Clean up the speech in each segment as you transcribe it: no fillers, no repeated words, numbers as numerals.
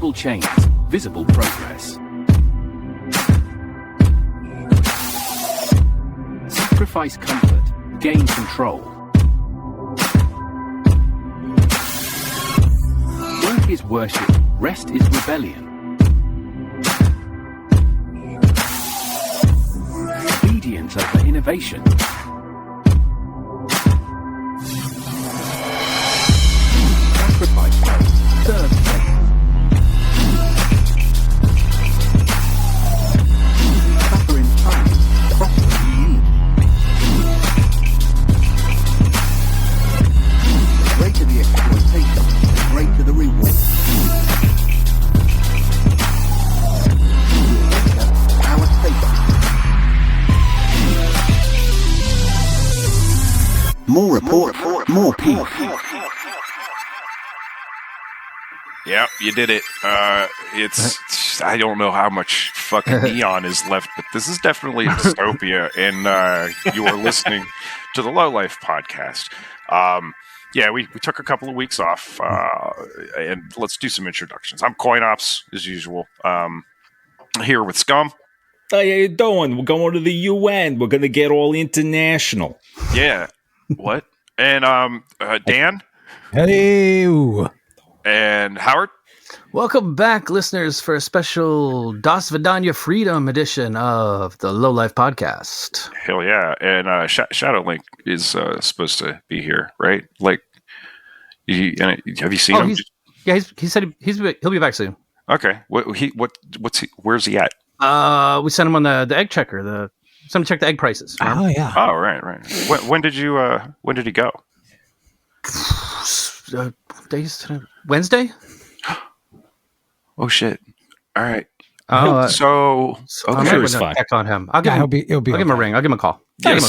invisible change, visible progress. Sacrifice comfort, gain control. Work is worship, rest is rebellion. Obedience over innovation. Sacrifice faith, serve faith. Suffer in silence, prosper in need. The greater the exploitation, the greater the reward. Our safety. More report, more peace. Yeah, you did it. It's I don't know how much fucking neon is left, but this is definitely a dystopia, and you are listening to the Low Life podcast. Yeah, we took a couple of weeks off, and let's do some introductions. I'm CoinOps, as usual. Here with Scum. Hey, how you doing? We're going to the UN. We're going to get all international. Yeah. What? And Dan. Hey. And Howard. Welcome back, listeners, for a special Das Vidania Freedom edition of the Low Life podcast. Hell yeah. And Shadowlink is supposed to be here, right? Like, have you seen him? He said he'll be back soon. Okay. Where's he at? We sent him on the egg checker. Someone check the egg prices. Remember? Oh yeah. Oh right. When did he go? Days today? Wednesday? Oh shit! All right. So I'm sure going he's to fine. check on him. I'll give him a ring. I'll give him a call. We'll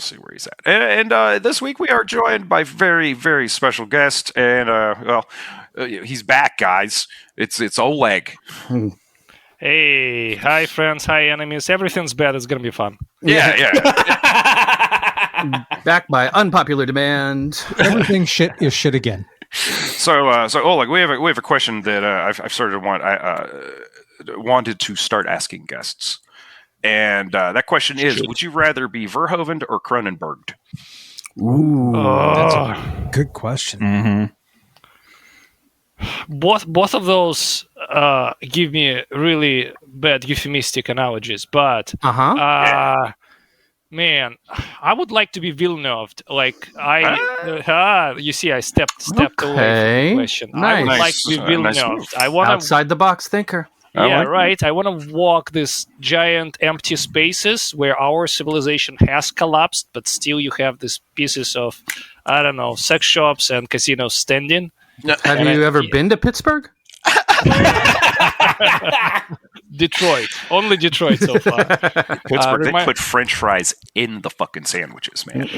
see where he's at. And this week we are joined by very, very special guest, and he's back, guys. It's Oleg. Hey, hi friends, hi enemies. Everything's bad. It's gonna be fun. Yeah. Back by unpopular demand. Everything shit is shit again. So Oleg, we have a question that I've sort of wanted to start asking guests, and that question is: would you rather be Verhoeven or Cronenberged? Ooh, that's a good question. Mm-hmm. Both of those give me really bad euphemistic analogies, but man, I would like to be Villeneuve. Like you see, I stepped away from the question. Nice. I would like to be Villeneuve. I want outside the box thinker. Yeah, right. I want to walk these giant empty spaces where our civilization has collapsed, but still you have these pieces of, I don't know, sex shops and casinos standing. Have you ever been to Pittsburgh? Detroit. Only Detroit so far. Pittsburgh, they put French fries in the fucking sandwiches, man.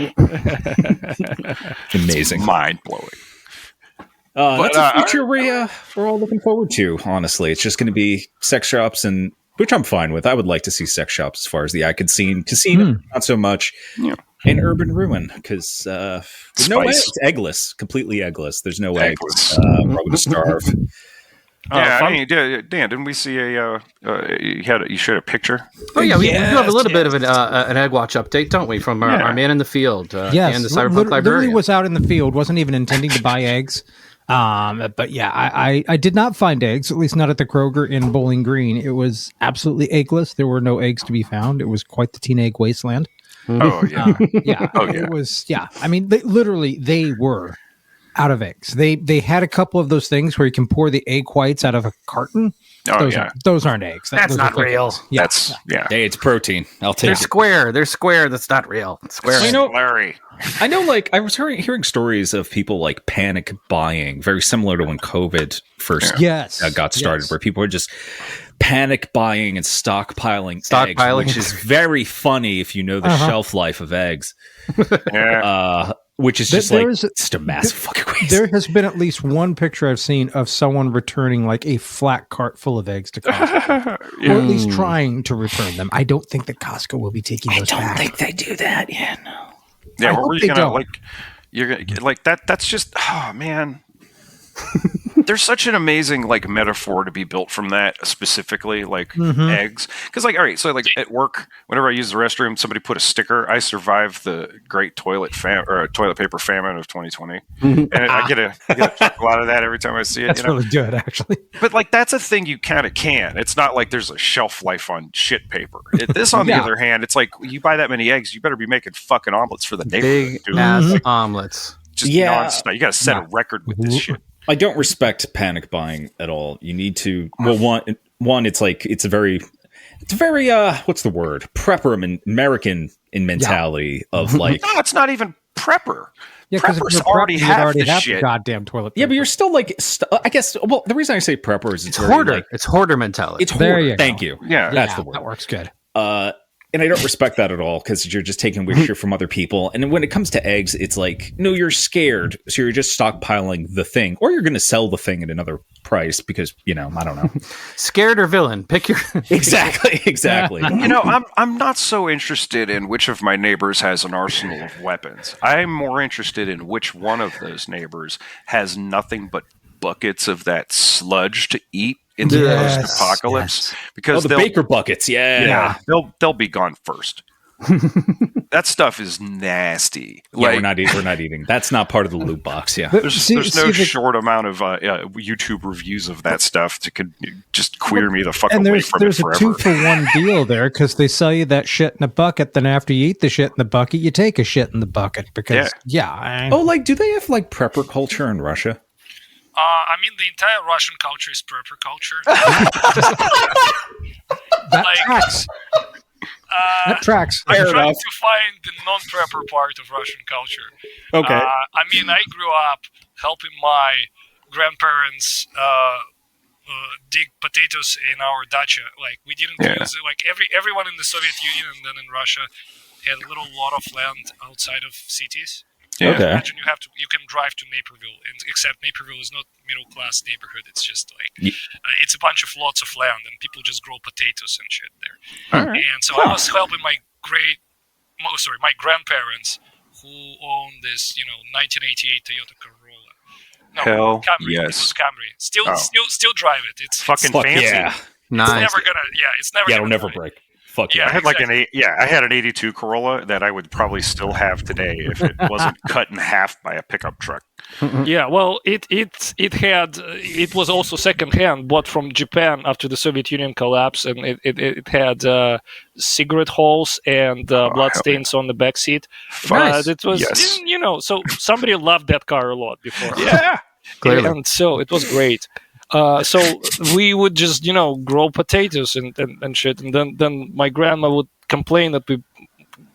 Amazing. Mind-blowing. That's a future we're all looking forward to, honestly. It's just going to be sex shops, and which I'm fine with. I would like to see sex shops as far as the eye could see. Casino, not so much. Yeah. And urban ruin, because no eggs. It's eggless, completely eggless. There's no eggs. Probably going to starve. I mean, Dan, didn't we see you showed a picture? Oh yeah, we do have a little bit of an Egg Watch update, don't we, from our man in the field? Yes, and the Cyberpunk Librarian. Literally was out in the field, wasn't even intending to buy eggs. But yeah, I did not find eggs, at least not at the Kroger in Bowling Green. It was absolutely eggless. There were no eggs to be found. It was quite the teen egg wasteland. Oh yeah, yeah. Oh yeah. It was I mean, they were out of eggs. They had a couple of those things where you can pour the egg whites out of a carton. Those aren't eggs. That's not real. Yeah. Hey, it's protein. I'll take it. They're square. That's not real. It's square. Larry. I know, like, I was hearing stories of people, like, panic buying, very similar to when COVID first got started, where people were just panic buying and stockpiling eggs, which is very funny if you know the shelf life of eggs. Which is just just a massive fucking waste. There has been at least one picture I've seen of someone returning like a flat cart full of eggs to Costco, or at least trying to return them. I don't think that Costco will be taking those back. I don't think they do that. Yeah, no. Yeah, what were you gonna like? You're gonna like that. That's just man. there's such an amazing like metaphor to be built from that, specifically like eggs. Because like, all right, so like at work, whenever I use the restroom, somebody put a sticker. I survived the great toilet paper famine of 2020, and I get a chuckle out of that every time I see it. That's really good, actually. But like that's a thing you kind of can. It's not like there's a shelf life on shit paper. This, on the other hand, it's like you buy that many eggs, you better be making fucking omelets for the neighborhood. Big ass omelets. Just nonstop. You got to set a record with this shit. I don't respect panic buying at all. You need to. Well, one, it's like it's a very what's the word? Prepper American in mentality of like. No, it's not even prepper. Yeah, because preppers already have this shit. Goddamn toilet paper. Yeah, but you're still like. I guess. Well, the reason I say prepper is it's hoarder. Like, it's hoarder mentality. It's hoarder. There you go. Thank you. Yeah, that's the word. That works good. And I don't respect that at all because you're just taking away shit from other people. And when it comes to eggs, it's like, no, you're scared. So you're just stockpiling the thing, or you're going to sell the thing at another price because, I don't know. Scared or villain? Pick your. Exactly. I'm not so interested in which of my neighbors has an arsenal of weapons. I'm more interested in which one of those neighbors has nothing but buckets of that sludge to eat in the post-apocalypse, because the Baker buckets, they'll be gone first. That stuff is nasty. Yeah, we're not eating. That's not part of the loot box. Yeah, there's no short amount of YouTube reviews of that stuff to just queer me the fuck away from it forever. There's a 2-for-1 deal there because they sell you that shit in a bucket. Then after you eat the shit in the bucket, you take a shit in the bucket because do they have like prepper culture in Russia? I mean, the entire Russian culture is prepper culture. Tracks. That tracks. I'm trying to find the non-prepper part of Russian culture. Okay. I mean, I grew up helping my grandparents dig potatoes in our dacha. Like, we didn't use it. Like, everyone in the Soviet Union and then in Russia had a little lot of land outside of cities. Yeah. Okay. Imagine you can drive to Naperville, except Naperville is not middle-class neighborhood. It's just like it's a bunch of lots of land, and people just grow potatoes and shit there. Right. And so I was helping my grandparents who own this, 1988 Toyota Corolla. No, Hell Camry. yes. It was Camry. Still drive it. It's fucking fancy. Yeah. Nice. It's never gonna. Yeah, it's never. Yeah, it'll gonna never die. break. Fuck Yeah, I had exactly. I had an 82 Corolla that I would probably still have today if it wasn't cut in half by a pickup truck. Yeah, well, it was also secondhand, bought from Japan after the Soviet Union collapse, and it had cigarette holes and blood stains on the back seat. Nice. It was, so somebody loved that car a lot before. Yeah, Clearly. And so it was great. So we would just, grow potatoes and shit, and then my grandma would complain that we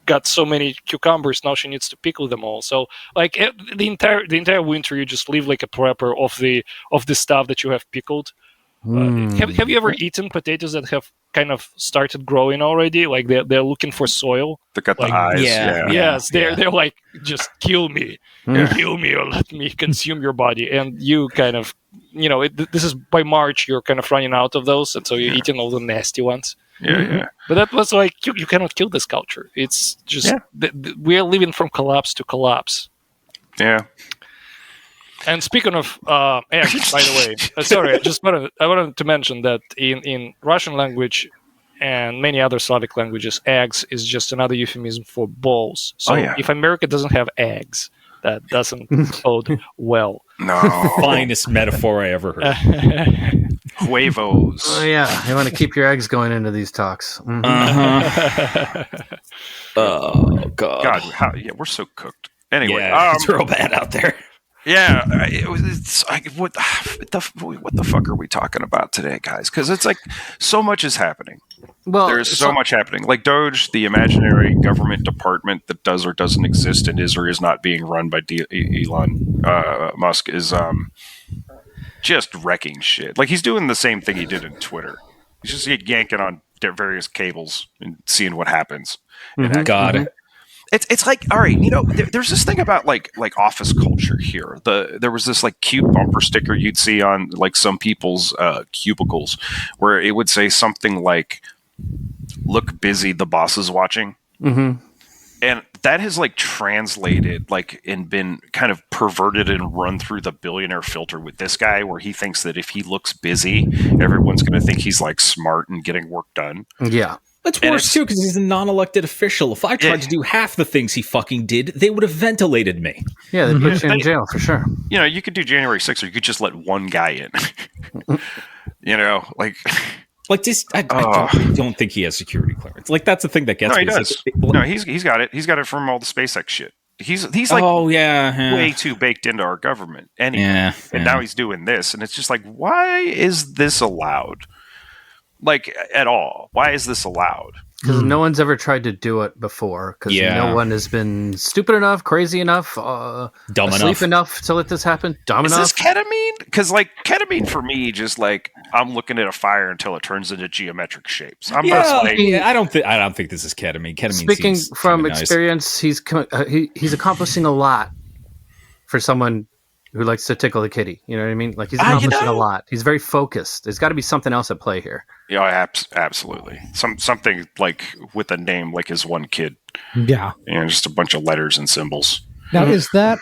got so many cucumbers, now she needs to pickle them all. So like the entire winter you just live like a prepper of the stuff that you have pickled. Have you ever eaten potatoes that have kind of started growing already? Like they're looking for soil. they got the Like, eyes. Yes, they're like, just kill me or let me consume your body. And you kind of, this is by March you're kind of running out of those, and so you're eating all the nasty ones. Yeah. But that was like, you cannot kill this culture. It's just we are living from collapse to collapse. Yeah. And speaking of eggs, by the way, sorry, I wanted to mention that in Russian language and many other Slavic languages, eggs is just another euphemism for balls. So if America doesn't have eggs, that doesn't bode well. No. Finest metaphor I ever heard. Huevos. Oh yeah, you want to keep your eggs going into these talks. Oh God. We're so cooked. Anyway, it's real bad out there. Yeah, it's like what the fuck are we talking about today, guys? Because it's like so much is happening. Well, there's so much happening. Like Doge, the imaginary government department that does or doesn't exist and is or is not being run by Elon Musk, is just wrecking shit. Like he's doing the same thing he did in Twitter. He's just yanking on various cables and seeing what happens. Got it. It's like, all right, there's this thing about like office culture here. There was this like cute bumper sticker you'd see on like some people's cubicles where it would say something like, "Look busy, the boss is watching." And that has like translated like and been kind of perverted and run through the billionaire filter with this guy, where he thinks that if he looks busy, everyone's going to think he's like smart and getting work done. Yeah. That's worse too, because he's a non-elected official. If I tried to do half the things he fucking did, they would have ventilated me. Yeah, they'd put you in jail for sure. You know, you could do January 6th, or you could just let one guy in. You know, like this. I don't think he has security clearance. Like that's the thing that gets me. No, he does. No, he's got it. He's got it from all the SpaceX shit. He's like way too baked into our government anyway. And now he's doing this, and it's just like, why is this allowed? Like, at all. Why is this allowed? Because no one's ever tried to do it before. Because no one has been stupid enough, crazy enough, dumb enough to let this happen. Dumb enough. Is this ketamine? Because, like, ketamine for me, just like, I'm looking at a fire until it turns into geometric shapes. I don't think this is ketamine. Ketamine. Speaking from experience, he's accomplishing a lot for someone who likes to tickle the kitty. You know what I mean? Like, he's accomplishing a lot. He's very focused. There's got to be something else at play here. Yeah, absolutely. Something like with a name like his one kid. Yeah. And just a bunch of letters and symbols. Now, is that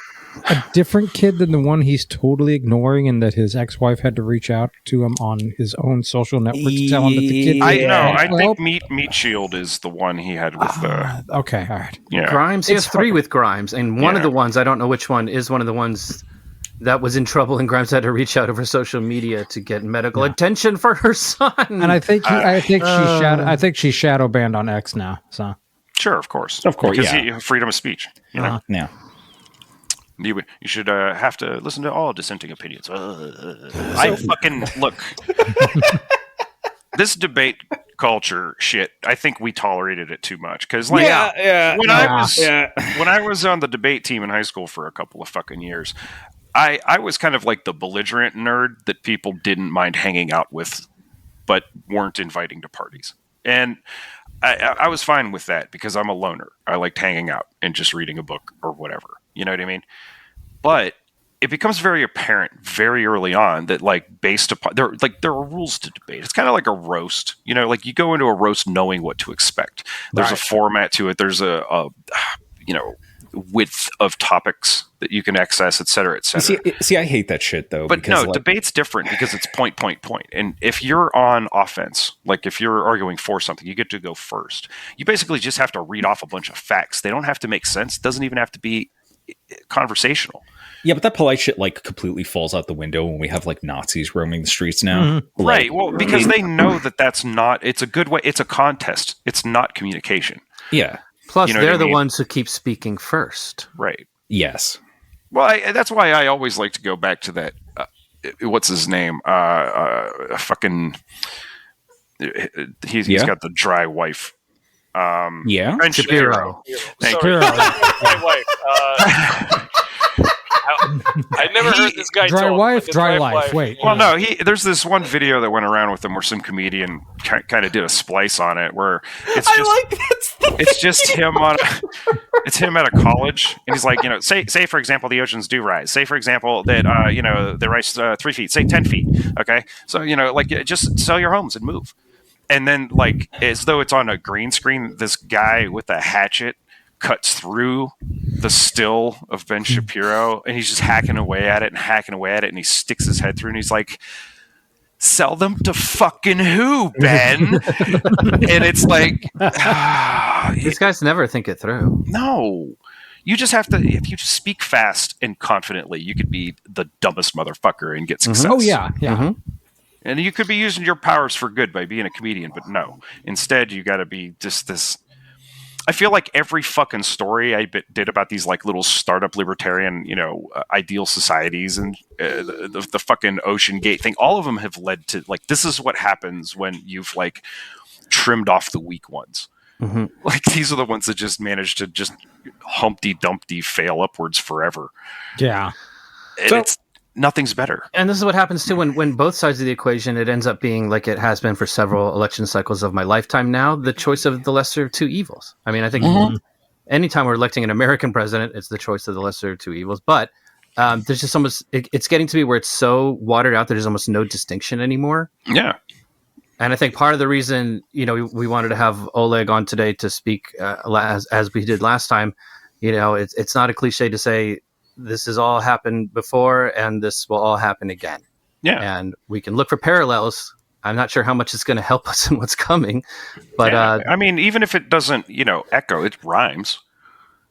a different kid than the one he's totally ignoring, and that his ex-wife had to reach out to him on his own social network to tell him that the kid... I think Meat Shield is the one he had with the... Okay, all right. Yeah. Grimes, he has three with Grimes, and one of the ones, I don't know which one, is one of the ones that was in trouble, and Grimes had to reach out over social media to get medical attention for her son. And I think she's shadow banned on X now. So sure, of course, because freedom of speech. You know, you should have to listen to all dissenting opinions. I fucking look. This debate culture shit, I think we tolerated it too much because, like, when I was on the debate team in high school for a couple of fucking years. I was kind of like the belligerent nerd that people didn't mind hanging out with, but weren't inviting to parties. And I was fine with that because I'm a loner. I liked hanging out and just reading a book or whatever. You know what I mean? But it becomes very apparent very early on that, like, based upon there are rules to debate. It's kind of like a roast. You know, like you go into a roast knowing what to expect. There's a format to it. There's a width of topics that you can access, et cetera, et cetera. See, I hate that shit, though. But no, debate's different because it's point. And if you're on offense, like if you're arguing for something, you get to go first. You basically just have to read off a bunch of facts. They don't have to make sense. It doesn't even have to be conversational. Yeah, but that polite shit, like, completely falls out the window when we have, like, Nazis roaming the streets now. Mm-hmm. Right. Well, because they know that's not... It's a good way... It's a contest. It's not communication. Yeah. Plus, they're the ones who keep speaking first. Right. Yes. Well, that's why I always like to go back to that. What's his name? Fucking. He's got the dry wife. Shapiro. Thank you. Dry wife. I never heard this guy dry talk. wife, dry life. Wait. Well, no, there's this one video that went around with him where some comedian kind of did a splice on it where it's just him it's him at a college, and he's like, say for example the oceans do rise. Say for example that they rise 3 feet. Say 10 feet. Okay, so just sell your homes and move. And then, like, as though it's on a green screen, this guy with a hatchet cuts through the still of Ben Shapiro, and he's just hacking away at it, and he sticks his head through, and he's like, sell them to fucking who, Ben? And it's like... these guys never think it through. No. You just have to... If you just speak fast and confidently, you could be the dumbest motherfucker and get success. Oh, yeah. Mm-hmm. And you could be using your powers for good by being a comedian, but no. Instead, you got to be just this... I feel like every fucking story I did about these, like, little startup libertarian, ideal societies and the fucking Ocean Gate thing, all of them have led to, like, this is what happens when you've, like, trimmed off the weak ones. Mm-hmm. Like, these are the ones that just manage to just Humpty Dumpty fail upwards forever. Yeah. And nothing's better. And this is what happens too when both sides of the equation, it ends up being, like it has been for several election cycles of my lifetime now, the choice of the lesser of two evils. I mean, I think anytime we're electing an American president, it's the choice of the lesser of two evils. But there's just almost, it's getting to be where it's so watered out that there's almost no distinction anymore. Yeah. And I think part of the reason, we wanted to have Oleg on today to speak as we did last time, it's not a cliche to say this has all happened before and this will all happen again. Yeah. And we can look for parallels. I'm not sure how much it's going to help us in what's coming, but I mean, even if it doesn't, echo, it rhymes.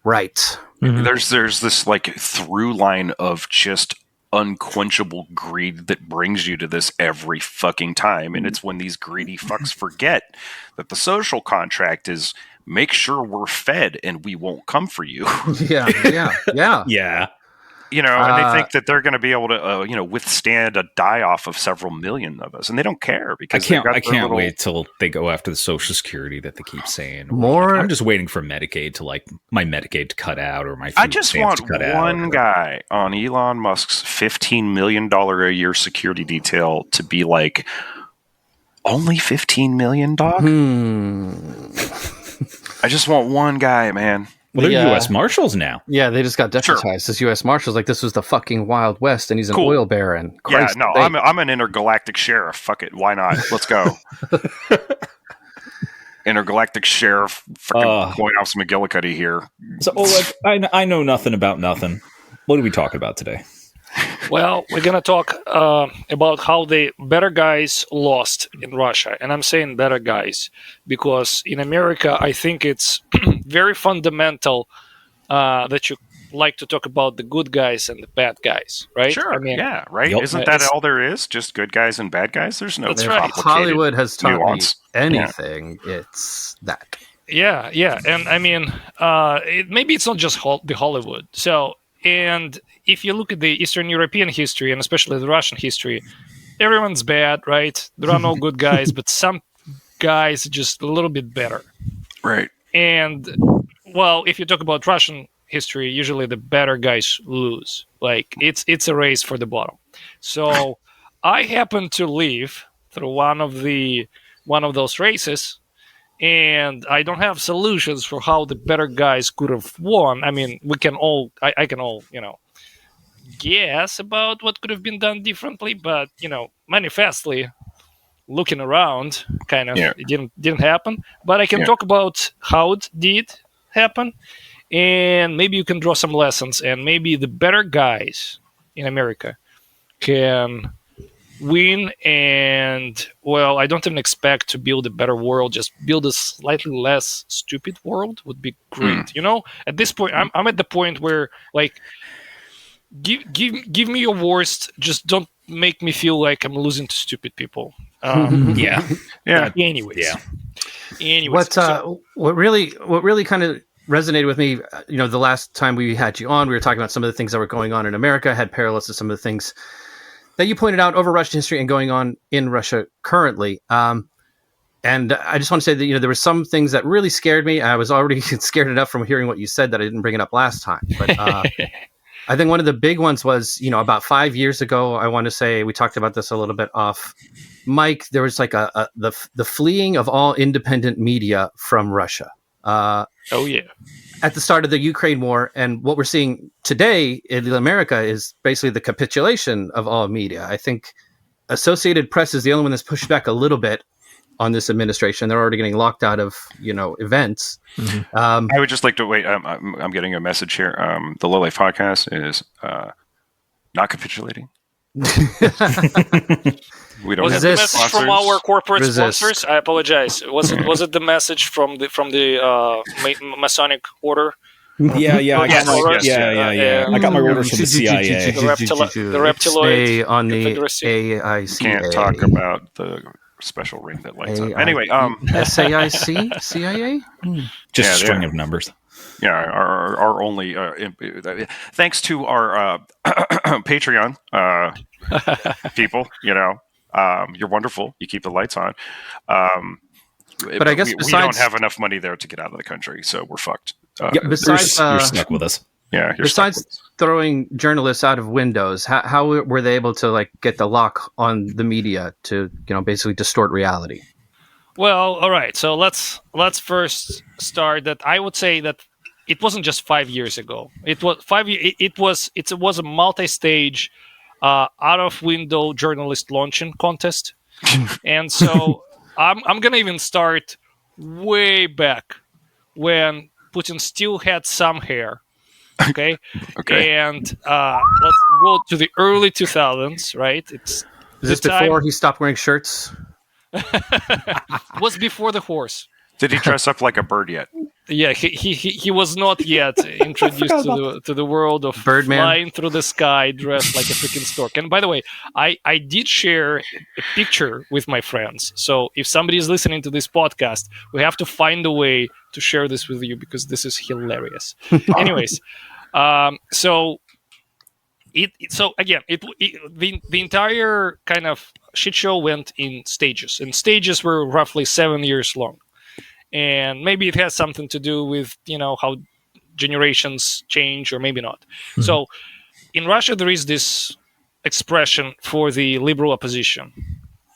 Right. Mm-hmm. There's this like through line of just unquenchable greed that brings you to this every fucking time, and it's when these greedy fucks forget that the social contract is make sure we're fed and we won't come for you. Yeah. Yeah. And they think that they're going to be able to, withstand a die-off of several million of us, and they don't care because I can't wait till they go after the Social Security that they keep saying. I'm just waiting for Medicaid to my Medicaid to cut out or my. Food I just want to cut one out. guy on Elon Musk's $15 million a year security detail to be like, only $15 million, dog. I just want one guy, man. Well, they're U.S. Marshals now. Yeah, they just got deputized as U.S. Marshals. Like, this was the fucking Wild West, and he's an oil baron. I'm an intergalactic sheriff. Fuck it. Why not? Let's go. Intergalactic sheriff fucking Point House McGillicuddy here. So, Oleg, I know nothing about nothing. What are we talking about today? Well, we're going to talk about how the better guys lost in Russia. And I'm saying better guys because in America, I think it's very fundamental that you like to talk about the good guys and the bad guys, right? Sure, right? Yep. Isn't that all there is? Just good guys and bad guys? There's no complicated Hollywood has taught nuance. me anything. Yeah. It's that. Yeah. And I mean, maybe it's not just the Hollywood. So, and if you look at the Eastern European history, and especially the Russian history, everyone's bad, right? There are no good guys, but some guys are just a little bit better. Right. And, well, if you talk about Russian history, usually the better guys lose. Like, it's a race for the bottom. So I happened to live through one of those races, and I don't have solutions for how the better guys could have won. I mean, I can all, guess about what could have been done differently, but, manifestly, looking around, kind of, it didn't happen. But I can talk about how it did happen, and maybe you can draw some lessons, and maybe the better guys in America can win. And, well, I don't even expect to build a better world. Just build a slightly less stupid world would be great. At this point, I'm at the point where, like, give me your worst. Just don't make me feel like I'm losing to stupid people. Yeah. Anyways. What really kind of resonated with me, the last time we had you on, we were talking about some of the things that were going on in America, had parallels to some of the things that you pointed out over Russian history and going on in Russia currently. And I just want to say that, there were some things that really scared me. I was already scared enough from hearing what you said that I didn't bring it up last time. But I think one of the big ones was, about 5 years ago, I want to say, we talked about this a little bit off mic, there was like the fleeing of all independent media from Russia. At the start of the Ukraine war, and what we're seeing today in America is basically the capitulation of all media. I think Associated Press is the only one that's pushed back a little bit on this administration. They're already getting locked out of, events. Mm-hmm. I would just like to wait. I'm getting a message here. The Low Life podcast is not capitulating. We don't have the message sponsors. from our corporate sponsors? I apologize. Was it the message from the Masonic order? Yeah. I got my orders from the CIA. The reptiloid on the AIC. Can't talk about the special ring that lights up. Anyway, SAIC? CIA? Just a string of numbers. Yeah, our only thanks to our Patreon people, you're wonderful. You keep the lights on. But I guess we don't have enough money there to get out of the country, so we're fucked. Besides, you're stuck with us. Yeah. Besides throwing journalists out of windows, how were they able to get the lock on the media to basically distort reality? Well, all right. So let's first start that I would say that it wasn't just 5 years ago. It was 5 years. It was a multi-stage, out of window journalist launching contest, and so I'm gonna even start way back when Putin still had some hair. Okay. Okay. And let's go to the early 2000s, right? It's Is this before he stopped wearing shirts? was before the horse. Did he dress up like a bird yet? Yeah, he was not yet introduced to the world of Birdman. flying through the sky dressed like a freaking stork. And by the way, I did share a picture with my friends. So if somebody is listening to this podcast, we have to find a way to share this with you because this is hilarious. Anyways, so the entire kind of shit show went in stages, and stages were roughly 7 years long. And maybe it has something to do with, how generations change, or maybe not. Mm-hmm. So in Russia, there is this expression for the liberal opposition,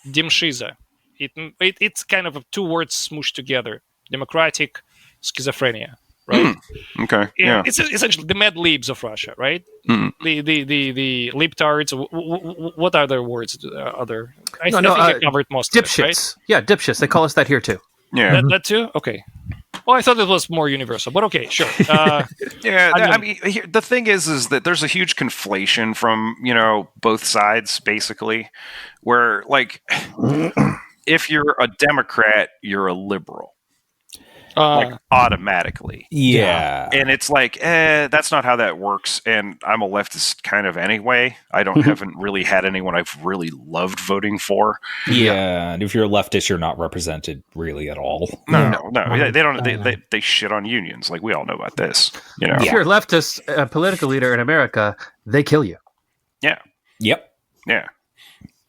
demshiza. It's kind of two words smooshed together, democratic schizophrenia, right? Okay, yeah. It's essentially the mad libs of Russia, right? The libtards. What other words are there? I think I covered most dipshits. of it, right? Yeah, dipshits. They call us that here too. Yeah, that too. Okay. Well, I thought it was more universal, but okay, sure. I mean, the thing is that there's a huge conflation from both sides, basically, where like if you're a Democrat, you're a liberal. Like automatically. Yeah. And it's like, that's not how that works. And I'm a leftist kind of anyway. I haven't really had anyone I've really loved voting for. Yeah. And if you're a leftist, you're not represented really at all. No. They don't. They shit on unions. Like we all know about this. If you're a leftist political leader in America, they kill you. Yeah. Yep. Yeah.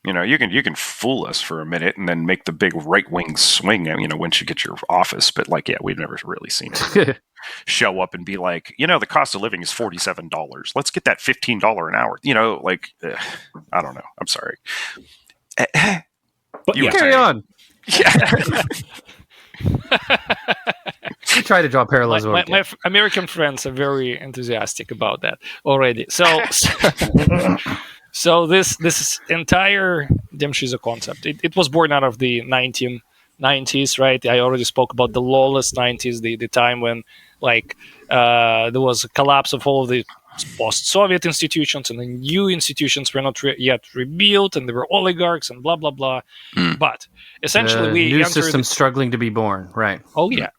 You can fool us for a minute and then make the big right wing swing. Once you get your office, but we've never really seen it show up and be like, the cost of living is $47. Let's get that $15 an hour. I don't know. I'm sorry. But you carry on. Yeah. We try to draw parallels. My American friends are very enthusiastic about that already. So this entire demshiza concept, it was born out of the 1990s, right? I already spoke about the lawless 90s, the time when there was a collapse of all of the post-Soviet institutions, and the new institutions were not yet rebuilt, and there were oligarchs and blah blah blah. But essentially, we new system struggling to be born, right? Oh yeah.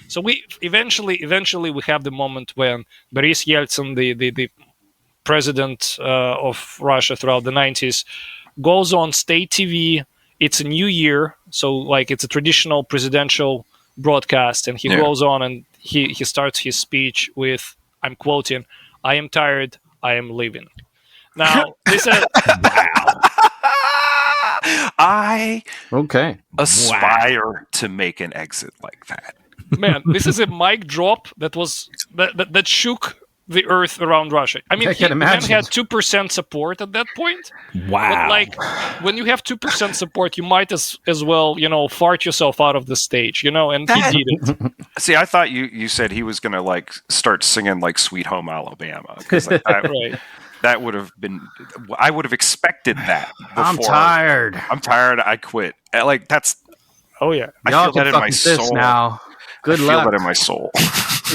So we eventually we have the moment when Boris Yeltsin, the president of Russia throughout the 90s, goes on state TV. It's a new year, so it's a traditional presidential broadcast, and he goes on and he starts his speech with, I'm quoting, "I am tired, I am leaving." Now, this is I aspire to make an exit like that. Man, this is a mic drop that shook the earth around Russia. I mean, the man had 2% support at that point. Wow. But when you have 2% support, you might as well, fart yourself out of the stage, and he did it. See, I thought you said he was going to start singing Sweet Home Alabama. Right. That would have been, I would have expected that before. I'm tired, I quit. That's, oh yeah. I feel that in my soul now. Good luck. I feel that in my soul.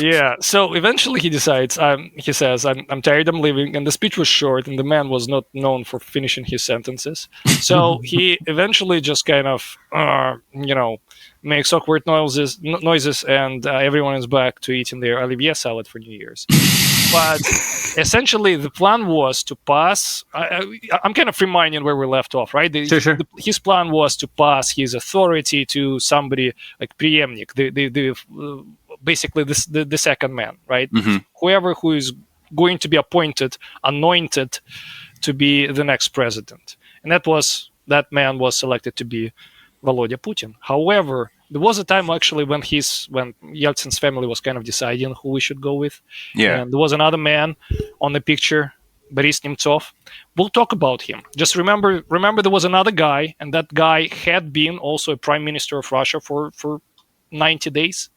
Yeah. So eventually he decides, he says, I'm tired, I'm leaving. And the speech was short, and the man was not known for finishing his sentences. So he eventually just kind of, makes awkward noises, and everyone is back to eating their Olivier salad for New Year's. But essentially, the plan was to pass. I'm kind of reminding where we left off, right? Sure. His plan was to pass his authority to somebody like preemnik, basically the second man, right? Mm-hmm. Whoever who is going to be anointed to be the next president, and that man was selected to be Volodya Putin. However, there was a time actually when Yeltsin's family was kind of deciding who we should go with. Yeah. And there was another man on the picture, Boris Nemtsov. We'll talk about him. Just remember there was another guy, and that guy had been also a prime minister of Russia for 90 days.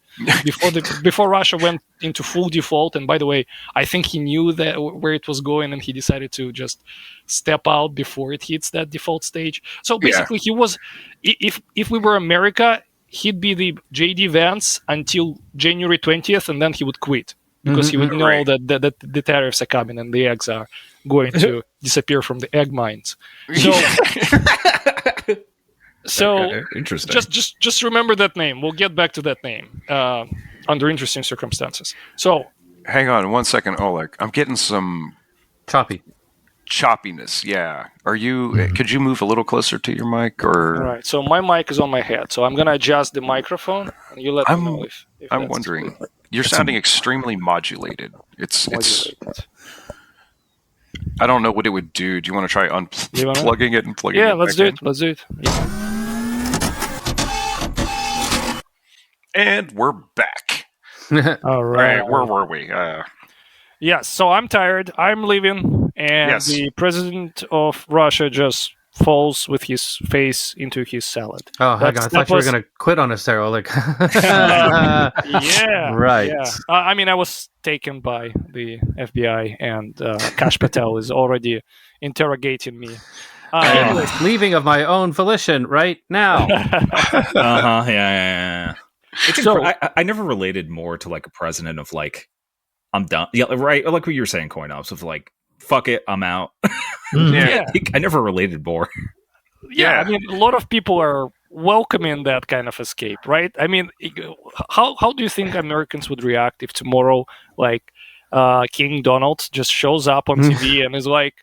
before Russia went into full default. And by the way, I think he knew that where it was going, and he decided to just step out before it hits that default stage. So basically, he was, if we were America, he'd be the JD Vance until January 20th, and then he would quit because he would know that the tariffs are coming and the eggs are going to disappear from the egg mines. So interesting. Just remember that name. We'll get back to that name under interesting circumstances. So hang on 1 second, Oleg. I'm getting some choppiness. Yeah. Are you? Could you move a little closer to your mic? Or all right. So my mic is on my head. So I'm gonna adjust the microphone, and you let me know if I'm wondering. You're sounding extremely modulated. It's. I don't know what it would do. Do you want to try unplugging it and plugging it? Yeah, let's do it. Let's do it. Yeah. And we're back. All right. Where were we? Yes. So I'm tired. I'm leaving, and the president of Russia just falls with his face into his salad. Oh, hang on. I thought you were going to quit on us there, Oleg. Yeah. Right. Yeah. I mean, I was taken by the FBI, and Kash Patel is already interrogating me. Anyways, leaving of my own volition right now. Yeah. I never related more to like a president of like, I'm done. Yeah, right. Like what you were saying, coin ops of like, fuck it, I'm out. Yeah. I never related more. Yeah, I mean, a lot of people are welcoming that kind of escape, right? I mean, how do you think Americans would react if tomorrow, like, King Donald just shows up on TV and is like,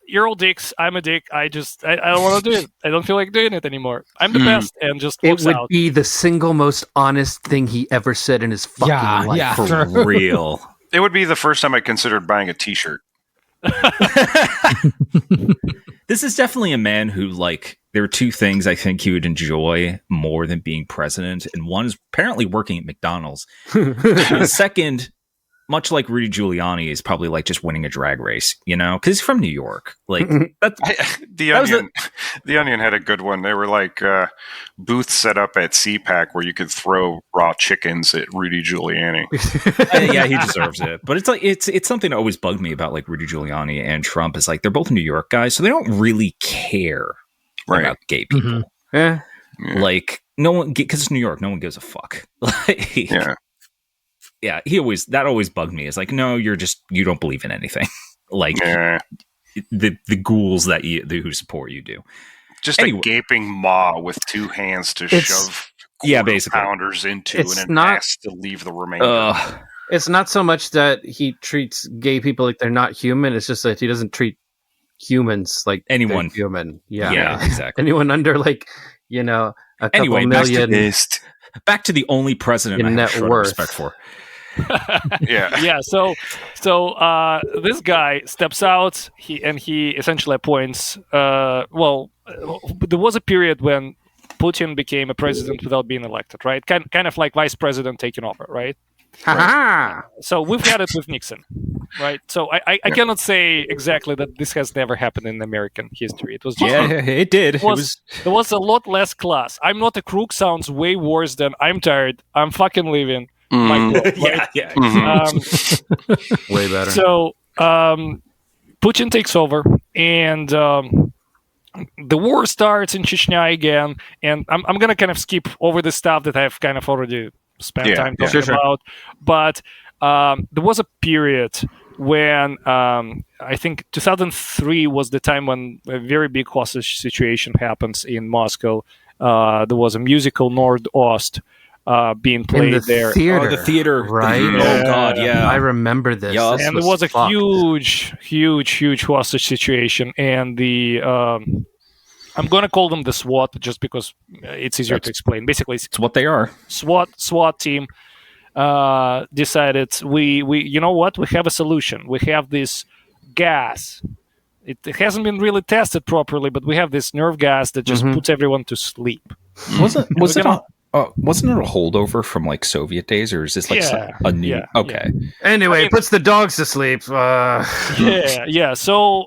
"You're all dicks. I'm a dick. I don't want to do it. I don't feel like doing it anymore. I'm the best," and just walks it would out. be the single most honest thing he ever said in his fucking life. Yeah, For real. It would be the first time I considered buying a T-shirt. This is definitely a man who, like, there are two things I think he would enjoy more than being president, and one is apparently working at McDonald's. The second, much like Rudy Giuliani, is probably like just winning a drag race, you know, because he's from New York. Like The Onion had a good one. They were like booths set up at CPAC where you could throw raw chickens at Rudy Giuliani. Yeah, he deserves it. But it's like it's something that always bugged me about like Rudy Giuliani and Trump is like they're both New York guys, so they don't really care about gay people. Yeah. Like no one, because it's New York, no one gives a fuck. Like, yeah, that always bugged me. It's like, no, you don't believe in anything. Like the ghouls who support you do. Just a gaping maw with two hands to shove basically pounders into and an ass to leave the remainder. It's not so much that he treats gay people like they're not human. It's just that he doesn't treat humans like anyone human. Yeah, exactly. Anyone under like, you know, a couple million. Back to the only president I have short respect for. So this guy steps out. He essentially appoints. There was a period when Putin became a president without being elected, right? Kind of like vice president taking over, right? So we've had it with Nixon, right? So I cannot say exactly that this has never happened in American history. It was just it did. There was a lot less class. I'm not a crook sounds way worse than I'm tired. I'm fucking leaving. Yeah. Way better. So Putin takes over, and the war starts in Chechnya again. And I'm gonna kind of skip over the stuff that I've kind of already spent time talking about. But there was a period when I think 2003 was the time when a very big hostage situation happens in Moscow. There was a musical Nord-Ost being played there. Theater, the theater, right? Oh God, yeah, I remember this. Yeah, and there was a huge hostage situation, and the I'm gonna call them the SWAT just because it's easier to explain. Basically, it's what they are. SWAT team decided we you know what, we have a solution. We have this gas. It hasn't been really tested properly, but we have this nerve gas that just puts everyone to sleep. Wasn't it a holdover from like Soviet days, or is this like a new? Okay. Anyway, it puts the dogs to sleep. So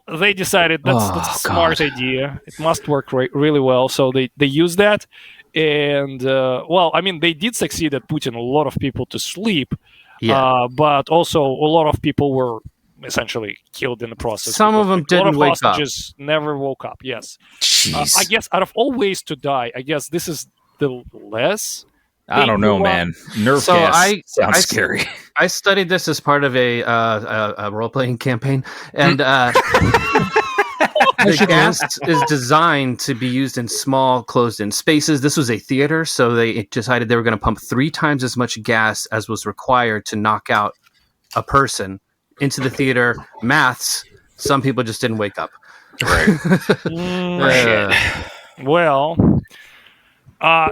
they decided that's a smart idea. It must work really well. So they use that, And well, I mean, they did succeed at putting a lot of people to sleep, but also a lot of people were essentially killed in the process. Some of them didn't wake up. A lot of hostages never woke up. Yes, I guess out of all ways to die, I guess this is the less. I don't know, man. Nerve gas sounds scary. I studied this as part of a role-playing campaign, and the gas is designed to be used in small, closed-in spaces. This was a theater, so they decided they were going to pump 3 times as much gas as was required to knock out a person into the theater. Maths, some people just didn't wake up. Right. Well,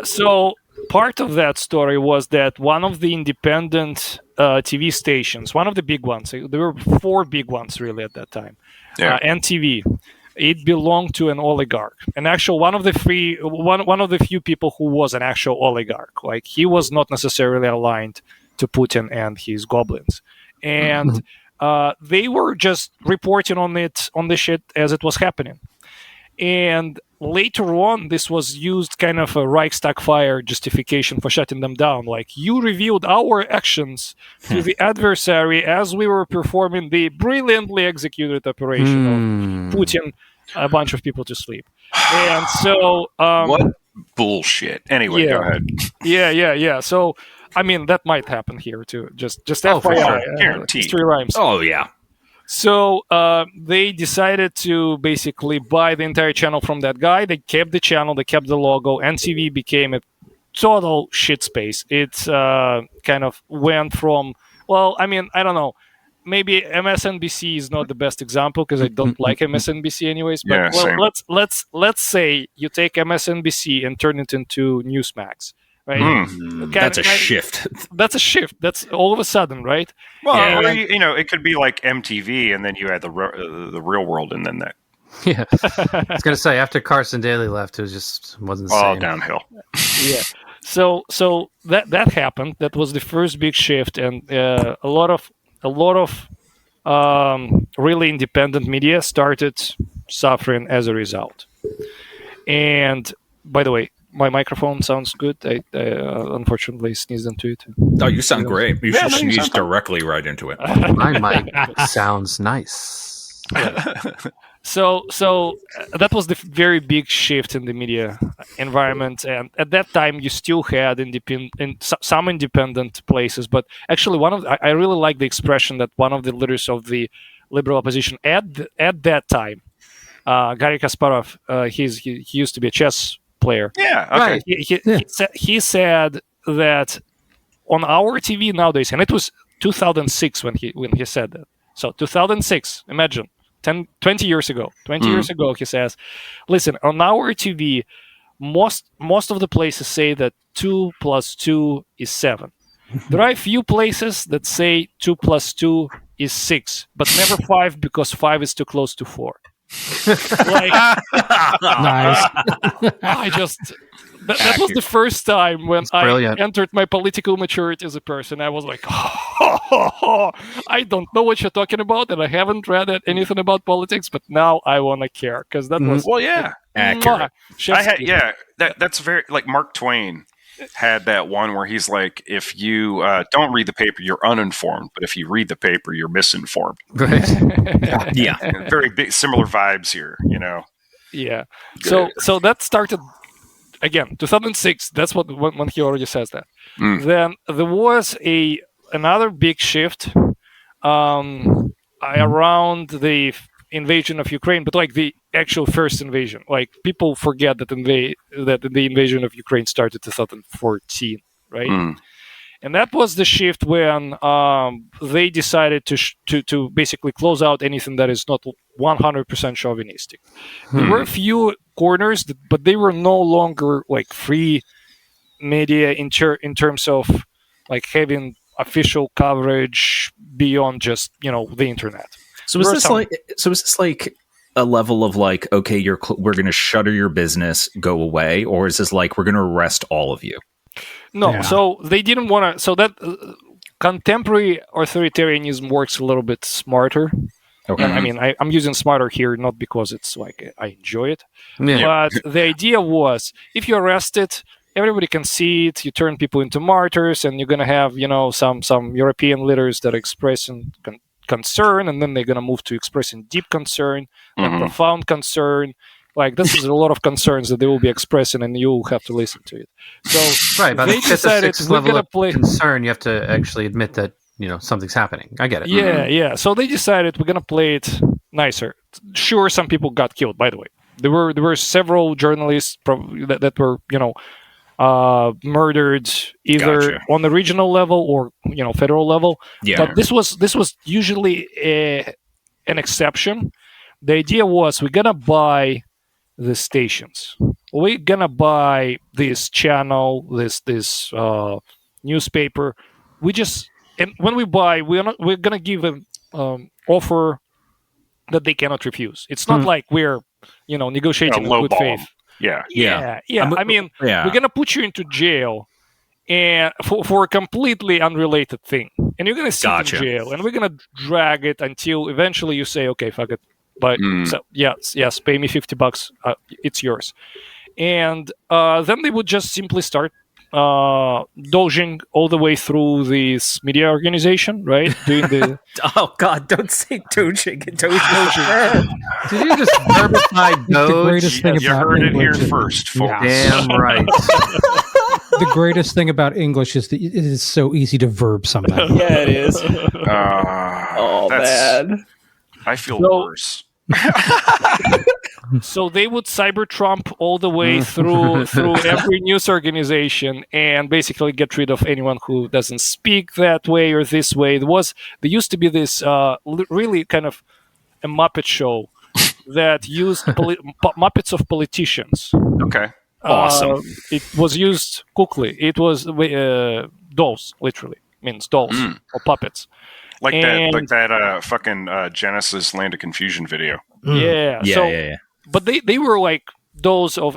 so part of that story was that one of the independent TV stations, one of the big ones, there were 4 big ones really at that time, NTV, it belonged to an oligarch. And actually, one of the few people who was an actual oligarch. Like, he was not necessarily aligned to Putin and his goblins. And they were just reporting on the shit as it was happening. And later on, this was used kind of a Reichstag fire justification for shutting them down. Like, you revealed our actions to the adversary as we were performing the brilliantly executed operation of putting a bunch of people to sleep. And so... what bullshit. Anyway, go ahead. Yeah. So, I mean, that might happen here, too. Just FYI. Guaranteed. 3 rhymes. Oh, yeah. So they decided to basically buy the entire channel from that guy. They kept the channel, they kept the logo. NTV became a total shit space. It kind of went from, well, I mean, I don't know. Maybe MSNBC is not the best example because I don't like MSNBC anyways. But let's say you take MSNBC and turn it into Newsmax. Right? That's a shift. That's a shift. That's all of a sudden, right? Well, or, it could be like MTV, and then you had the Real World, and then that. Yeah, I was gonna say after Carson Daly left, it wasn't the all same. downhill. Yeah. So that happened. That was the first big shift, and a lot of really independent media started suffering as a result. And by the way, my microphone sounds good. I unfortunately sneezed into it. Oh, you sound great. You should sneeze directly right into it. My mic sounds nice. Yeah. So that was the very big shift in the media environment, and at that time you still had some independent places. But actually, I really like the expression that one of the leaders of the liberal opposition at that time, Garry Kasparov, he used to be a chess player. Yeah, okay. Right. He said that on our TV nowadays, and it was 2006 when he said that. So 2006, imagine 20 years ago. 20 years ago, he says, listen, on our TV, most of the places say that 2 + 2 is 7. There are a few places that say 2 + 2 is 6, but never 5 because 5 is too close to 4. Like, Nice. That was the first time when brilliant. I entered my political maturity as a person. I was like, I don't know what you're talking about, and I haven't read anything about politics, but now I want to care because that was accurate. That's very like Mark Twain had that one where he's like, if you don't read the paper, you're uninformed, but if you read the paper, you're misinformed. Right. Yeah. Very big, similar vibes here, Yeah. So that started again 2006. That's when he already says that. Then there was another big shift around the invasion of Ukraine, but like the actual first invasion. Like, people forget that the invasion of Ukraine started 2014, right? And that was the shift when they decided to basically close out anything that is not 100% chauvinistic. There were a few corners, but they were no longer like free media in terms of like having official coverage beyond just the internet. So is this like a level of like, okay, we're going to shutter your business, go away, or is this like we're going to arrest all of you? No, so they didn't want to. So that contemporary authoritarianism works a little bit smarter. Okay. I mean, I'm using smarter here not because it's like I enjoy it, but the idea was if you arrest it, everybody can see it. You turn people into martyrs, and you're gonna have some European leaders that are expressing concern, and then they're gonna move to expressing deep concern and profound concern. Like this is a lot of concerns that they will be expressing, and you'll have to listen to it. So right, but they decided we're level gonna of play concern. You have to actually admit that something's happening. I get it. Yeah. So they decided we're gonna play it nicer. Sure, some people got killed. By the way, there were several journalists that were murdered either on the regional level or federal level. Yeah. But this was usually an exception. The idea was we're gonna buy the stations. We're gonna buy this channel, this newspaper. And when we buy, we're gonna give an offer that they cannot refuse. It's not like we're negotiating in good faith. Yeah. I mean, we're gonna put you into jail and for a completely unrelated thing, and you're gonna sit in jail, and we're gonna drag it until eventually you say, okay, fuck it. But so, yes, pay me $50. It's yours. And then they would just simply start dodging all the way through this media organization, right? Doing the oh God, don't say dodging. Dodging. Did you just verbify Doge? The greatest thing You about heard it English here first, folks. Damn right. The greatest thing about English is that it is so easy to verb something. Yeah, it is. Man. I feel worse. So they would cyber Trump all the way through every news organization and basically get rid of anyone who doesn't speak that way or this way. There used to be this really kind of a Muppet show that used Muppets of politicians. Okay. Awesome. It was used quickly. It was dolls, literally means dolls or puppets. Like that fucking Genesis Land of Confusion video. Yeah. But they were like those of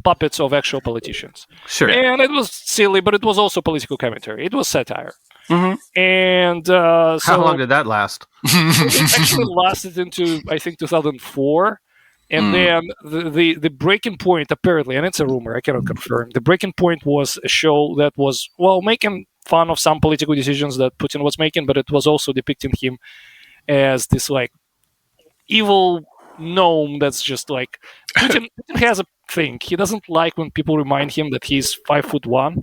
puppets of actual politicians. Sure. And it was silly, but it was also political commentary. It was satire. And how long did that last? It actually lasted into, I think, 2004. And then the breaking point, apparently, and it's a rumor, I cannot confirm, the breaking point was a show that was, making fun of some political decisions that Putin was making, but it was also depicting him as this, like, evil gnome that's just like... Putin has a thing. He doesn't like when people remind him that he's 5'1".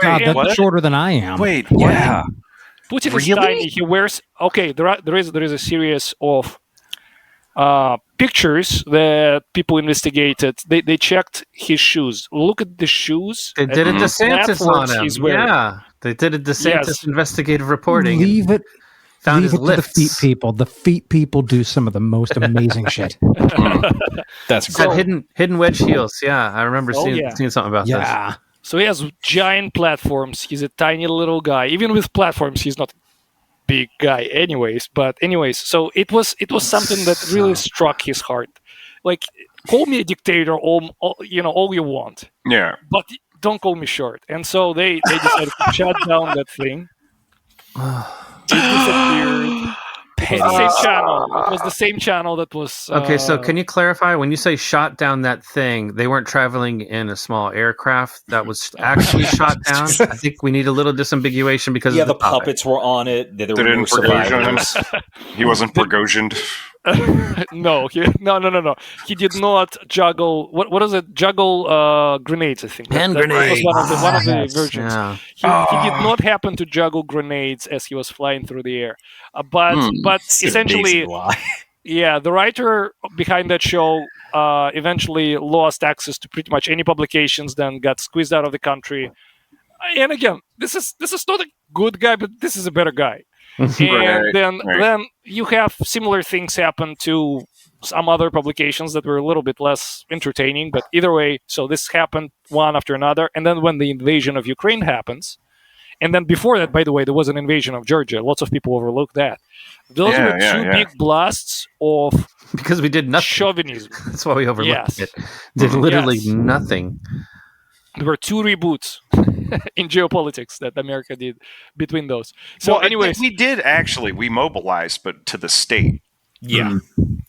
That's shorter than I am. Wait, yeah. Putin is tiny. He wears... Okay, there is a series of pictures that people investigated. They checked his shoes. Look at the shoes. They did a DeSantis on him. Yeah, they did a DeSantis investigative reporting. Leave it to the feet people. The feet people do some of the most amazing shit. That's cool. Hidden wedge heels. Yeah, I remember seeing something about this. Yeah. So he has giant platforms. He's a tiny little guy. Even with platforms, he's not big guy anyways, so it was something that really struck his heart. Like, call me a dictator all you want, but don't call me short. And so they decided to shut down that thing. It disappeared. It was the same channel that was okay, so can you clarify, when you say shot down that thing, they weren't traveling in a small aircraft that was actually shot down? I think we need a little disambiguation because of the puppets were on it. There were no survivors. He wasn't Prigozhin. No. He did not juggle. What is it? Juggle grenades. I think. Hand grenades. One of the versions. Yeah. He did not happen to juggle grenades as he was flying through the air. But essentially, the writer behind that show eventually lost access to pretty much any publications. Then got squeezed out of the country. And again, this is not a good guy, but this is a better guy. And then you have similar things happen to some other publications that were a little bit less entertaining, but either way, so this happened one after another. And then when the invasion of Ukraine happens, and then before that, by the way, there was an invasion of Georgia. Lots of people overlook that. Those were two big blasts of because we did nothing. Chauvinism. That's why we overlooked it. Did literally nothing. There were two reboots in geopolitics that America did between those. So, anyways, we did actually. We mobilized, but to the state. Yeah.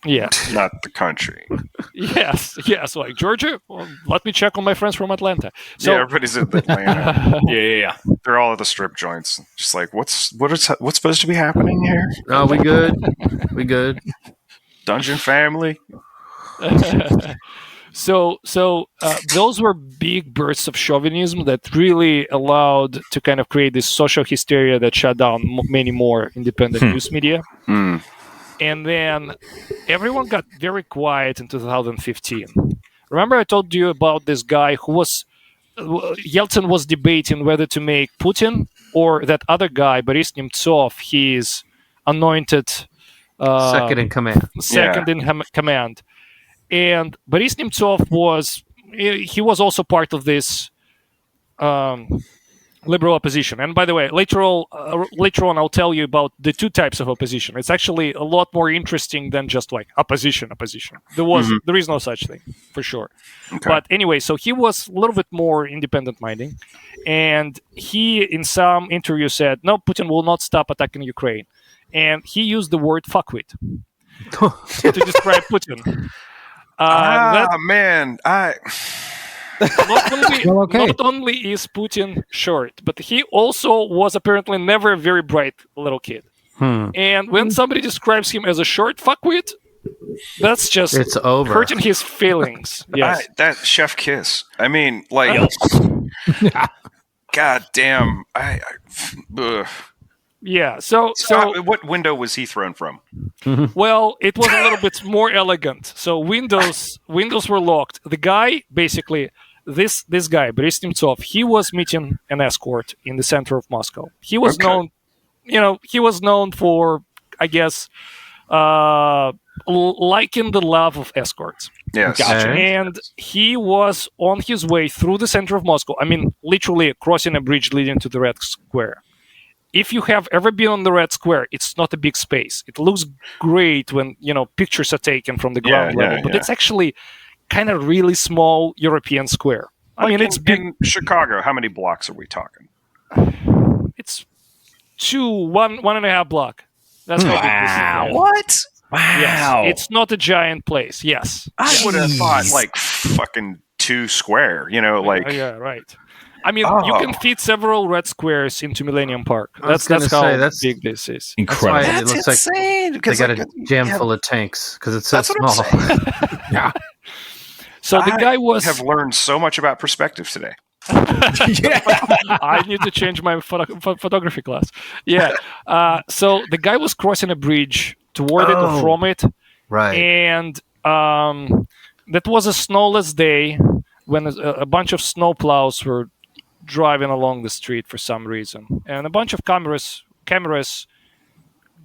Yes. Not the country. Yes. Like Georgia. Well, let me check on my friends from Atlanta. So everybody's in Atlanta. Yeah. They're all at the strip joints. Just like, what's supposed to be happening here? Oh, we good. We good. Dungeon family. So those were big bursts of chauvinism that really allowed to kind of create this social hysteria that shut down many more independent news media. And then everyone got very quiet in 2015. Remember I told you about this guy who was... Yeltsin was debating whether to make Putin or that other guy, Boris Nemtsov, his anointed... second in command. In command. And Boris Nemtsov was also part of this liberal opposition. And by the way, later on, I'll tell you about the two types of opposition. It's actually a lot more interesting than just like opposition. There is no such thing, for sure. Okay. But anyway, so he was a little bit more independent-minded. And he, in some interview, said, no, Putin will not stop attacking Ukraine. And he used the word fuckwit to describe Putin. Man, Not only is Putin short, but he also was apparently never a very bright little kid. And when somebody describes him as a short fuckwit, that's just it's over. hurting his feelings. Yes. That chef kiss. I mean, like, god damn. Yeah. So what window was he thrown from? well, it was a little bit more elegant. So windows were locked. The guy, basically, this guy, Boris Nemtsov, he was meeting an escort in the center of Moscow. He was known for, I guess, liking the love of escorts. Yes. Gotcha. And he was on his way through the center of Moscow. I mean, literally crossing a bridge leading to the Red Square. If you have ever been on the Red Square, it's not a big space. It looks great when, pictures are taken from the ground level, but it's actually kind of really small European square. I mean, it's big. In Chicago, how many blocks are we talking? It's one and a half block. That's how big this is. What? Wow. Yes. It's not a giant place. Yes. I would have thought like fucking 2 square, Yeah, right. I mean, you can fit several red squares into Millennium Park. That's how big this is. Incredible. It looks insane. Like they got a jam full of tanks because it's so small. Yeah. So the guy was... I have learned so much about perspective today. I need to change my photography class. Yeah. So the guy was crossing a bridge toward it or from it. Right. And that was a snowless day when a bunch of snowplows were driving along the street for some reason. And a bunch of cameras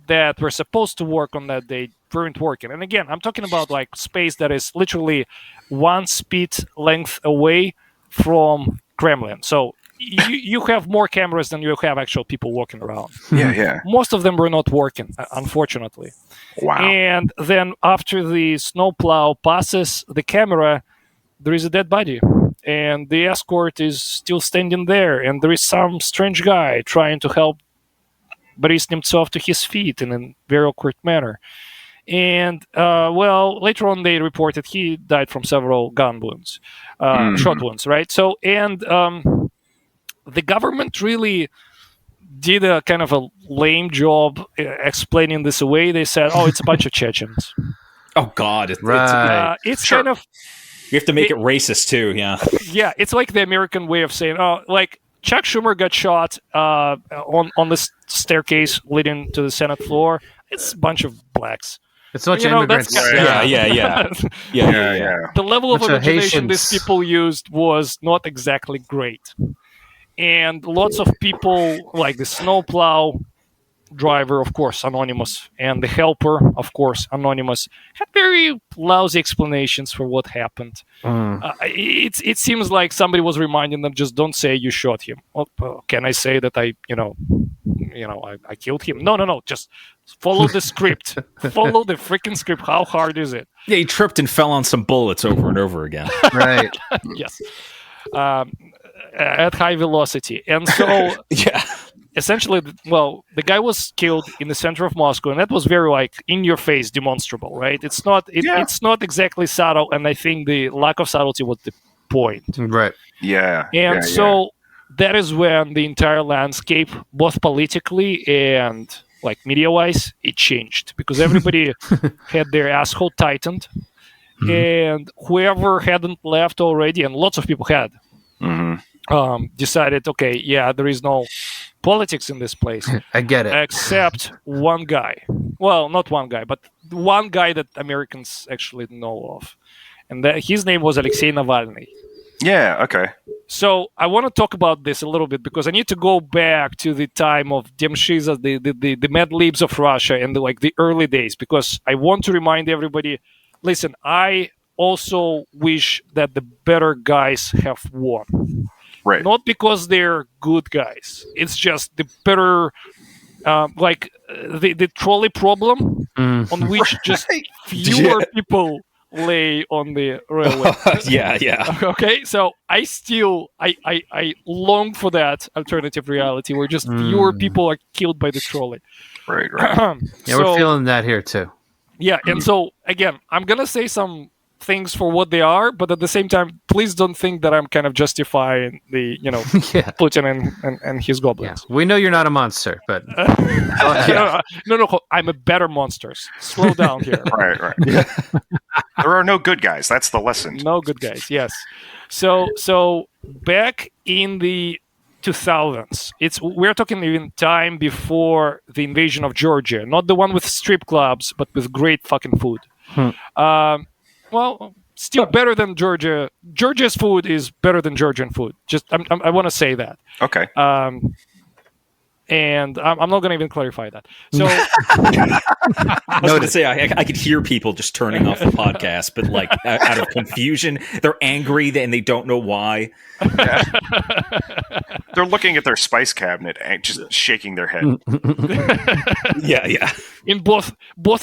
that were supposed to work on that day weren't working. And again, I'm talking about like space that is literally 1 speed length away from Kremlin. So you have more cameras than you have actual people walking around. Yeah. Most of them were not working, unfortunately. Wow. And then after the snowplow passes the camera, there is a dead body. And the escort is still standing there. And there is some strange guy trying to help Boris Nemtsov to his feet in a very awkward manner. And, later on they reported he died from several gun wounds, shot wounds, right? So, and the government really did a kind of a lame job explaining this away. They said, it's a bunch of Chechens. Oh, God. It's Sure. kind of... You have to make it racist, too, yeah. Yeah, it's like the American way of saying, like Chuck Schumer got shot on this staircase leading to the Senate floor. It's a bunch of blacks. It's a bunch of immigrants. Yeah. The level of Bunch of imagination these Haitians. people used was not exactly great. And lots of people, like the snowplow driver, of course, anonymous, and the helper, of course, anonymous, had very lousy explanations for what happened. It seems like somebody was reminding them, just don't say you shot him. Well, can I say that I killed him? No, just follow the script. Follow the freaking script. How hard is it? Yeah, he tripped and fell on some bullets over and over again. Right. Yes. At high velocity. And so... Yeah. essentially, the guy was killed in the center of Moscow, and that was very like in your face, demonstrable, right? It's not it's not exactly subtle, and I think the lack of subtlety was the point, right? Yeah, and so that is when the entire landscape, both politically and like media-wise, it changed because everybody had their asshole tightened, and whoever hadn't left already, and lots of people had. Decided, okay, there is no politics in this place. I get it. Except one guy. Well, not one guy, but one guy that Americans actually know of. And his name was Alexei Navalny. Yeah, okay. So I want to talk about this a little bit because I need to go back to the time of Demshiza, the Mad Libs of Russia and the early days, because I want to remind everybody, listen, I also wish that the better guys have won. Right. Not because they're good guys. It's just the better, the trolley problem on which just fewer people lay on the railway. Yeah. Okay, so I long for that alternative reality where just fewer people are killed by the trolley. Right. We're feeling that here too. Yeah, and so again, I'm gonna say some things for what they are, but at the same time, please don't think that I'm kind of justifying the Putin and his goblins. Yeah. We know you're not a monster, but no, I'm a better monster. Slow down here. Right. There are no good guys. That's the lesson. No good guys. Yes. So back in the 2000s, we're talking even time before the invasion of Georgia, not the one with strip clubs, but with great fucking food. Well, still better than Georgia. Georgia's food is better than Georgian food. Just I want to say that. Okay. And I'm not going to even clarify that. So I was going to say I could hear people just turning off the podcast, but like out of confusion, they're angry and they don't know why. Yeah. They're looking at their spice cabinet and just shaking their head. Yeah. In both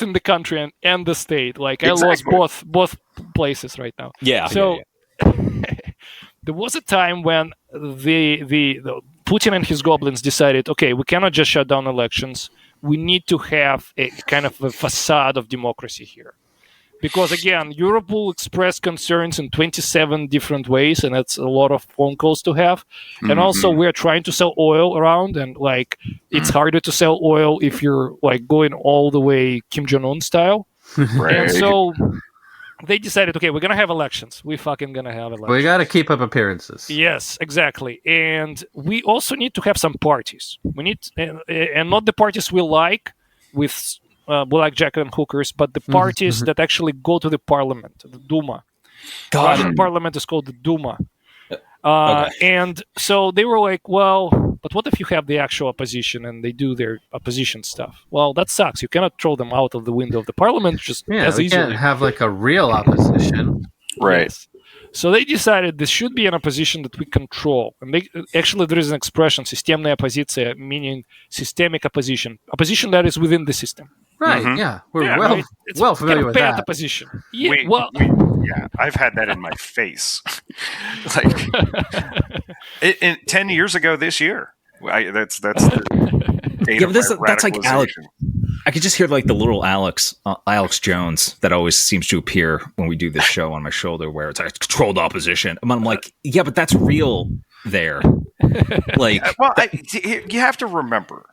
in the country and the state, like Exactly. I lost both places right now. Yeah. So there was a time when the Putin and his goblins decided, okay, we cannot just shut down elections. We need to have a kind of a facade of democracy here. Because, again, Europe will express concerns in 27 different ways, and that's a lot of phone calls to have. And also, we're trying to sell oil around, and, it's harder to sell oil if you're, going all the way Kim Jong-un style. Right. And so they decided, okay, we're going to have elections. We're fucking going to have elections. We got to keep up appearances. Yes, exactly. And we also need to have some parties. We need, and not the parties we like with blackjack and hookers, but the parties that actually go to the parliament, the Duma. Russian parliament is called the Duma. And so they were like, well, but what if you have the actual opposition and they do their opposition stuff? Well, that sucks. You cannot throw them out of the window of the parliament just as we easily. Can't have a real opposition. Right. Yes. So they decided this should be an opposition that we control. And there is an expression, системная оппозиция, meaning systemic opposition that is within the system. Right, yeah. We're well familiar with that. Opposition. Yeah, yeah, I've had that in my face. 10 years ago this year. That's the date of my that's like Alex. radicalization. I could just hear the little Alex Jones that always seems to appear when we do this show on my shoulder, where it's like controlled opposition. And I'm like, yeah, but that's real there. You have to remember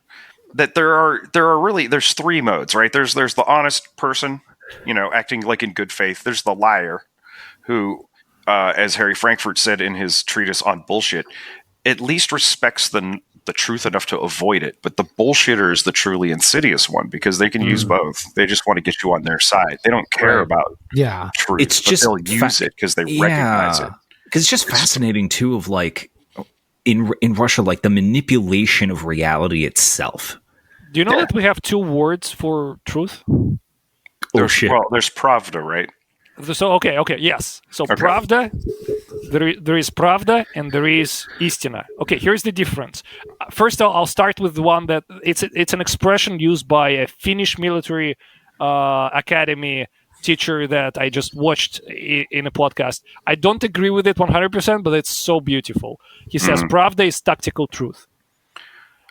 that there's three modes, right? There's the honest person, acting like in good faith. There's the liar, who, as Harry Frankfurt said in his treatise on bullshit, at least respects the truth enough to avoid it. But the bullshitter is the truly insidious one, because they can use both. They just want to get you on their side. They don't care about truth. It's just they'll use it because they recognize it. Because it's just fascinating too, of in Russia, the manipulation of reality itself. Do you know that we have two words for truth? There's pravda, right? So okay, yes. So pravda, there is pravda and there is istina. Okay, here's the difference. First, I'll start with the one that it's an expression used by a Finnish military academy teacher that I just watched in a podcast. I don't agree with it 100%, but it's so beautiful. He says pravda is tactical truth.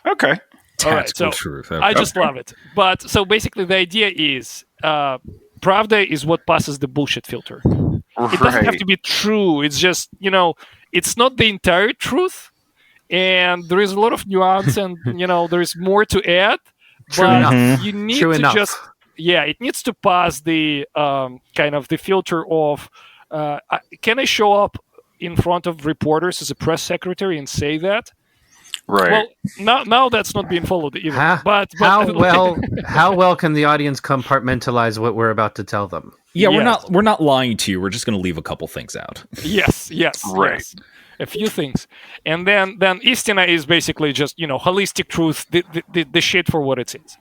Okay. All right, so truth. I just love it. But so basically, the idea is Pravda is what passes the bullshit filter. It doesn't have to be true. It's just, it's not the entire truth. And there is a lot of nuance and, there is more to add. True but enough. You need True to enough. just, it needs to pass the kind of the filter of, can I show up in front of reporters as a press secretary and say that? Right. Well, now that's not being followed either. But how well can the audience compartmentalize what we're about to tell them? Yeah, we're not lying to you. We're just going to leave a couple things out. Yes. Right. Yes. A few things, and then Istina is basically just holistic truth, the shit for what it is,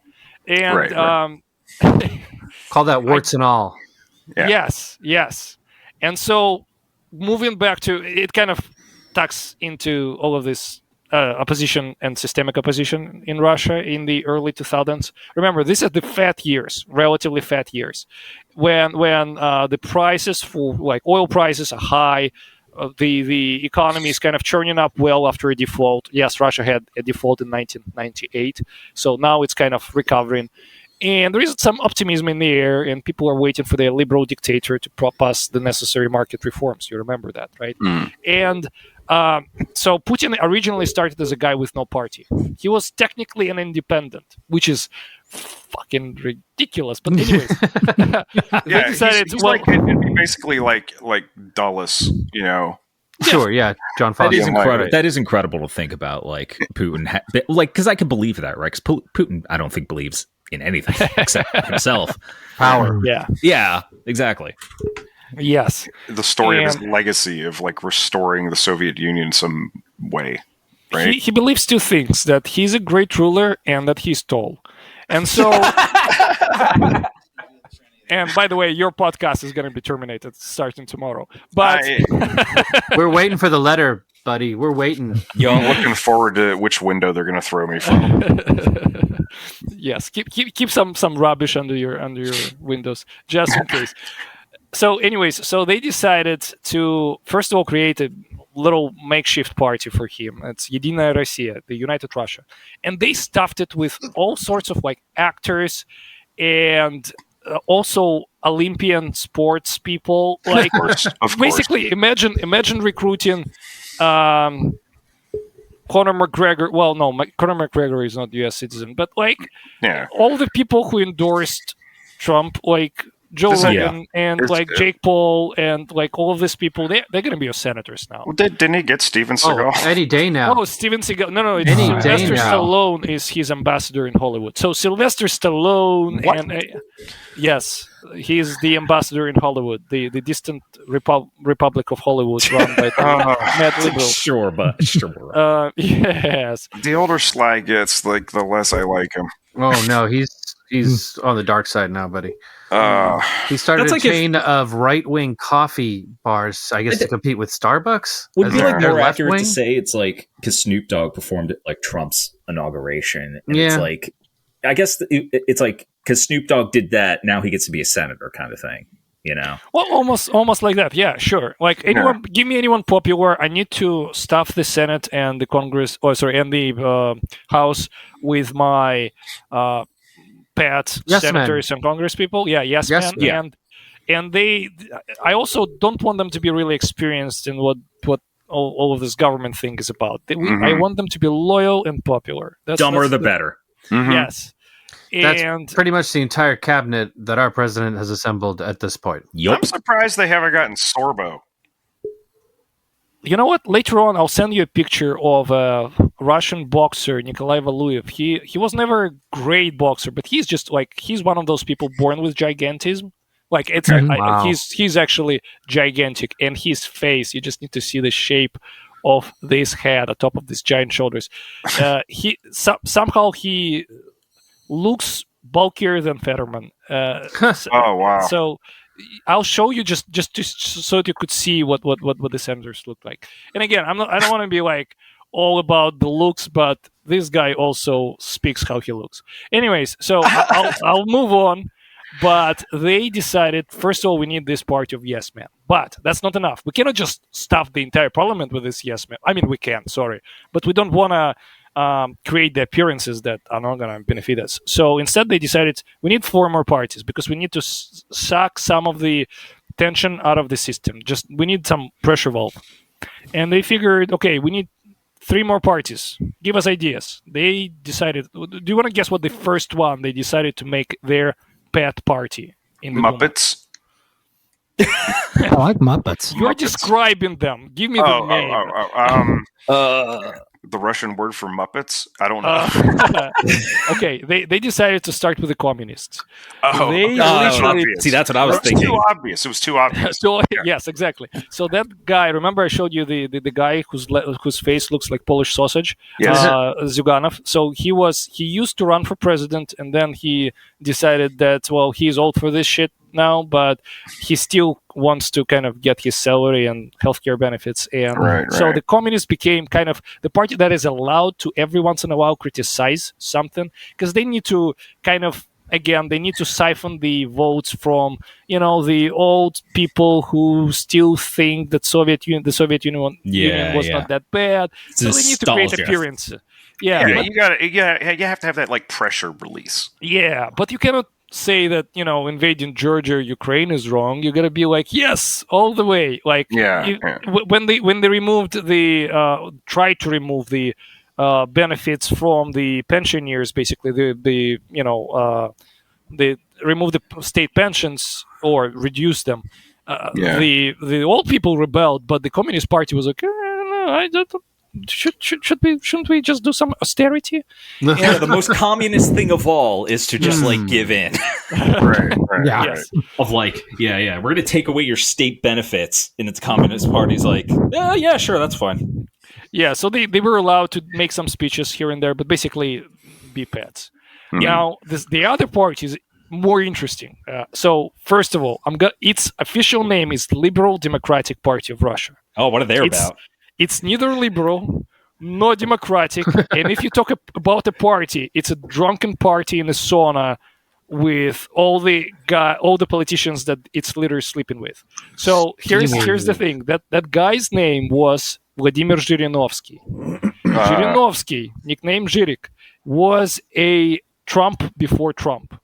and right. Call that warts and all. Yeah. Yes, and so moving back to it, kind of tucks into all of this opposition and systemic opposition in Russia in the early 2000s. Remember, these are the fat years, relatively fat years, when the prices for like oil prices are high. The economy is kind of churning up well after a default. Yes, Russia had a default in 1998, so now it's kind of recovering. And there is some optimism in the air, and people are waiting for the liberal dictator to pass the necessary market reforms. You remember that, right? Mm. And so Putin originally started as a guy with no party. He was technically an independent, which is fucking ridiculous. But anyways, they decided, he's like basically like Dulles, Sure, yeah, John Foster. That is incredible. Right. That is incredible to think about, like Putin, because I can believe that, right? Because Putin, I don't think believes in anything except himself. Power. Yeah, exactly. Yes. The story of his legacy of like restoring the Soviet Union in some way, right? He believes two things: that he's a great ruler and that he's tall. And so, and by the way, your podcast is going to be terminated starting tomorrow. But we're waiting for the letter, buddy. We're waiting. I'm looking forward to which window they're going to throw me from. Yes, keep some rubbish under your windows just in case. So, anyways, so they decided to first of all create a little makeshift party for him. It's Единая Россия, the United Russia, and they stuffed it with all sorts of like actors and also Olympian sports people. Like, of basically, imagine recruiting Conor McGregor. Well, no, Conor McGregor is not U.S. citizen, but like all the people who endorsed Trump, like Joe Rogan and like Jake Paul and like all of these people, they're going to be your senators now. Well, didn't he get Steven Seagal? Any day now. Oh, Steven Seagal. No, it's Sylvester Stallone is his ambassador in Hollywood. So Sylvester Stallone yes, he's the ambassador in Hollywood, the distant Republic of Hollywood run by mad liberals. Sure. Yes. The older Sly gets, like, the less I like him. Oh no, he's on the dark side now, buddy. He started a chain of right-wing coffee bars, I guess, to compete with Starbucks. Would be like more accurate to say it's like because Snoop Dogg performed at like Trump's inauguration, and it's like, I guess it's like because Snoop Dogg did that, now he gets to be a senator, kind of thing. Well, almost like that. Yeah, sure. Like give me anyone popular. I need to stuff the Senate and the Congress, and the House with my pet senators and Congress people. Yeah, yes man. Yeah. And I also don't want them to be really experienced in what all of this government thing is about. I want them to be loyal and popular. Dumber the better. Mm-hmm. Yes. That's pretty much the entire cabinet that our president has assembled at this point. Yep. I'm surprised they haven't gotten Sorbo. You know what? Later on, I'll send you a picture of a Russian boxer, Nikolai Valuev. He was never a great boxer, but he's just like, he's one of those people born with gigantism. Like it's he's actually gigantic, and his face, you just need to see the shape of this head atop of these giant shoulders. Somehow he looks bulkier than Fetterman. Oh wow! So I'll show you just so that you could see what the senators look like. And again, I don't want to be like all about the looks, but this guy also speaks how he looks. Anyways, so I'll move on. But they decided, first of all, we need this party of yes men. But that's not enough. We cannot just stuff the entire parliament with this yes men. I mean, we can, sorry. But we don't want to create the appearances that are not going to benefit us. So instead, they decided we need 4 more parties because we need to suck some of the tension out of the system. Just we need some pressure valve. And they figured, okay, we need 3 more parties. Give us ideas. They decided. Do you want to guess what the first one they decided to make their pet party in the Muppets? I like Muppets. You're describing them. Give me the name. The Russian word for Muppets? I don't know. Okay, they decided to start with the communists. See, that's what I was thinking. It was too obvious. So, yes, exactly. So that guy, remember I showed you the guy whose face looks like Polish sausage? Yes. Zyuganov. So he used to run for president, and then he decided that, well, he's old for this shit now, but he still wants to kind of get his salary and healthcare benefits. And so the communists became kind of the party that is allowed to every once in a while criticize something, because they need to kind of, again, they need to siphon the votes from, the old people who still think that the Soviet Union was not that bad. It's so they need to create appearance. Yeah, you have to have that like pressure release. Yeah, but you cannot say that invading Georgia or Ukraine is wrong. You gotta be like, yes, all the way. Like when they removed tried to remove the benefits from the pensioners, basically they removed the state pensions or reduced them. The old people rebelled, but the Communist Party was like, shouldn't we just do some austerity? The most communist thing of all is to just give in. Of we're going to take away your state benefits, and it's Communist Party's like, yeah, sure, that's fine. Yeah, so they were allowed to make some speeches here and there, but basically be pets. Mm-hmm. Now, the other part is more interesting. So first of all, its official name is Liberal Democratic Party of Russia. Oh, what are they about? It's neither liberal nor democratic. And if you talk about a party, it's a drunken party in a sauna with all the politicians that its leader is sleeping with. So here's the thing. That guy's name was Vladimir Zhirinovsky. Zhirinovsky, nicknamed Zhirik, was a Trump before Trump.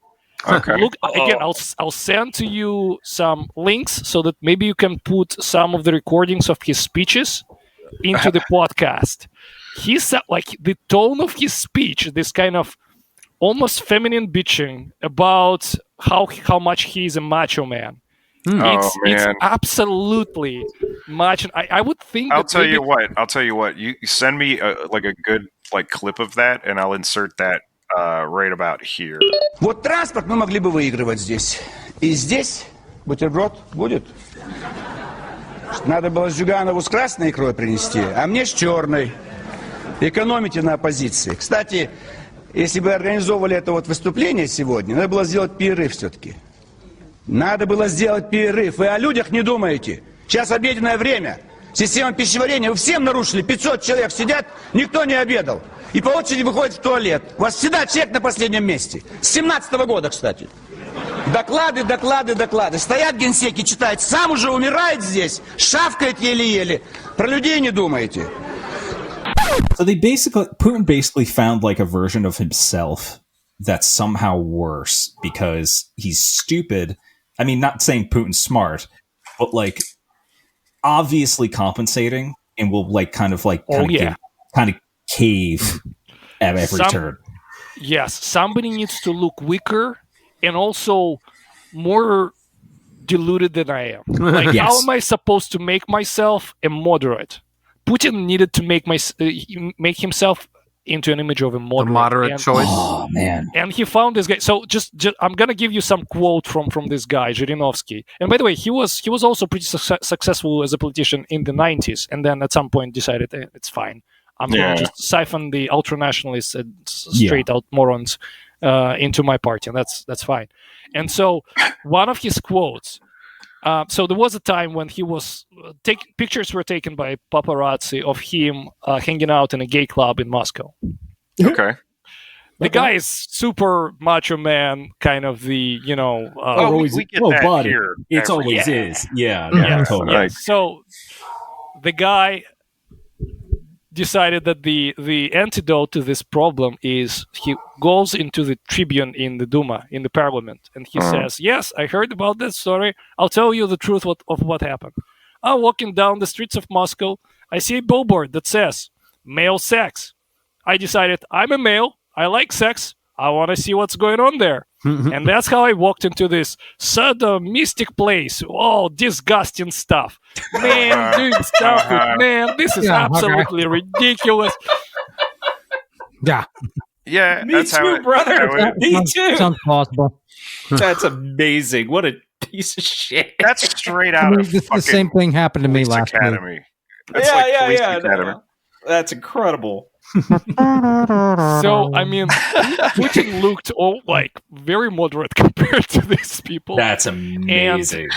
Okay. Look again. I'll send to you some links so that maybe you can put some of the recordings of his speeches into the podcast. He said, like, the tone of his speech, this kind of almost feminine bitching about how much he's a macho man. It's absolutely macho. I would think. I'll tell you what. You send me a good clip of that, and I'll insert that right about here. Вот транспорт мы могли бы выигрывать здесь. И здесь бутерброд будет. Надо было Зюганову с красной икрой принести, а мне с черной. Экономите на оппозиции. Кстати, если бы организовывали это выступление сегодня, надо было сделать перерыв все-таки. Надо было сделать перерыв. Вы о людях не думаете. Сейчас обеденное время. Система пищеварения. Вы всем нарушили. 500 человек сидят, никто не обедал. И по очереди выходит в туалет. У вас всегда человек на последнем месте. С 17-го года, кстати. Доклады. Стоят генсеки, читают. Сам уже умирает здесь. Шавкает еле-еле. Про людей не думаете. So Putin basically found a version of himself that's somehow worse because he's stupid. I mean, not saying Putin's smart, but obviously compensating and will kind of cave at every turn. Yes, somebody needs to look weaker and also more deluded than I am. How am I supposed to make myself a moderate? Putin needed to make himself into an image of a moderate choice. Oh man! And he found this guy. So just I'm gonna give you some quote from this guy Zhirinovsky. And by the way, he was also pretty successful as a politician in the 90s, and then at some point decided it's fine. I'm gonna just siphon the ultra nationalists and straight out morons into my party, and that's fine. And so one of his quotes. So there was a time when he was pictures were taken by paparazzi of him hanging out in a gay club in Moscow. Okay. The guy is super macho man, kind of the we get that buddy. Here. It always is. Yeah, totally. So the guy decided that the antidote to this problem is he goes into the tribune in the Duma, in the parliament, and he says, yes, I heard about that story. I'll tell you the truth of what happened. I'm walking down the streets of Moscow. I see a billboard that says, male sex. I decided, I'm a male. I like sex. I want to see what's going on there. And that's how I walked into this mystic place. Oh, disgusting stuff. Man, doing stuff with man. This is absolutely ridiculous. Yeah. Yeah, Me that's too, how it, brother. Me too. Sounds possible. That's amazing. What a piece of shit. That's straight out of the same thing happened to me Police last Academy. week. That's like Police Academy. No. That's incredible. So, I mean, Putin looked very moderate compared to these people. That's amazing.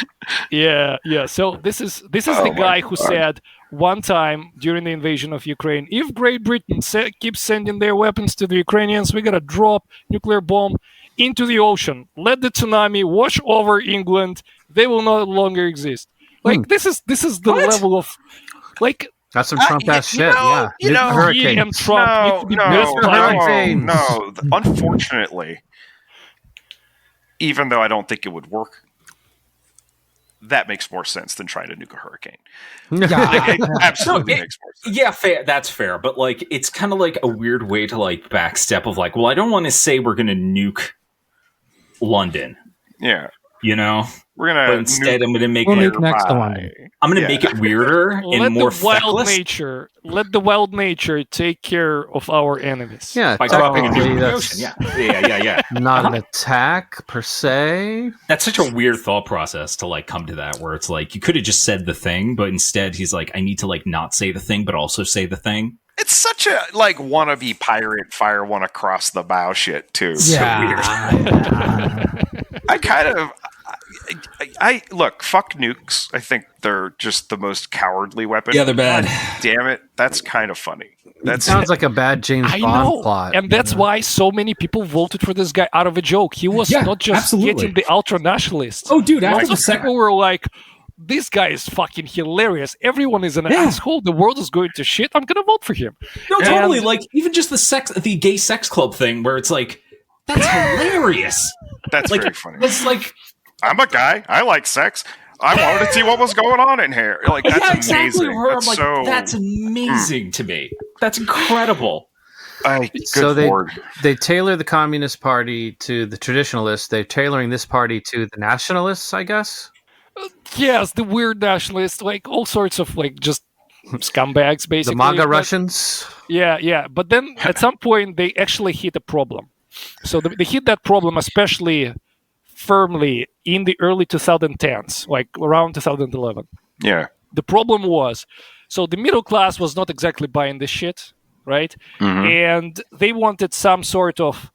And, yeah. So this is the guy who said one time during the invasion of Ukraine, if Great Britain keeps sending their weapons to the Ukrainians, we're gonna drop nuclear bomb into the ocean. Let the tsunami wash over England. They will no longer exist. Like this is the level of like. That's some Trump-ass shit. You know, hurricane. And Trump need to be best hurricane. No. Unfortunately, even though I don't think it would work, that makes more sense than trying to nuke a hurricane. It absolutely makes more sense. Yeah, fair. That's fair. But like, it's kind of like a weird way to like backstep of like, well, I don't want to say we're going to nuke London. Yeah. You know? We're gonna. But instead, I'm going to make We'll it nuke next to London. I'm going to make it weirder and more feckless. Let the wild nature take care of our enemies. Yeah, By dropping a nuke technically in the that's ocean. Yeah. not an attack per se. That's such a weird thought process to like come to that, where it's like you could have just said the thing, but instead he's like, I need to like not say the thing, but also say the thing. It's such a like wannabe pirate fire one across the bow shit too. Yeah. So weird. I kind of. I look, fuck nukes. I think they're just the most cowardly weapon. Yeah, they're bad. God damn it, that's kind of funny. That sounds like a bad James Bond plot. And that's why so many people voted for this guy out of a joke. He was not just getting the ultra-nationalists. Oh, dude, lots of people were like, this guy is fucking hilarious. Everyone is an asshole. The world is going to shit. I'm going to vote for him. No, totally. Like, even just the gay sex club thing where it's like, that's hilarious. That's like, very funny. It's like, I'm a guy. I like sex. I wanted to see what was going on in here. Like, that's exactly. amazing. That's amazing to me. That's incredible. They tailor the Communist Party to the traditionalists. They're tailoring this party to the nationalists, I guess. Yes, the weird nationalists, like all sorts of like just scumbags, basically. The MAGA Russians. Yeah. But then at some point they actually hit a problem. So they hit that problem especially firmly in the early 2010s, like around 2011. Yeah. The problem was, so the middle class was not exactly buying this shit, right? Mm-hmm. And they wanted some sort of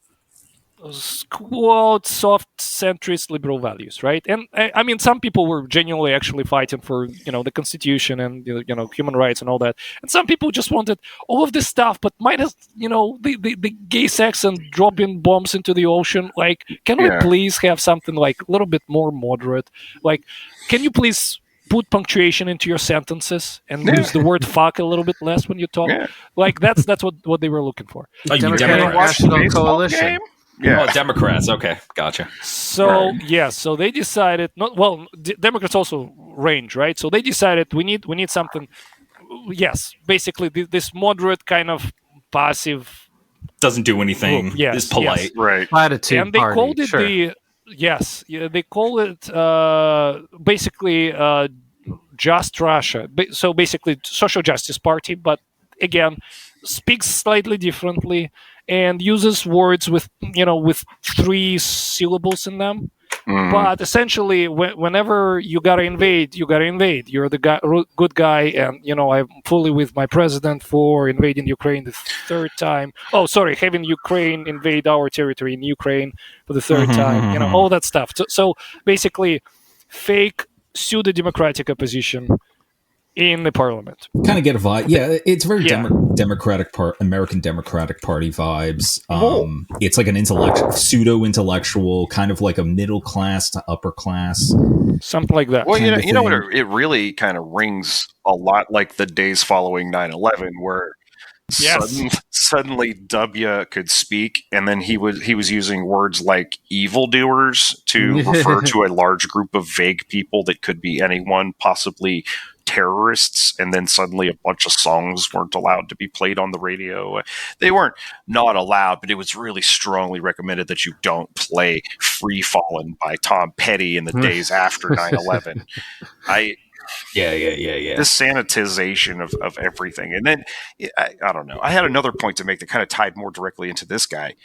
quote soft centrist liberal values, right? And I mean, some people were genuinely actually fighting for the Constitution and human rights and all that, and some people just wanted all of this stuff, but minus the gay sex and dropping bombs into the ocean. Like, can we please have something like a little bit more moderate? Like, can you please put punctuation into your sentences and use the word fuck a little bit less when you talk? Like that's what they were looking for. Democratic National Coalition. Game? Yeah. Oh, Democrats. Okay, gotcha. So so they decided Democrats also range, right? So they decided we need something. Yes, basically this moderate kind of passive, doesn't do anything. Is polite, right? Platitude and they party, called it they call it basically Just Russia. So basically Social Justice Party, but again speaks slightly differently and uses words with 3 syllables in them. Mm-hmm. But essentially, whenever you gotta invade, You're the good guy, and I'm fully with my president for invading Ukraine the 3rd time. Oh, sorry, having Ukraine invade our territory in Ukraine for the 3rd time. All that stuff. So basically, fake pseudo-democratic opposition in the parliament. Kind of get a vibe. Yeah, it's very American Democratic Party vibes. It's like an pseudo-intellectual, kind of like a middle class to upper class. Something like that. Well, you know what? It really kind of rings a lot like the days following 9/11, where Suddenly W could speak, and then he was using words like evildoers to refer to a large group of vague people that could be anyone, possibly terrorists, and then suddenly a bunch of songs weren't allowed to be played on the radio. They weren't not allowed, but it was really strongly recommended that you don't play Free Fallin' by Tom Petty in the days after 9/11. This sanitization of everything. And then, I don't know. I had another point to make that kind of tied more directly into this guy.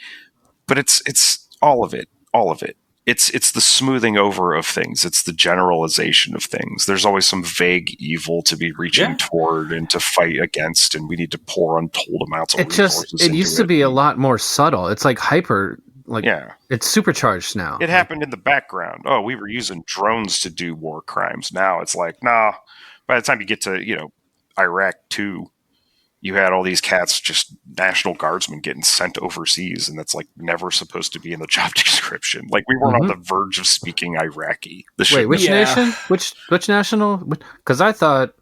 But it's all of it. All of it. It's the smoothing over of things. It's the generalization of things. There's always some vague evil to be reaching toward and to fight against, and we need to pour untold amounts of resources into it. It used to be a lot more subtle. It's like hyper... it's supercharged now. It happened in the background. Oh, we were using drones to do war crimes. Now it's like, nah. By the time you get to, Iraq 2, you had all these cats, just National Guardsmen getting sent overseas, and that's like never supposed to be in the job description. Like we weren't on the verge of speaking Iraqi. Wait, which nation? Which national? Because I thought,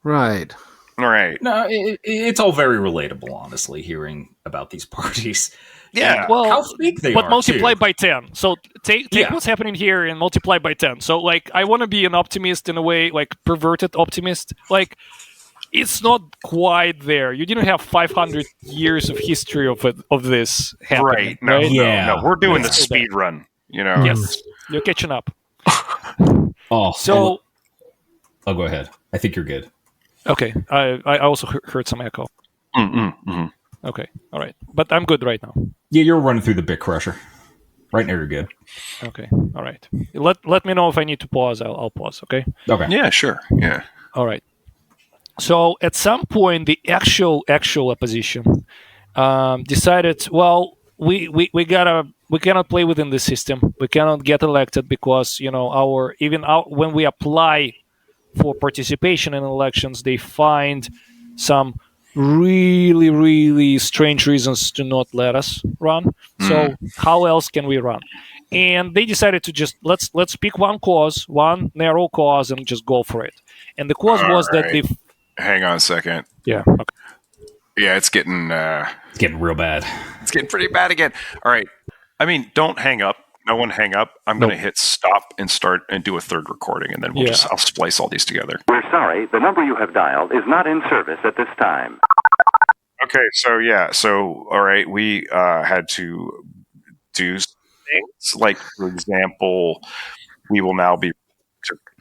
right. No, it's all very relatable, honestly, hearing about these parties. Yeah, well, how big they but are, multiply too. by 10. So take what's happening here and multiply by 10. So like, I want to be an optimist in a way, like perverted optimist. Like, it's not quite there. You didn't have 500 years of history of this happening. Right? No, right? no, we're doing the speed run. Yes, you're catching up. Oh, so I'll go ahead. I think you're good. Okay, I also heard some echo. Okay, all right, but I'm good right now. Yeah, you're running through the bit crusher. Right now, you're good. Okay, all right. Let me know if I need to pause. I'll pause. Okay. Okay. Yeah, sure. Yeah. All right. So at some point, the actual opposition decided, well, we cannot play within the system. We cannot get elected because when we apply for participation in elections, they find some really, really strange reasons to not let us run. So how else can we run? And they decided to just let's pick one narrow cause, and just go for it. And the cause was that the Hang on a second. Yeah. Okay. Yeah, it's getting real bad. It's getting pretty bad again. All right. I mean, don't hang up. No one hang up. I'm going to hit stop and start and do a third recording, and then I'll splice all these together. We're sorry. The number you have dialed is not in service at this time. Okay. So all right. We had to do things like, for example, we will now be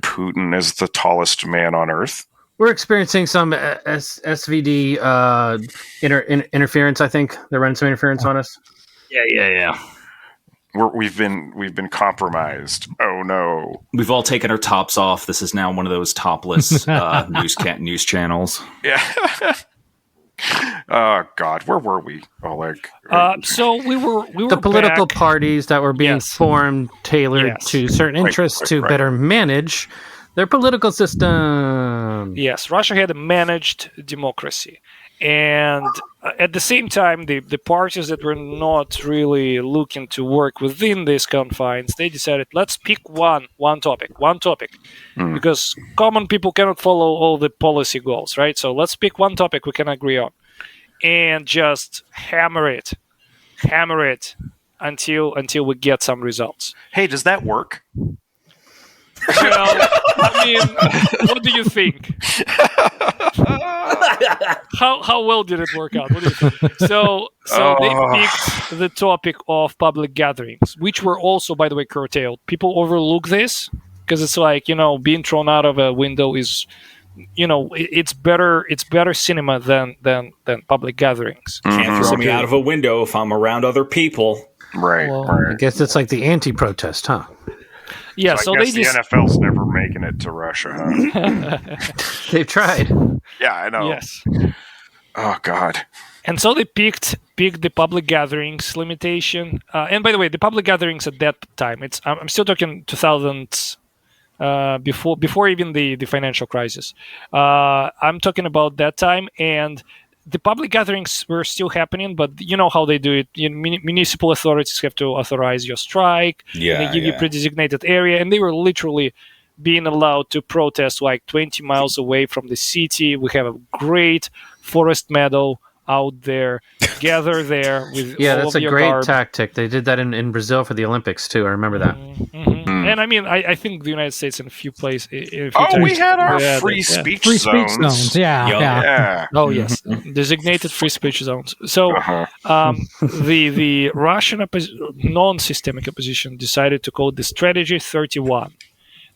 Putin as the tallest man on Earth. We're experiencing some SVD interference. I think they're running some interference on us. Yeah. We've been compromised. Oh no! We've all taken our tops off. This is now one of those topless news channels. Yeah. Oh God, where were we, Oleg? So we were the political back. Parties that were being formed, tailored to certain interests to better manage their political system. Yes, Russia had a managed democracy. And at the same time, the parties that were not really looking to work within these confines, they decided, let's pick one topic. Because common people cannot follow all the policy goals, right? So let's pick one topic we can agree on. And just hammer it until we get some results. Hey, does that work? Well, I mean, what do you think? How well did it work out? What do you think? So they picked the topic of public gatherings, which were also, by the way, curtailed. People overlook this because it's like, being thrown out of a window is, it's better cinema than public gatherings. Can't throw me out of a window if I'm around other people. Right. I guess it's like the anti-protest, huh? Yeah, so I guess the NFL's never making it to Russia, huh? They've tried. Yeah, I know. Yes. Oh God. And so they picked the public gatherings limitation. And by the way, the public gatherings at that time, I'm still talking 2000s, before even the financial crisis. I'm talking about that time, and the public gatherings were still happening, but you know how they do it. Municipal authorities have to authorize your strike. Yeah, and they give you pre-designated area, and they were literally being allowed to protest like 20 miles away from the city. We have a great forest meadow out there, gather there with yeah, all that's of a your great garb. tactic. They did that in Brazil for the Olympics too. I remember that. And I mean, I think the United States in a few places. We had our free speech Free zones. speech zones. Yeah. Oh yes, designated free speech zones. So the Russian non-systemic opposition decided to call the Strategy 31.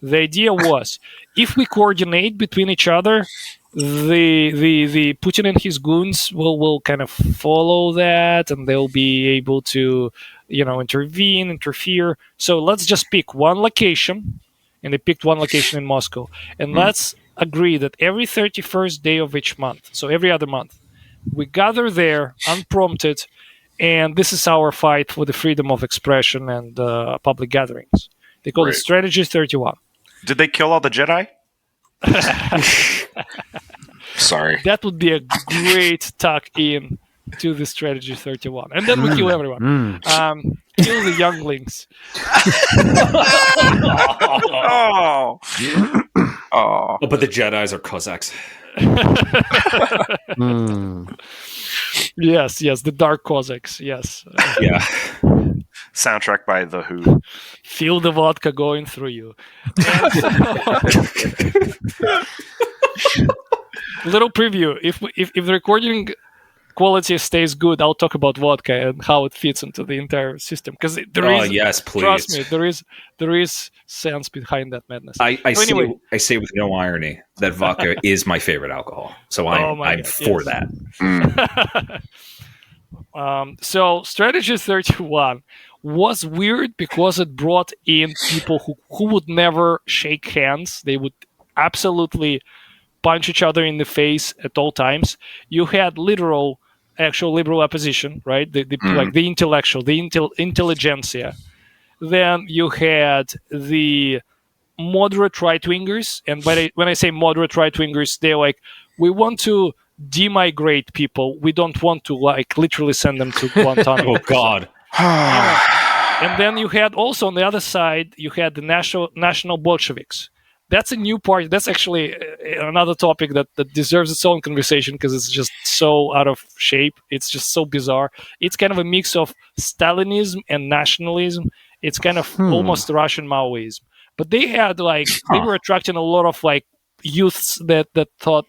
The idea was, if we coordinate between each other, the Putin and his goons will kind of follow that, and they'll be able to interfere. So let's just pick one location, and they picked one location in Moscow, and let's agree that every 31st day of each month, so every other month, we gather there unprompted, and this is our fight for the freedom of expression and public gatherings. They call it Strategy 31. Did they kill all the Jedi? Sorry. That would be a great tuck in to the Strategy 31. And then we kill everyone. Kill the younglings. But the Jedis are Cossacks. Yes, the Dark Cossacks, yes. Yeah. Soundtrack by The Who. Feel the vodka going through you. Little preview. If the recording quality stays good, I'll talk about vodka and how it fits into the entire system. Because yes, please. Trust me, there is sense behind that madness. I say with no irony that vodka is my favorite alcohol. So I'm for that. So Strategy 31 was weird because it brought in people who would never shake hands. They would absolutely punch each other in the face at all times. You had actual liberal opposition, right? Like the intellectual, the intelligentsia. Then you had the moderate right-wingers, and when I say moderate right-wingers, they're like, we want to demigrate people. We don't want to literally send them to Guantanamo. Oh God. And then you had also on the other side, you had the national Bolsheviks. That's a new party. That's actually another topic that deserves its own conversation because it's just so out of shape. It's just so bizarre. It's kind of a mix of Stalinism and nationalism. It's kind of almost Russian Maoism. But they had they were attracting a lot of youths that thought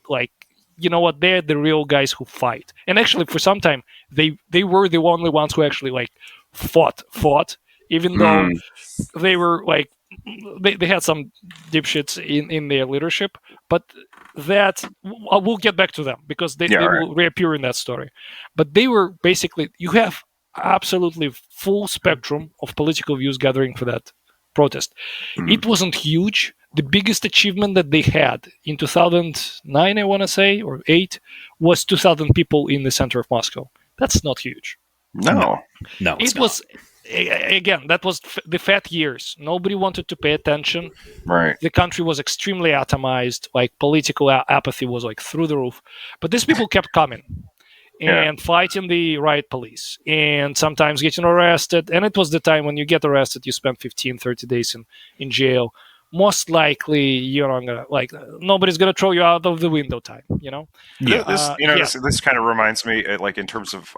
you know what, they're the real guys who fight. And actually for some time they were the only ones who actually fought, even though they were they had some dipshits in their leadership, but that we'll get back to them because they will reappear in that story. But they were basically, you have absolutely full spectrum of political views gathering for that protest. It wasn't huge. The biggest achievement that they had in 2009, I want to say, or 8, was 2,000 people in the center of Moscow. That's not huge. No. It was, again, that was the fat years. Nobody wanted to pay attention. Right. The country was extremely atomized. Political apathy was through the roof. But these people kept coming and fighting the riot police and sometimes getting arrested. And it was the time when you get arrested, you spend 15, 30 days in jail. Most likely, you're not gonna nobody's gonna throw you out of the window time. This kind of reminds me, in terms of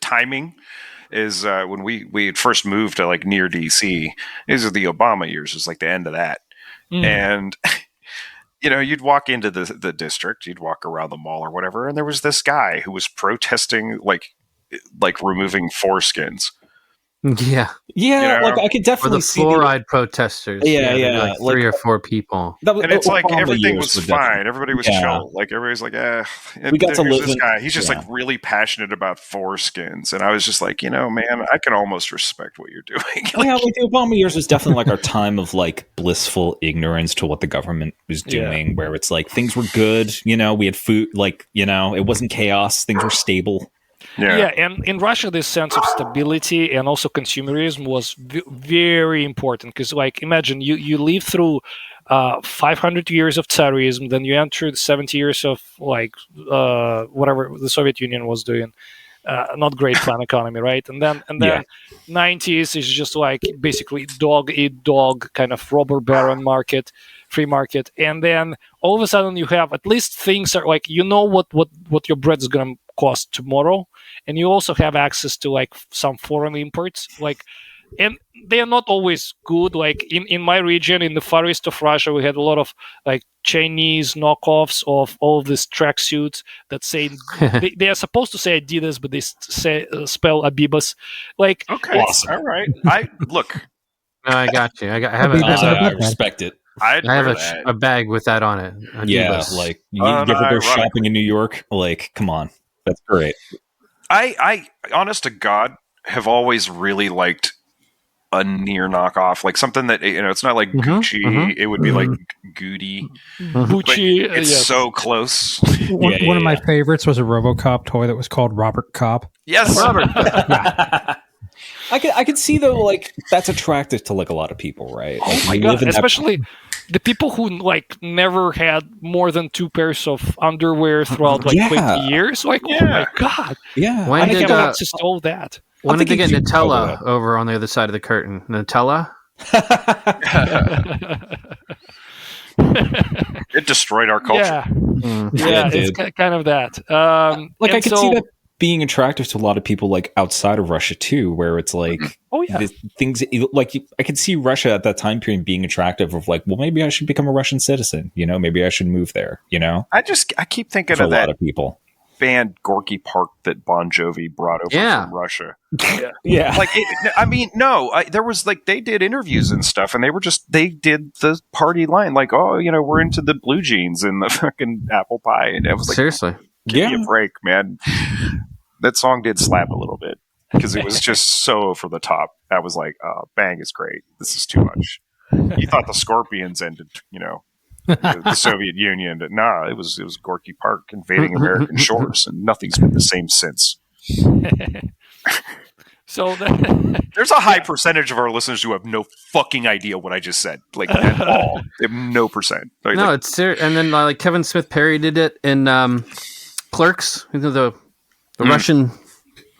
timing, is when we had first moved to near DC. These are the Obama years. It was the end of that, and you'd walk into the district, you'd walk around the mall or whatever, and there was this guy who was protesting removing foreskins. Yeah. I could definitely see the fluoride protesters. Yeah. 3 or 4 people. And it's everything was fine. Everybody was chill. Everybody's we got to live this guy. He's just really passionate about foreskins, and I was just man, I can almost respect what you're doing. The Obama years was definitely our time of blissful ignorance to what the government was doing, where it's things were good. We had food. It wasn't chaos. Things were stable. Yeah, and in Russia, this sense of stability and also consumerism was very important because, imagine you live through 500 years of Tsarism, then you enter 70 years of whatever the Soviet Union was doing, not great plan economy, right? And then 90s is just basically dog eat dog kind of robber baron market, free market, and then all of a sudden you have at least things are what your bread is gonna cost tomorrow, and you also have access to like some foreign imports, like, and they are not always good. Like in my region, in the far east of Russia, we had a lot of like Chinese knockoffs of all of these tracksuits that say they are supposed to say Adidas, but they spell Abibas. Like, okay, awesome. All right. I got you. I have I respect it. I have a bag with that on it. Adidas. Yeah, like you ever go shopping in New York? Like, come on, that's great. I honest to God, have always really liked a near knockoff, like something that, you know, it's not like Gucci. It would be like Goody. Gucci. It's so close. One of my favorites was a RoboCop toy that was called Robert Cop. Yes, Robert. I could see though, like that's attractive to like a lot of people, right? Like, oh my God, especially the people who like never had more than 2 pairs of underwear throughout like 20 years. Like, oh my God. Yeah. When I did have access to all that. When did they get Nutella over on the other side of the curtain? Nutella? It destroyed our culture. Yeah, it's kind of that. Like I could see that being attractive to a lot of people like outside of Russia too, where it's like things like I could see Russia at that time period being attractive of like, well, maybe I should become a Russian citizen, you know, maybe I should move there, you know. I keep thinking for of a that lot of people band Gorky Park that Bon Jovi brought over from Russia. Yeah. Like, I mean, no, there was like, they did interviews and stuff and they did the party line. Like, oh, you know, we're into the blue jeans and the fucking apple pie. And it was like, seriously, give me a break, man. That song did slap a little bit because it was just so over the top. I was like, Bang is great. This is too much. You thought the Scorpions ended, you know, the Soviet Union. But nah, it was Gorky Park invading American shores, and nothing's been the same since. So there's a high percentage of our listeners who have no fucking idea what I just said, like at all. They have no percent. Like, no, it's serious. And then like Kevin Smith parodied it in Clerks. You know, the Russian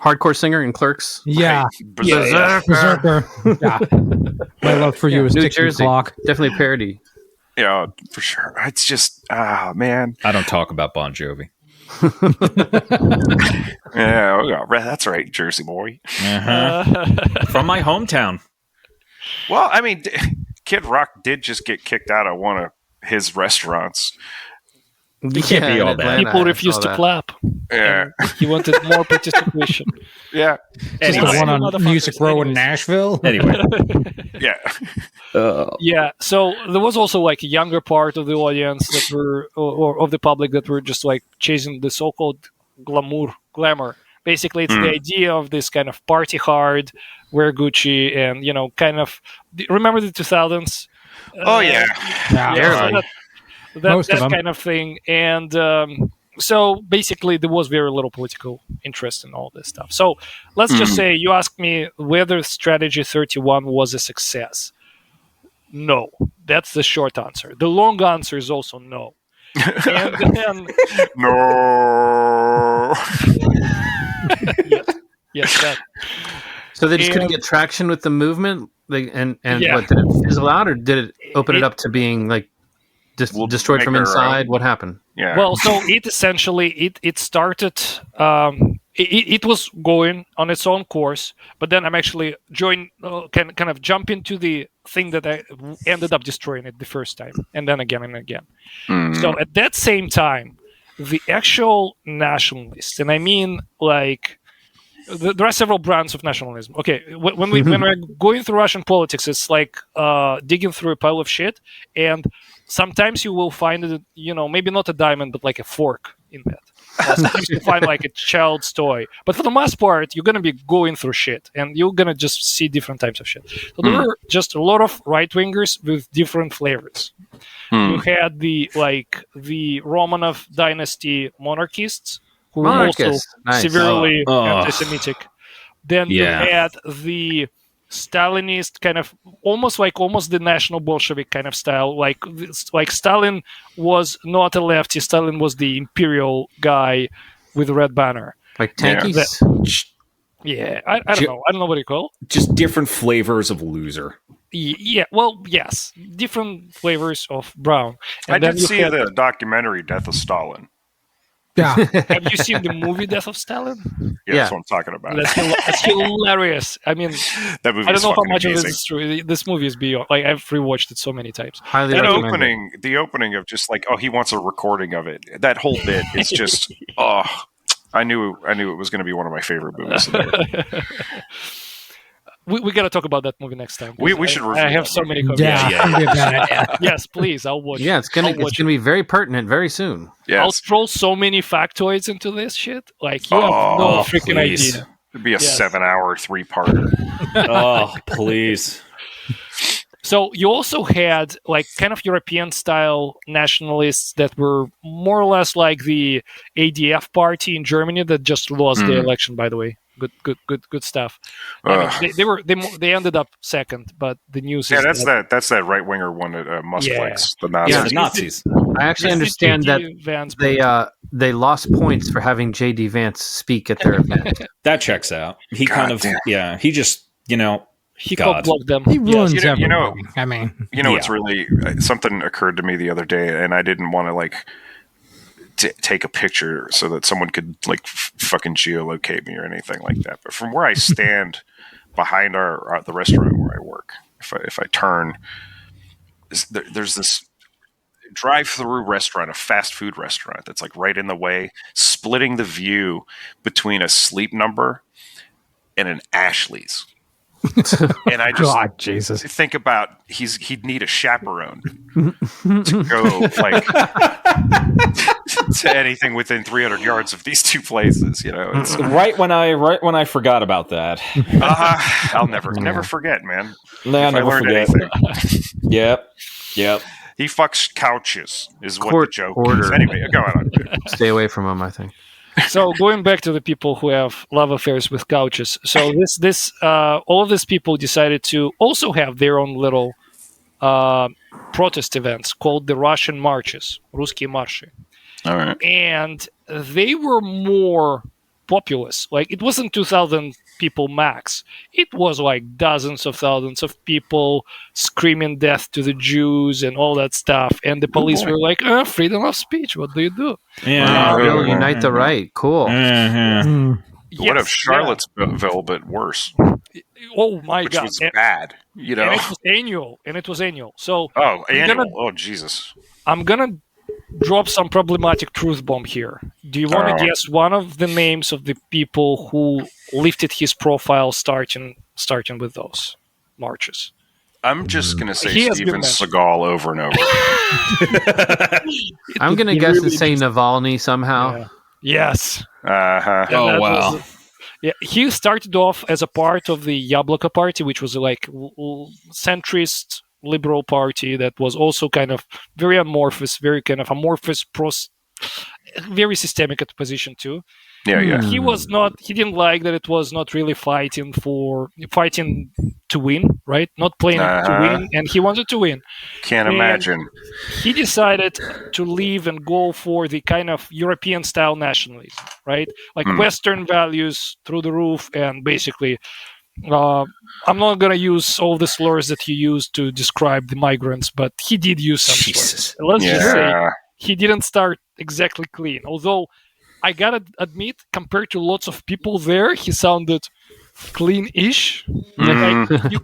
hardcore singer in Clerks. Yeah. Berserker. Yeah. My love for you is New ticking Jersey. clock. Definitely parody. Yeah, for sure. It's just, man. I don't talk about Bon Jovi. Yeah, that's right, Jersey boy. From my hometown. Well, I mean, Kid Rock did just get kicked out of one of his restaurants. You can't be all that. People refused to clap. Yeah. He wanted more participation. Yeah. Just the one on Music Row in Nashville. Anyway. Yeah. Yeah. So there was also like a younger part of the audience that were, or of the public that were just like chasing the so-called glamour. Basically, it's the idea of this kind of party hard, wear Gucci, and, you know, kind of, remember the 2000s? Oh, yeah. That kind of thing. And so basically there was very little political interest in all this stuff. So let's just say you asked me whether Strategy 31 was a success. No. That's the short answer. The long answer is also no. And then, no. yes, that. So they just couldn't get traction with the movement? What, did it fizzle out, or did it open it up to being like destroyed from inside? What happened? Yeah. Well, so it essentially it started. It was going on its own course, but then I'm actually kind of jump into the thing that I ended up destroying it the first time, and then again and again. So at that same time, the actual nationalists, and I mean like. There are several brands of nationalism. Okay, when we're going through Russian politics, it's like digging through a pile of shit, and sometimes you will find, you know, maybe not a diamond, but like a fork in that. Sometimes you find like a child's toy. But for the most part, you're going to be going through shit, and you're going to just see different types of shit. So there were just a lot of right-wingers with different flavors. You had the Romanov dynasty monarchists, who were also severely anti-Semitic. Then you had the Stalinist kind of almost the National Bolshevik kind of style. Like Stalin was not a lefty. Stalin was the imperial guy with a red banner. Like tankies? I don't know. I don't know what you call it. Just different flavors of loser. Yeah, well, yes. Different flavors of brown. And I did see the documentary Death of Stalin. Yeah. Have you seen the movie Death of Stalin? Yeah, that's what I'm talking about. That's hilarious. I mean, that movie I don't know how much amazing. of this is true. This movie is beyond. Like, I've rewatched it so many times. Highly recommend the opening of just like, oh, he wants a recording of it. That whole bit is just, oh, I knew it was going to be one of my favorite movies. We got to talk about that movie next time. We should review. I have so many copies. Yes, please. I'll watch. Yeah, it's gonna be very pertinent very soon. Yes. I'll throw so many factoids into this shit. Like, you have no freaking idea. It'd be a 7-hour 3-parter. Oh, please. So you also had like kind of European style nationalists that were more or less like the ADF party in Germany that just lost the election, by the way. Good stuff. I mean, they ended up second, but the news is that's that right winger one that Musk likes, the Nazis. Yeah, the Nazis. I actually understand that they lost points for having JD Vance speak at their event. That checks out. He he just he blocked them. He ruins everything. It's really something occurred to me the other day, and I didn't want to like take a picture so that someone could like fucking geolocate me or anything like that. But from where I stand behind the restaurant where I work, if I turn, there's this drive-through restaurant, a fast food restaurant that's like right in the way, splitting the view between a Sleep Number and an Ashley's. And I just think about he'd need a chaperone to go like to anything within 300 yards of these two places. It's, right when I forgot about that. I'll never forget, man. I'll never forget. Yep. He fucks couches is what the joke is. Anyway, go on. Stay away from him, I think. So going back to the people who have love affairs with couches. So all of these people decided to also have their own little protest events called the Russian marches, Русские марши. All right. And they were more populous. Like, it wasn't 2,000 people max. It was like dozens of thousands of people screaming death to the Jews and all that stuff. And the police were like, freedom of speech. What do you do? Yeah, we'll unite the right. Cool. What if Charlottesville, but worse? Oh my God! Which was bad. And it was annual. So annual. Jesus! I'm gonna drop some problematic truth bomb here. Do you want to guess one of the names of the people who lifted his profile starting with those marches? I'm just going to say Steven Seagal over and over. I'm going to guess and say Navalny somehow. Yeah. Yes. Oh, wow. He started off as a part of the Yabloko party, which was like centrist liberal party that was also kind of very amorphous, very very systemic at position too. Yeah. He didn't like that it was not really fighting to win, right? Not playing to win, and he wanted to win. Can't imagine. He decided to leave and go for the kind of European style nationalism, right? Like Western values through the roof, and basically I'm not going to use all the slurs that he used to describe the migrants, but he did use some slurs. Let's just say he didn't start exactly clean. Although, I got to admit, compared to lots of people there, he sounded clean-ish. You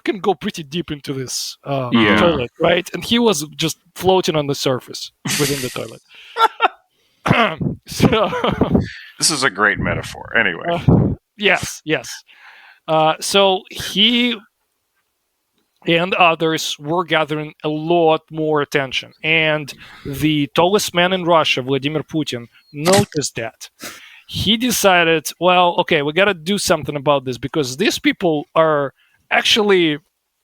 can go pretty deep into this toilet, right? And he was just floating on the surface within the toilet. This is a great metaphor. Anyway. Yes. So he and others were gathering a lot more attention. And the tallest man in Russia, Vladimir Putin, noticed that. He decided, well, okay, we got to do something about this because these people are actually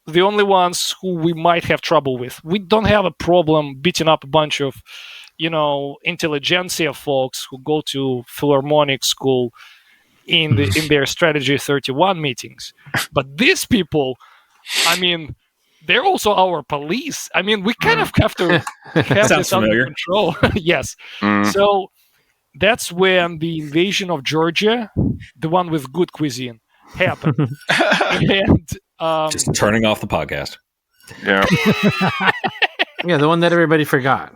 the only ones who we might have trouble with. We don't have a problem beating up a bunch of, intelligentsia folks who go to Philharmonic school in their Strategy 31 meetings. But these people, they're also our police. We kind of have to have this under control. Yes. So that's when the invasion of Georgia, the one with good cuisine, happened. And just turning off the podcast. Yeah. Yeah, the one that everybody forgot.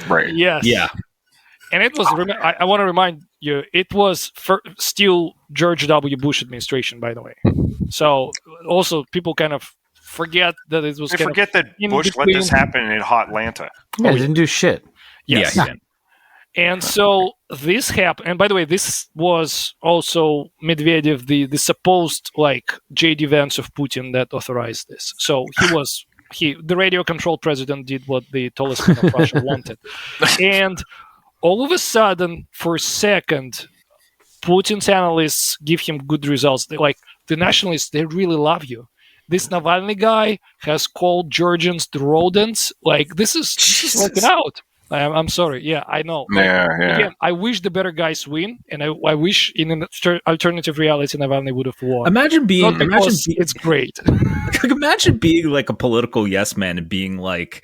Right. Yes. Yeah. And it was. I want to remind you, it was still George W. Bush administration, by the way. So also people kind of forget that it was. They forget that Bush let this happen in hot Atlanta. Yeah, he didn't do shit. Yes. Yeah, he didn't. And so this happened. And by the way, this was also Medvedev, the supposed like JD Vance of Putin that authorized this. So the radio-controlled president did what the tallest man of Russia wanted. And all of a sudden, for a second, Putin's analysts give him good results. They like the nationalists, they really love you. This Navalny guy has called Georgians the rodents. Like this is working out. I'm sorry. Yeah, I know. Again, I wish the better guys win, and I wish in an alternative reality Navalny would have won. It's great. Imagine being like a political yes man and being like,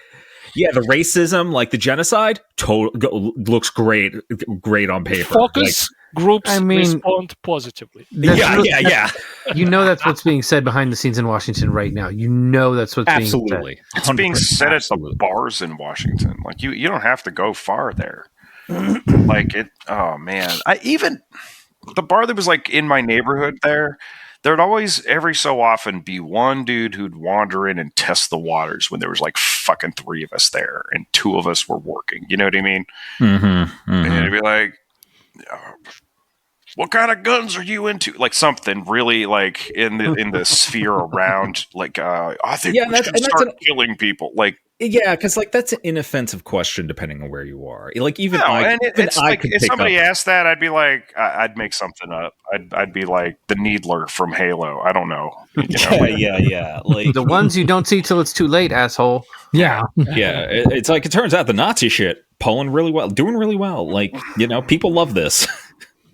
yeah, the racism, like the genocide, looks great on paper. Focus groups respond positively. Yeah. You know that's what's being said behind the scenes in Washington right now. You know that's what's being said. It's being said at the bars in Washington. Like you don't have to go far there. Like it. Oh man, even the bar that was like in my neighborhood there'd always every so often be one dude who'd wander in and test the waters when there was like fucking 3 of us there and 2 of us were working. You know what I mean? And it'd be like, what kind of guns are you into? Like something really like in the sphere around. Like I think we should start killing people. Like because like that's an inoffensive question depending on where you are. Like even if somebody asked that, I'd be like, I'd make something up. I'd be like the Needler from Halo. I don't know. Yeah. Like the ones you don't see till it's too late, asshole. Yeah. It's like it turns out the Nazi shit doing really well. Like people love this.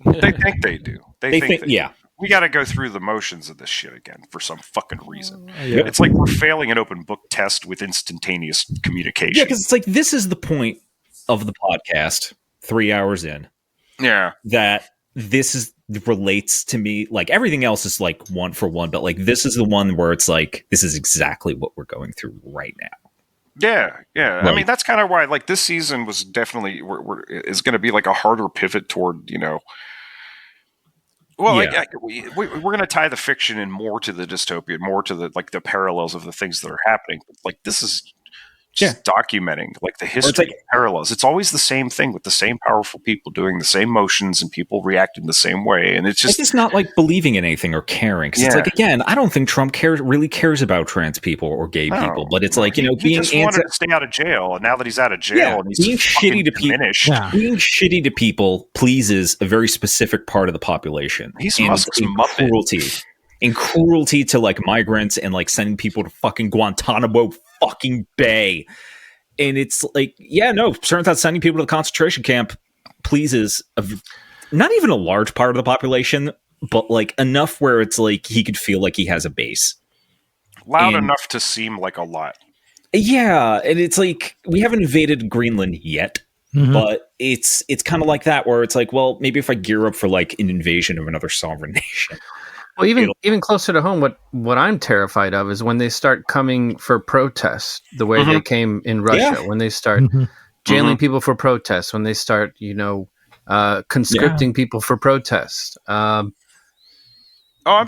They think they do. They think yeah. We got to go through the motions of this shit again for some fucking reason. Yeah. It's like we're failing an open book test with instantaneous communication. Yeah, because it's like this is the point of the podcast 3 hours in. Yeah. That this relates to me. Like everything else is like one for one, but like this is the one where it's like this is exactly what we're going through right now. Yeah. Like, I mean, that's kind of why like this season was definitely is going to be like a harder pivot toward, Well, we're going to tie the fiction in more to the dystopian, more to the like the parallels of the things that are happening. Like this is just documenting like the history of parallels. It's always the same thing with the same powerful people doing the same motions and people reacting the same way. And it's just not like believing in anything or caring. Because it's like, again, I don't think Trump really cares about trans people or gay people. But it's like, he just wanted to stay out of jail. And now that he's out of jail and he's being shitty to people, being shitty to people pleases a very specific part of the population. He's Musk's Muppet. Cruelty to like migrants and like sending people to fucking Guantanamo fucking Bay. And it's like, turns out sending people to the concentration camp pleases not even a large part of the population, but like enough where it's like he could feel like he has a base. Loud enough to seem like a lot. Yeah, and it's like we haven't invaded Greenland yet. But it's kind of like that where it's like, well, maybe if I gear up for like an invasion of another sovereign nation. Well, even closer to home, what I'm terrified of is when they start coming for protests the way they came in Russia, when they start jailing people for protests, when they start, conscripting people for protests. I'm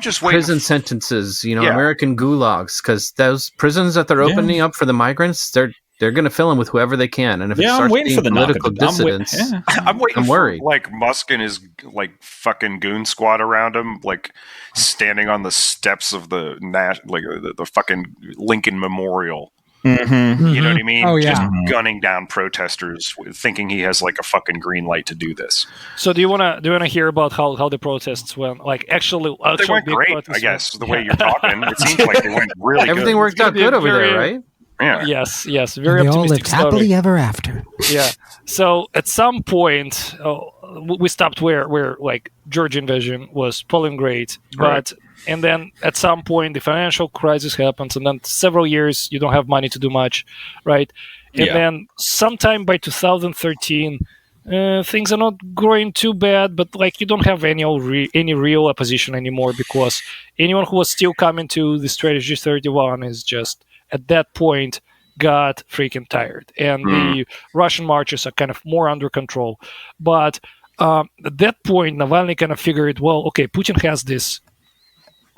just waiting. Prison sentences, American gulags, because those prisons that they're opening up for the migrants, they're going to fill them with whoever they can, and if it starts being political dissidents, I'm worried. For, like Musk and his like fucking goon squad around him, like standing on the steps of the fucking Lincoln Memorial. You know what I mean? Oh, yeah. Just gunning down protesters, thinking he has like a fucking green light to do this. So do you wanna hear about how the protests went? Like actually they went great, I guess. The way you're talking, it seems like they went really. Everything worked out good over there, right? Yeah. Yes. Very optimistic. They all lived happily story. ever after. Yeah. So at some point, we stopped where like Georgia invasion was pulling great, and then at some point the financial crisis happens, and then several years you don't have money to do much, right? And then sometime by 2013, things are not growing too bad, but like you don't have any real opposition anymore because anyone who was still coming to the Strategy 31 is just at that point got freaking tired, and the Russian marches are kind of more under control. But at that point, Navalny kind of figured, well, okay, Putin has this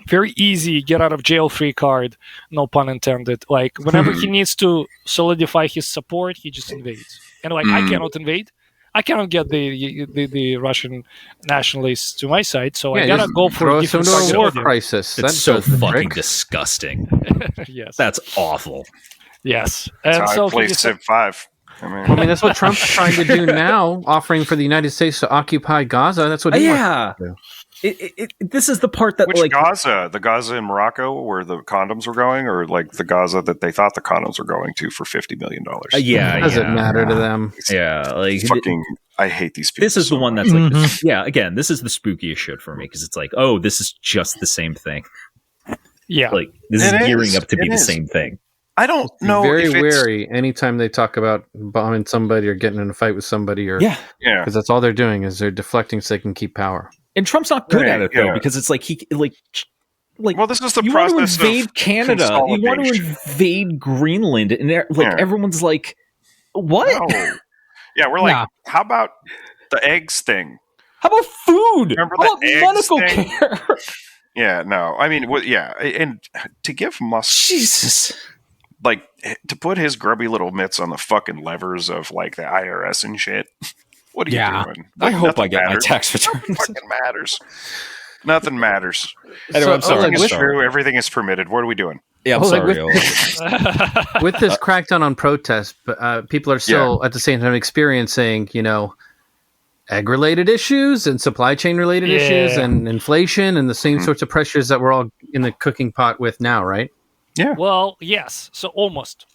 very easy get out of jail free card, no pun intended. Like whenever he needs to solidify his support, he just invades. And like I cannot invade. I cannot get the Russian nationalists to my side, so I gotta go for a different war crisis. That's so fucking disgusting. Yes, that's awful. Yes, and that's so I play Civ 5. I mean, that's what Trump's trying to do now, offering for the United States to occupy Gaza. That's what he wants to do. This is the part that Which Gaza? The Gaza in Morocco where the condoms were going, or like the Gaza that they thought the condoms were going to for $50 million? It doesn't matter to them. Yeah, like I hate these people. This is the one that's like, again, this is the spookiest shit for me because it's like, oh, this is just the same thing. Yeah, like this is gearing up to be the same thing. I don't know. Very wary anytime they talk about bombing somebody or getting in a fight with somebody, or because that's all they're doing is they're deflecting so they can keep power. And Trump's not good at it though, because it's like well, this is the you process want to invade of Canada, you want to invade Greenland, and everyone's like, what? No. Yeah, we're like, how about the eggs thing? How about food? Remember how the about eggs medical thing? care? Yeah, no, I mean, and to give Musk, Jesus, like to put his grubby little mitts on the fucking levers of like the IRS and shit. What are you doing? I hope I get my tax returns. Nothing fucking matters. Nothing matters. Anyway, I'm sorry. Everything is true. Everything is permitted. What are we doing? Yeah, I'm sorry. With this crackdown on protests, people are still at the same time experiencing, egg-related issues and supply chain-related issues and inflation and the same sorts of pressures that we're all in the cooking pot with now, right? Yeah. Well, yes. So almost.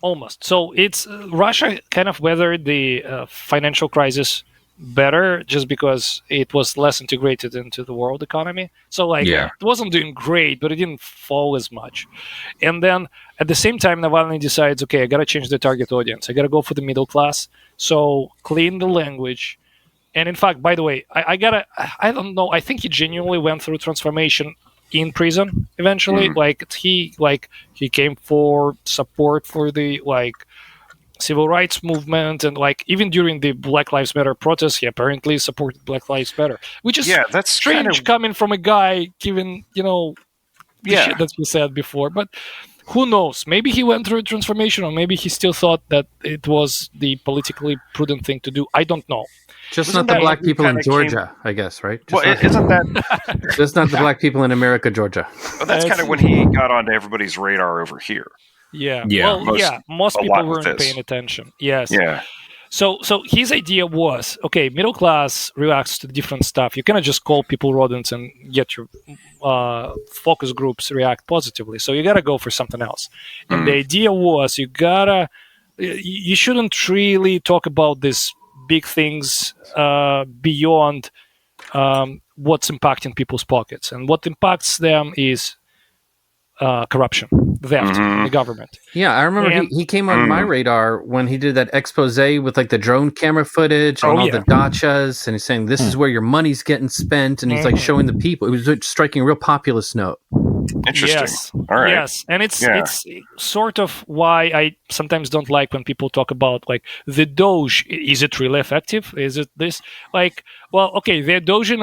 So it's Russia kind of weathered the financial crisis better just because it was less integrated into the world economy. So it wasn't doing great, but it didn't fall as much. And then at the same time, Navalny decides, okay, I got to change the target audience. I got to go for the middle class. So clean the language. And in fact, by the way, I don't know. I think he genuinely went through transformation in prison eventually. He came for support for the civil rights movement, and even during the Black Lives Matter protests, he apparently supported Black Lives Matter, which is that's strange coming from a guy given the shit that we said before. But who knows? Maybe he went through a transformation, or maybe he still thought that it was the politically prudent thing to do. I don't know. Just not the black people in Georgia, I guess, right? Isn't that just not the black people in America, Georgia? Well, that's kind of when he got onto everybody's radar over here. Yeah. Most people weren't paying attention. Yes. Yeah. So his idea was, okay, middle class reacts to different stuff. You cannot just call people rodents and get your focus groups react positively. So you got to go for something else. And the idea was you shouldn't really talk about this big things beyond what's impacting people's pockets. And what impacts them is corruption, theft in the government. Yeah, I remember he came on my radar when he did that expose with the drone camera footage on all the dachas, and he's saying this is where your money's getting spent, and he's showing the people. It was striking a real populist note. Interesting. Yes. All right. Yes, and it's sort of why I sometimes don't like when people talk about the Doge. Is it really effective? Is it this? They're doging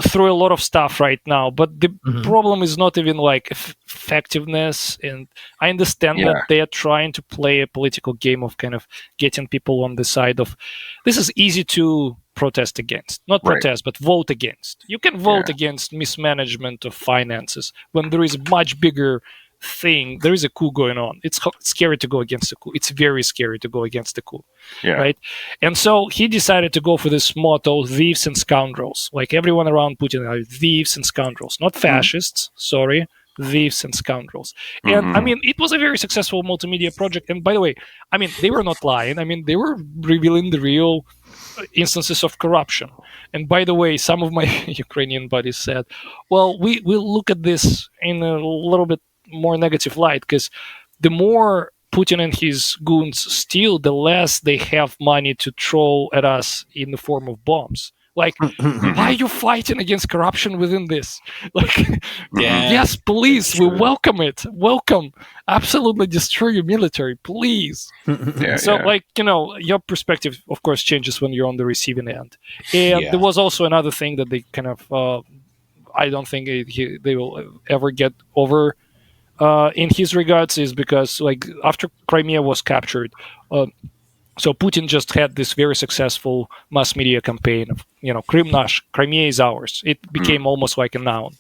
through a lot of stuff right now, but the problem is not even effectiveness. And I understand that they are trying to play a political game of kind of getting people on the side of this is easy to protest against, not protest, but vote against. You can vote against mismanagement of finances when there is a much bigger thing. There is a coup going on. It's scary to go against a coup. It's very scary to go against the coup, right? And so he decided to go for this motto: thieves and scoundrels. Everyone around Putin are thieves and scoundrels, not fascists. Sorry, thieves and scoundrels. And I mean, it was a very successful multimedia project. And by the way, I mean, they were not lying. I mean, they were revealing the real instances of corruption. And by the way, some of my Ukrainian buddies said, well, we'll look at this in a little bit more negative light, because the more Putin and his goons steal, the less they have money to throw at us in the form of bombs. Like, why are you fighting against corruption within this? Like, yes, please, we welcome it. Welcome. Absolutely destroy your military, please. Like, your perspective, of course, changes when you're on the receiving end. And there was also another thing that they kind of, I don't think they will ever get over in his regards, is because, like, after Crimea was captured, so Putin just had this very successful mass media campaign of, Krim nash, Crimea is ours. It became almost like a noun.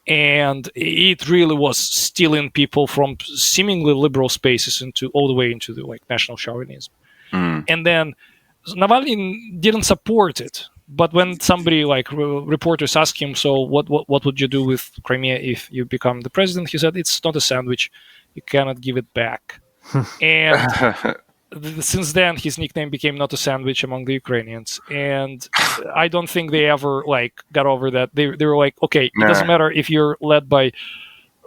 And it really was stealing people from seemingly liberal spaces all the way into the national chauvinism. And then Navalny didn't support it. But when somebody reporters asked him, so what would you do with Crimea if you become the president? He said, it's not a sandwich. You cannot give it back. And since then, his nickname became not a sandwich among the Ukrainians. And I don't think they ever got over that. They were like, okay, it doesn't matter if you're led by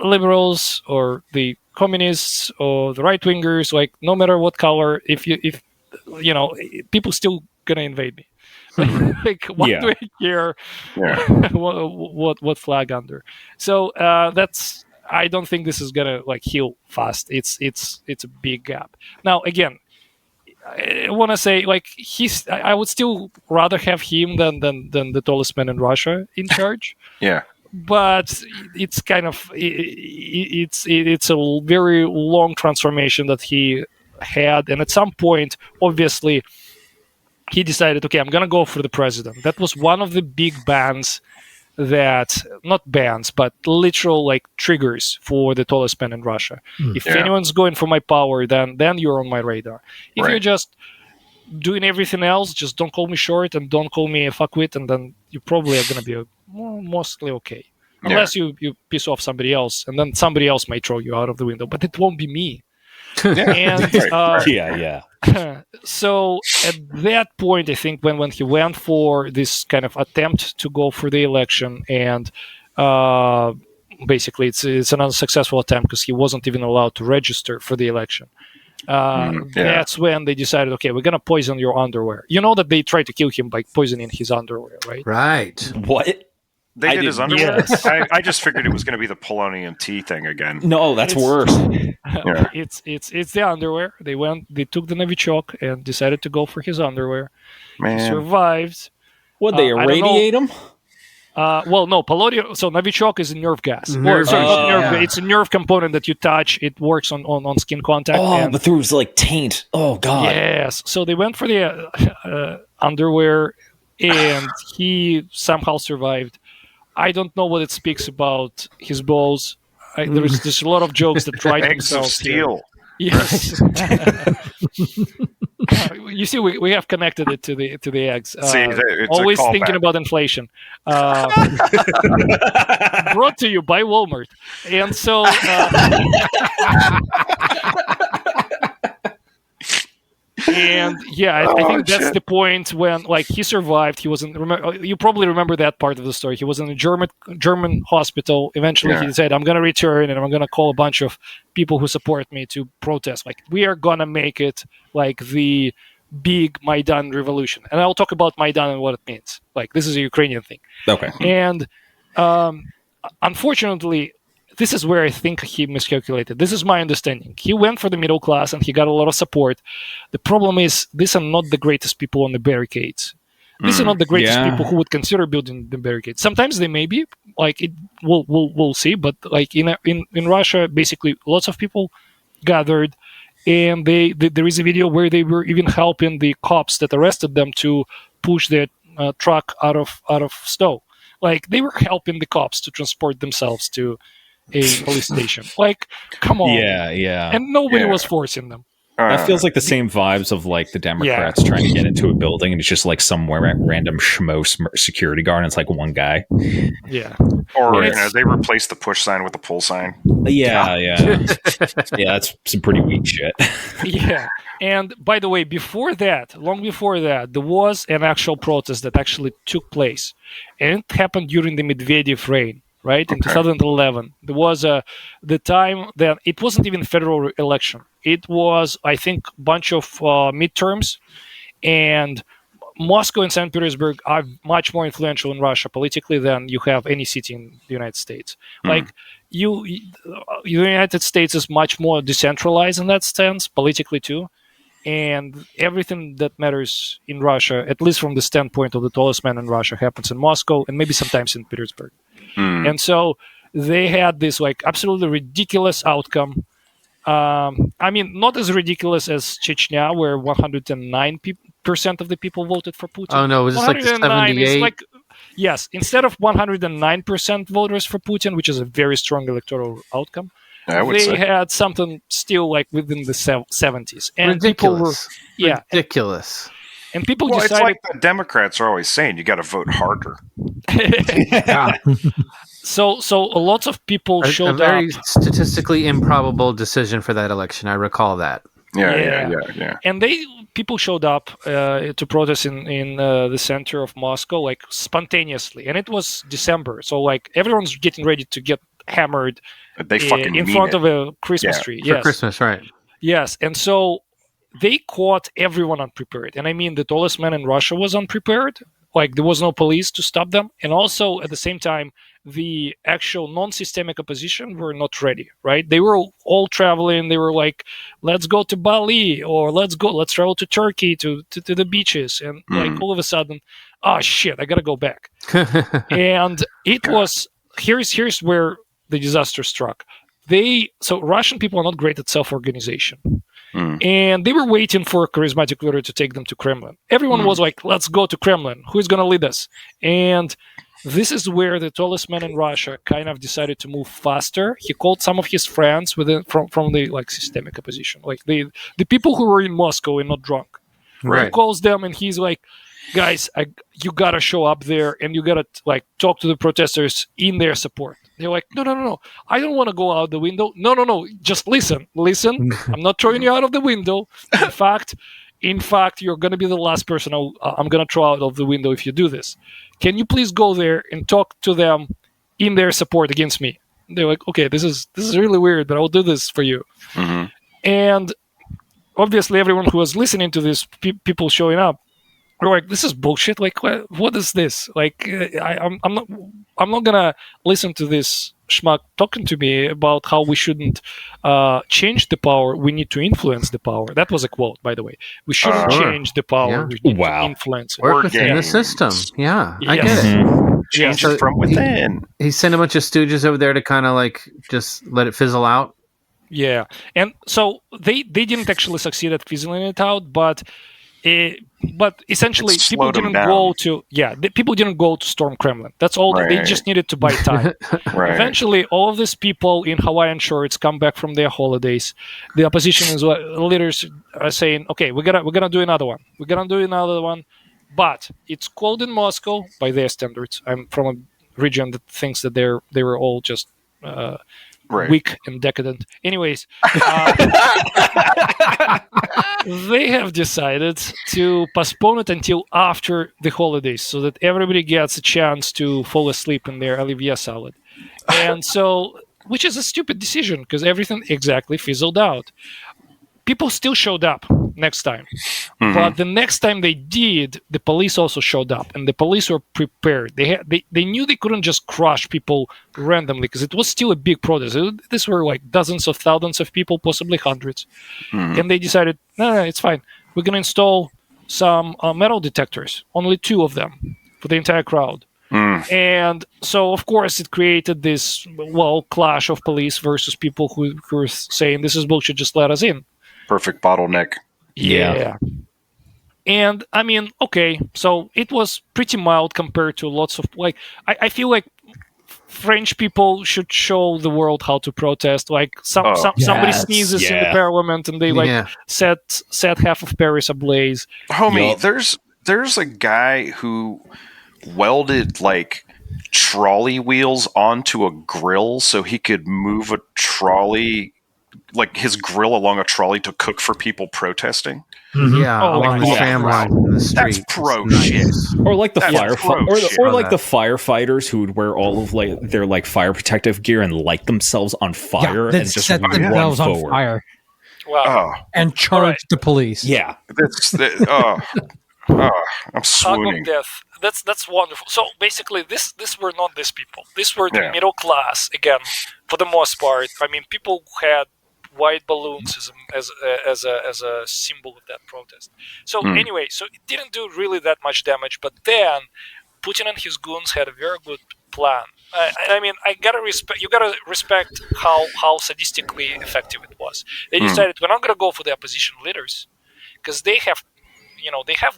liberals or the communists or the right wingers, no matter what color, if people still gonna invade me. Why do I care what flag under? So that's, I don't think this is gonna heal fast. It's a big gap. Now again, I want to say I would still rather have him than the tallest man in Russia in charge. But it's kind of it's a very long transformation that he had, and at some point, obviously, he decided, okay, I'm going to go for the president. That was one of the big bans not bans, but literal triggers for the tallest man in Russia. If anyone's going for my power, then you're on my radar. If you're just doing everything else, just don't call me short and don't call me a fuckwit, and then you probably are going to be mostly okay. Unless you piss off somebody else, and then somebody else might throw you out of the window, but it won't be me. So at that point, I think when he went for this kind of attempt to go for the election, and basically it's an unsuccessful attempt because he wasn't even allowed to register for the election. That's when they decided, okay, we're gonna poison your underwear. You know that they tried to kill him by poisoning his underwear, right? Right. What? They did his underwear? Yes. I just figured it was going to be the Polonian tea thing again. No, that's worse. It's the underwear. They took the Novichok and decided to go for his underwear. Man. He survived. What, they irradiate him? Well, no, polonium. So Novichok is a nerve gas. It's a nerve component that you touch. It works on skin contact. Oh, but through taint. Oh, God. Yes. So they went for the underwear, and he somehow survived. I don't know what it speaks about his balls. There's a lot of jokes that try themselves. Eggs of steel. Yes. You see, we have connected it to the eggs. It's always thinking about inflation. Brought to you by Walmart. And so. And I think that's the point when he survived. He wasn't. You probably remember that part of the story. He was in a German hospital. Eventually, he said, "I'm going to return, and I'm going to call a bunch of people who support me to protest. We are going to make it the big Maidan revolution." And I'll talk about Maidan and what it means. This is a Ukrainian thing. Okay. And unfortunately, this is where I think he miscalculated. This is my understanding. He went for the middle class and he got a lot of support. The problem is, these are not the greatest people on the barricades. These are not the greatest people who would consider building the barricades. Sometimes they may be. We'll see. But in Russia, basically, lots of people gathered, and there is a video where they were even helping the cops that arrested them to push their truck out of snow. They were helping the cops to transport themselves to a police station. Come on. Yeah. And nobody was forcing them. That feels like the same vibes of the Democrats trying to get into a building, and it's just somewhere random schmo security guard, and it's one guy. Yeah. Or they replaced the push sign with the pull sign. Yeah, that's some pretty weak shit. Yeah. And by the way, long before that, there was an actual protest that actually took place, and it happened during the Medvedev reign. Right, in 2011, there was the time that it wasn't even federal election. It was, I think, a bunch of midterms, and Moscow and St. Petersburg are much more influential in Russia politically than you have any city in the United States. Like the United States is much more decentralized in that sense, politically too. And everything that matters in Russia, at least from the standpoint of the tallest man in Russia, happens in Moscow and maybe sometimes in Petersburg. And so they had this like absolutely ridiculous outcome. I mean, not as ridiculous as Chechnya, where 109% of the people voted for Putin. Oh no, was this like 78? Like, yes, instead of 109% voters for Putin, which is a very strong electoral outcome, they had something still like within the 70s. And ridiculous. People were, ridiculous. And people well, decided... it's like the Democrats are always saying, you got to vote harder. So lots of people showed up. A very up. Statistically improbable decision for that election. I recall that. Yeah. And people showed up to protest in the center of Moscow, like spontaneously. And it was December, so like everyone's getting ready to get hammered in front of a Christmas tree. For Christmas, right? Yes, and so they caught everyone unprepared. And I mean, the tallest man in Russia was unprepared. Like, there was no police to stop them. And also, at the same time, the actual non-systemic opposition were not ready, right? They were all traveling. They were like, let's go to Bali, or let's travel to Turkey, to the beaches. And like, all of a sudden, oh, shit, I got to go back. And it was, here's where the disaster struck. So Russian people are not great at self-organization. And they were waiting for a charismatic leader to take them to Kremlin. Everyone was like, let's go to Kremlin. Who's going to lead us? And this is where the tallest man in Russia kind of decided to move faster. He called some of his friends from the like systemic opposition, like the people who were in Moscow and not drunk. Right. He calls them and he's like, guys, you got to show up there and you got to like talk to the protesters in their support. They're like, no. I don't want to go out the window. No. Just listen. I'm not throwing you out of the window. In fact, you're going to be the last person I'm going to throw out of the window if you do this. Can you please go there and talk to them in their support against me? They're like, okay, this is really weird, but I'll do this for you. And obviously, everyone who was listening to this, people showing up, were like, this is bullshit. Like, what is this? Like, I'm not gonna listen to this schmuck talking to me about how we shouldn't change the power. We need to influence the power. That was a quote, by the way. We shouldn't change the power. We need to influence it. Work within the system. Yeah, I get it. Change it from within. He sent a bunch of stooges over there to kind of like just let it fizzle out. Yeah, and so they didn't actually succeed at fizzling it out, but essentially people didn't go to storm Kremlin. That's all. Right. They just needed to buy time. Right. Eventually, all of these people in Hawaiian shirts come back from their holidays. The opposition leaders are saying, "Okay, we're gonna do another one. We're gonna do another one." But it's cold in Moscow by their standards. I'm from a region that thinks that they were all just weak and decadent. Anyways, they have decided to postpone it until after the holidays so that everybody gets a chance to fall asleep in their Olivier salad. And so, which is a stupid decision because everything exactly fizzled out. People still showed up next time. But the next time they did, the police also showed up, and the police were prepared. They knew they couldn't just crush people randomly because it was still a big protest. These were like dozens of thousands of people, possibly hundreds. And they decided, no, it's fine. We're going to install some metal detectors, only 2 of them for the entire crowd. And so, of course, it created this, clash of police versus people who were saying, this is bullshit, just let us in. Perfect bottleneck. Yeah. And I mean, okay, so it was pretty mild compared to lots of I feel like French people should show the world how to protest. Like somebody sneezes in the parliament and they set half of Paris ablaze. Homie, there's a guy who welded like trolley wheels onto a grill so he could move a trolley, like his grill along a trolley to cook for people protesting. Yeah, along the tram line in the street. That's pro shit. Or like the the firefighters who would wear all of like their like fire protective gear and light themselves on fire and just set themselves on fire. Wow. And charge the police. Yeah. I'm swooning. Hug of death. That's wonderful. So basically, this were not these people. These were the middle class again, for the most part. I mean, people who had white balloons as a symbol of that protest. So anyway, so it didn't do really that much damage. But then Putin and his goons had a very good plan. I mean, you gotta respect how sadistically effective it was. They decided we're not gonna go for the opposition leaders because they have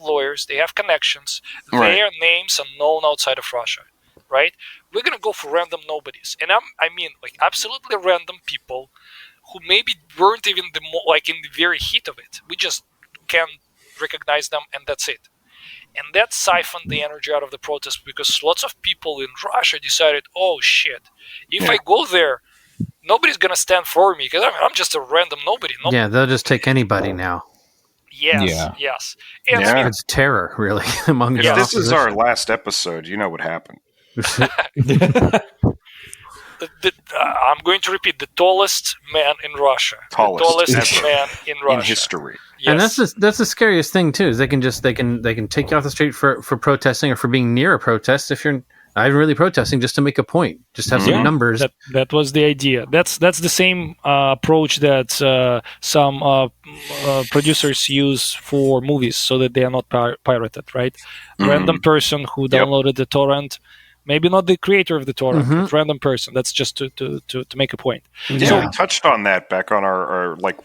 lawyers, they have connections, their names are known outside of Russia, right? We're gonna go for random nobodies, and I mean like absolutely random people who maybe weren't even in the very heat of it. We just can't recognize them, and that's it. And that siphoned the energy out of the protest because lots of people in Russia decided, oh shit, if I go there, nobody's gonna stand for me because I'm just a random nobody. Yeah, they'll just take anybody now. Yes. And it's terror, really, among the If this is our last episode, you know what happened. I'm going to repeat: the tallest man in Russia, the tallest man in Russia in history. Yes. And that's the scariest thing too. Is they can take you off the street for protesting or for being near a protest if you're not really protesting, just to make a point, just have some numbers. That was the idea. That's the same approach that some producers use for movies, so that they are not pirated. Right, random person who downloaded the torrent. Maybe not the creator of the torrent, but random person. That's just to make a point. Yeah, so, we touched on that back on our like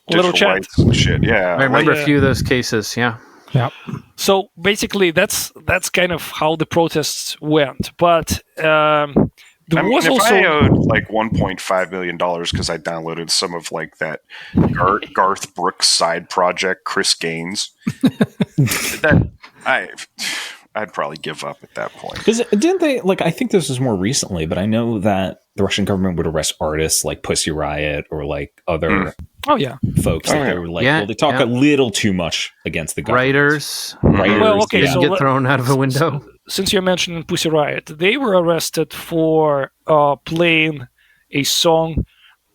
little chat and shit. Yeah, I remember a few of those cases. Yeah. So basically, that's kind of how the protests went. But I owed like $1.5 million because I downloaded some of like that Garth Brooks side project, Chris Gaines, I'd probably give up at that point. Because didn't they, like, I think this was more recently, but I know that the Russian government would arrest artists like Pussy Riot or like other folks that they were like, well, they talk a little too much against the government. Writers well, okay, so get thrown out of a window. Since you're mentioning Pussy Riot, they were arrested for playing a song.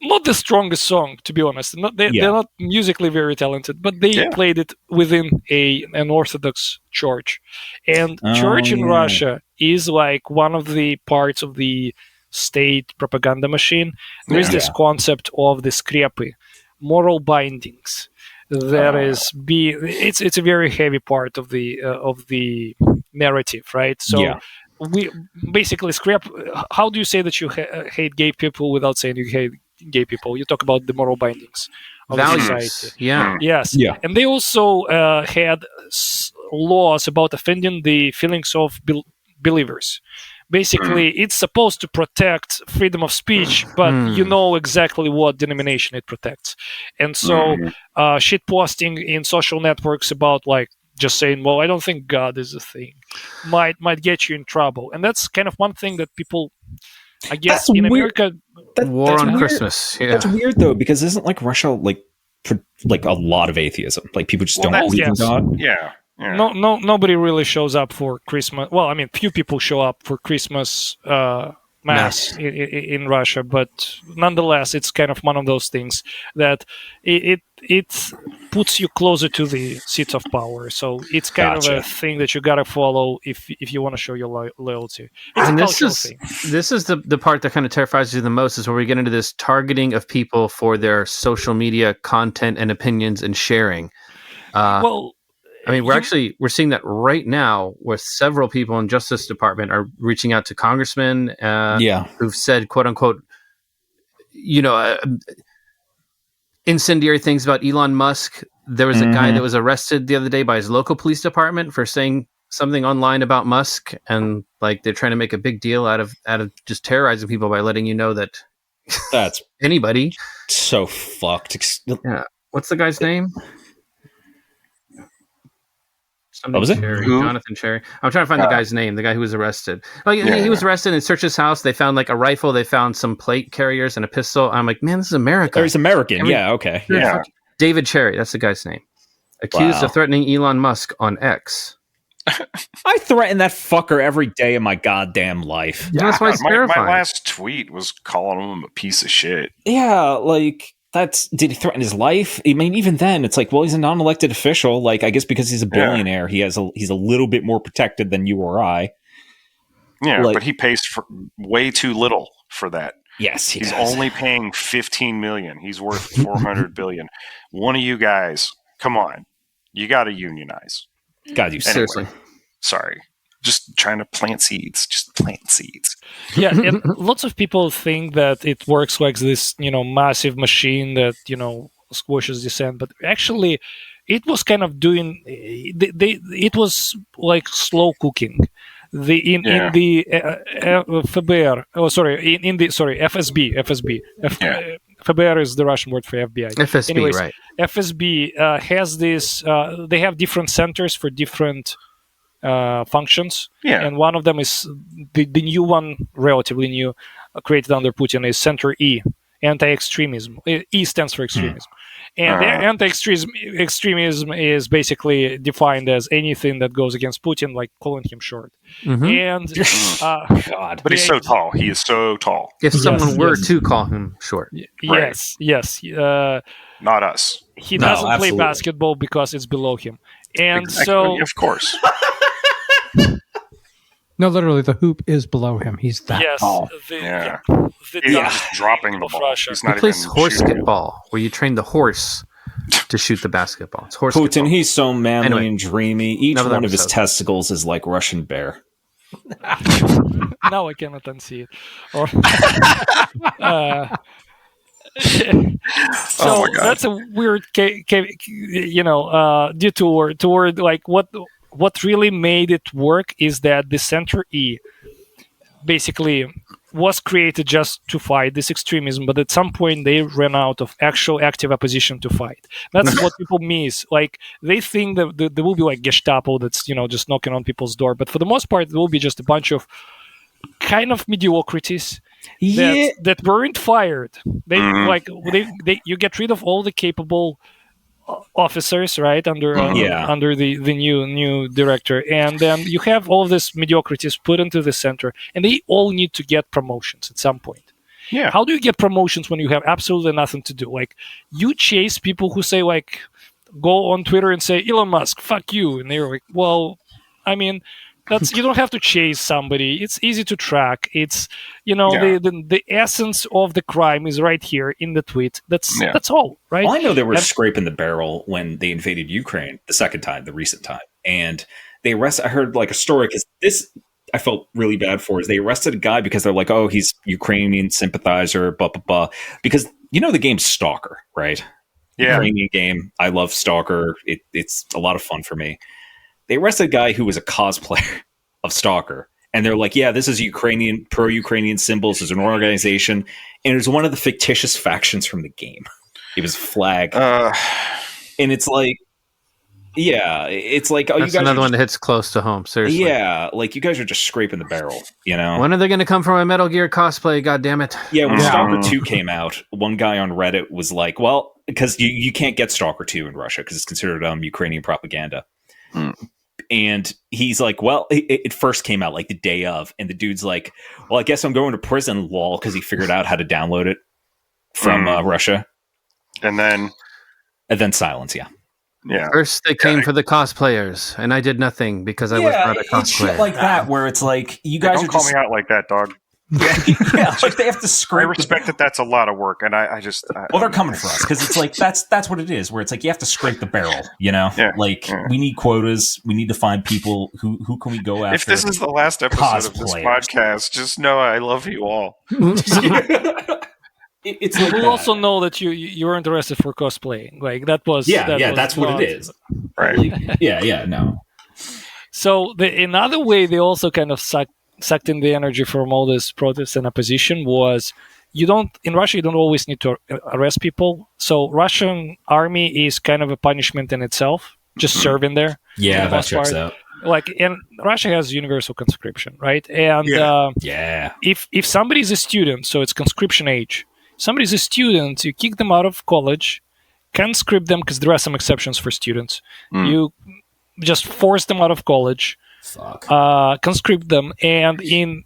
Not the strongest song, to be honest. They're not musically very talented, but they played it within an Orthodox church. And church in Russia is like one of the parts of the state propaganda machine. There is this concept of the skrepy, moral bindings. That is it's a very heavy part of the narrative, right? So we basically how do you say that you hate gay people without saying you hate gay people? You talk about the moral bindings of the society. Yes. And they also had laws about offending the feelings of believers. Basically, it's supposed to protect freedom of speech, but you know exactly what denomination it protects. And so shit posting in social networks about like just saying, well, I don't think God is a thing, might get you in trouble. And that's kind of one thing that people, I guess, that's in weird. America... War on Christmas. Yeah. That's weird, though, because isn't like Russia like a lot of atheism? Like people just don't believe in God? Yeah. No, nobody really shows up for Christmas. Well, I mean, few people show up for Christmas mass in Russia, but nonetheless, it's kind of one of those things that it puts you closer to the seats of power. So it's kind of a thing that you gotta follow if you want to show your loyalty. It's and a cultural thing. This is the part that kind of terrifies you the most, is where we get into this targeting of people for their social media content and opinions and sharing. I mean, we're seeing that right now, where several people in Justice Department are reaching out to congressmen who've said, quote unquote, incendiary things about Elon Musk. There was a guy that was arrested the other day by his local police department for saying something online about Musk, and like they're trying to make a big deal out of just terrorizing people by letting you know that that's anybody. So fucked. Yeah. What's the guy's name? What was it? Jonathan Cherry. I'm trying to find the guy's name, the guy who was arrested. Like he was arrested and searched his house. They found like a rifle. They found some plate carriers and a pistol. I'm like, man, this is America. He's American. Okay. Yeah. David Cherry. That's the guy's name. Accused of threatening Elon Musk on X. I threaten that fucker every day of my goddamn life. Yeah, that's why it's terrifying. My last tweet was calling him a piece of shit. Yeah, like did he threaten his life? I mean, even then, it's like, well, he's a non-elected official. Like, I guess because he's a billionaire, he's a little bit more protected than you or I. Yeah, but he pays for way too little for that. Yes, he's only paying $15 million. He's worth $400 billion. One of you guys, come on, you got to unionize. God, you seriously. Sorry, just trying to plant seeds. Just plant seeds. Yeah, and lots of people think that it works like this, massive machine that squashes dissent, but actually, it was kind of doing. It was like slow cooking. In the FBR, FSB. FBR is the Russian word for FBI. FSB, anyways, right? FSB has this. They have different centers for different functions, and one of them is the new one, relatively new, created under Putin, is Center E, anti-extremism. E stands for extremism. And anti-extremism is basically defined as anything that goes against Putin, like calling him short. And God, but he's so tall. He is so tall. If someone were to call him short, yes. Not us. He doesn't play basketball because it's below him, and so of course. No, literally, the hoop is below him. He's that tall. He's just dropping the ball. He plays horse ball, where you train the horse to shoot the basketball. It's horse. Putin, he's so manly and dreamy. Each one of his testicles is like Russian bear. Now I cannot unsee it. So that's a weird, detour toward like what really made it work is that the Center E basically was created just to fight this extremism, but at some point they ran out of actual active opposition to fight. That's what people miss. Like, they think that there will be like Gestapo that's, just knocking on people's door, but for the most part, there will be just a bunch of kind of mediocrities that weren't fired. You get rid of all the capable officers, right, under the new director, and then you have all of these mediocrities put into the center, and they all need to get promotions at some point. Yeah. How do you get promotions when you have absolutely nothing to do? Like, you chase people who say, like, go on Twitter and say, Elon Musk, fuck you, and they're like, well, I mean, you don't have to chase somebody. It's easy to track. It's the essence of the crime is right here in the tweet. That's all, right? Well, I know they were scraping the barrel when they invaded Ukraine the recent time, and they arrested. I heard like a story because this I felt really bad for. Is they arrested a guy because they're like, oh, he's Ukrainian sympathizer, blah blah blah. Because the game Stalker, right? Yeah, Ukrainian game. I love Stalker. It's a lot of fun for me. They arrested a guy who was a cosplayer of Stalker. And they're like, yeah, this is pro-Ukrainian symbols. It's an organization. And it was one of the fictitious factions from the game. It was Flag. And it's like, it's like, that's another one that hits close to home, seriously. Yeah, like you guys are just scraping the barrel, When are they going to come from a Metal Gear cosplay, goddammit? Yeah, when Stalker 2 came out, one guy on Reddit was like, well, because you can't get Stalker 2 in Russia because it's considered Ukrainian propaganda. And he's like, well, it first came out like the day of, and the dude's like, well, I guess I'm going to prison, lol, because he figured out how to download it from Russia. And then silence, yeah. First they came for the cosplayers, and I did nothing because I was not a cosplayer. It's shit like that, where it's like, you guys don't call me out like that, dog. Like they have to scrape. I respect that that's a lot of work, and I they're coming for us because it's like that's what it is. Where it's like you have to scrape the barrel, we need quotas. We need to find people who can we go after. If this is the last episode of this podcast, just know I love you all. It's like we'll also know that you weren't arrested for cosplaying. Like that was that's what it is, right? No. So another way they also kind of sucked in the energy from all this protests and opposition was in Russia you don't always need to arrest people. So Russian army is kind of a punishment in itself, just serving there. Yeah, that checks out. Like, and Russia has universal conscription, right? And if somebody's a student, so it's conscription age. Somebody's a student, you kick them out of college, conscript them because there are some exceptions for students. You just force them out of college. Conscript them, and in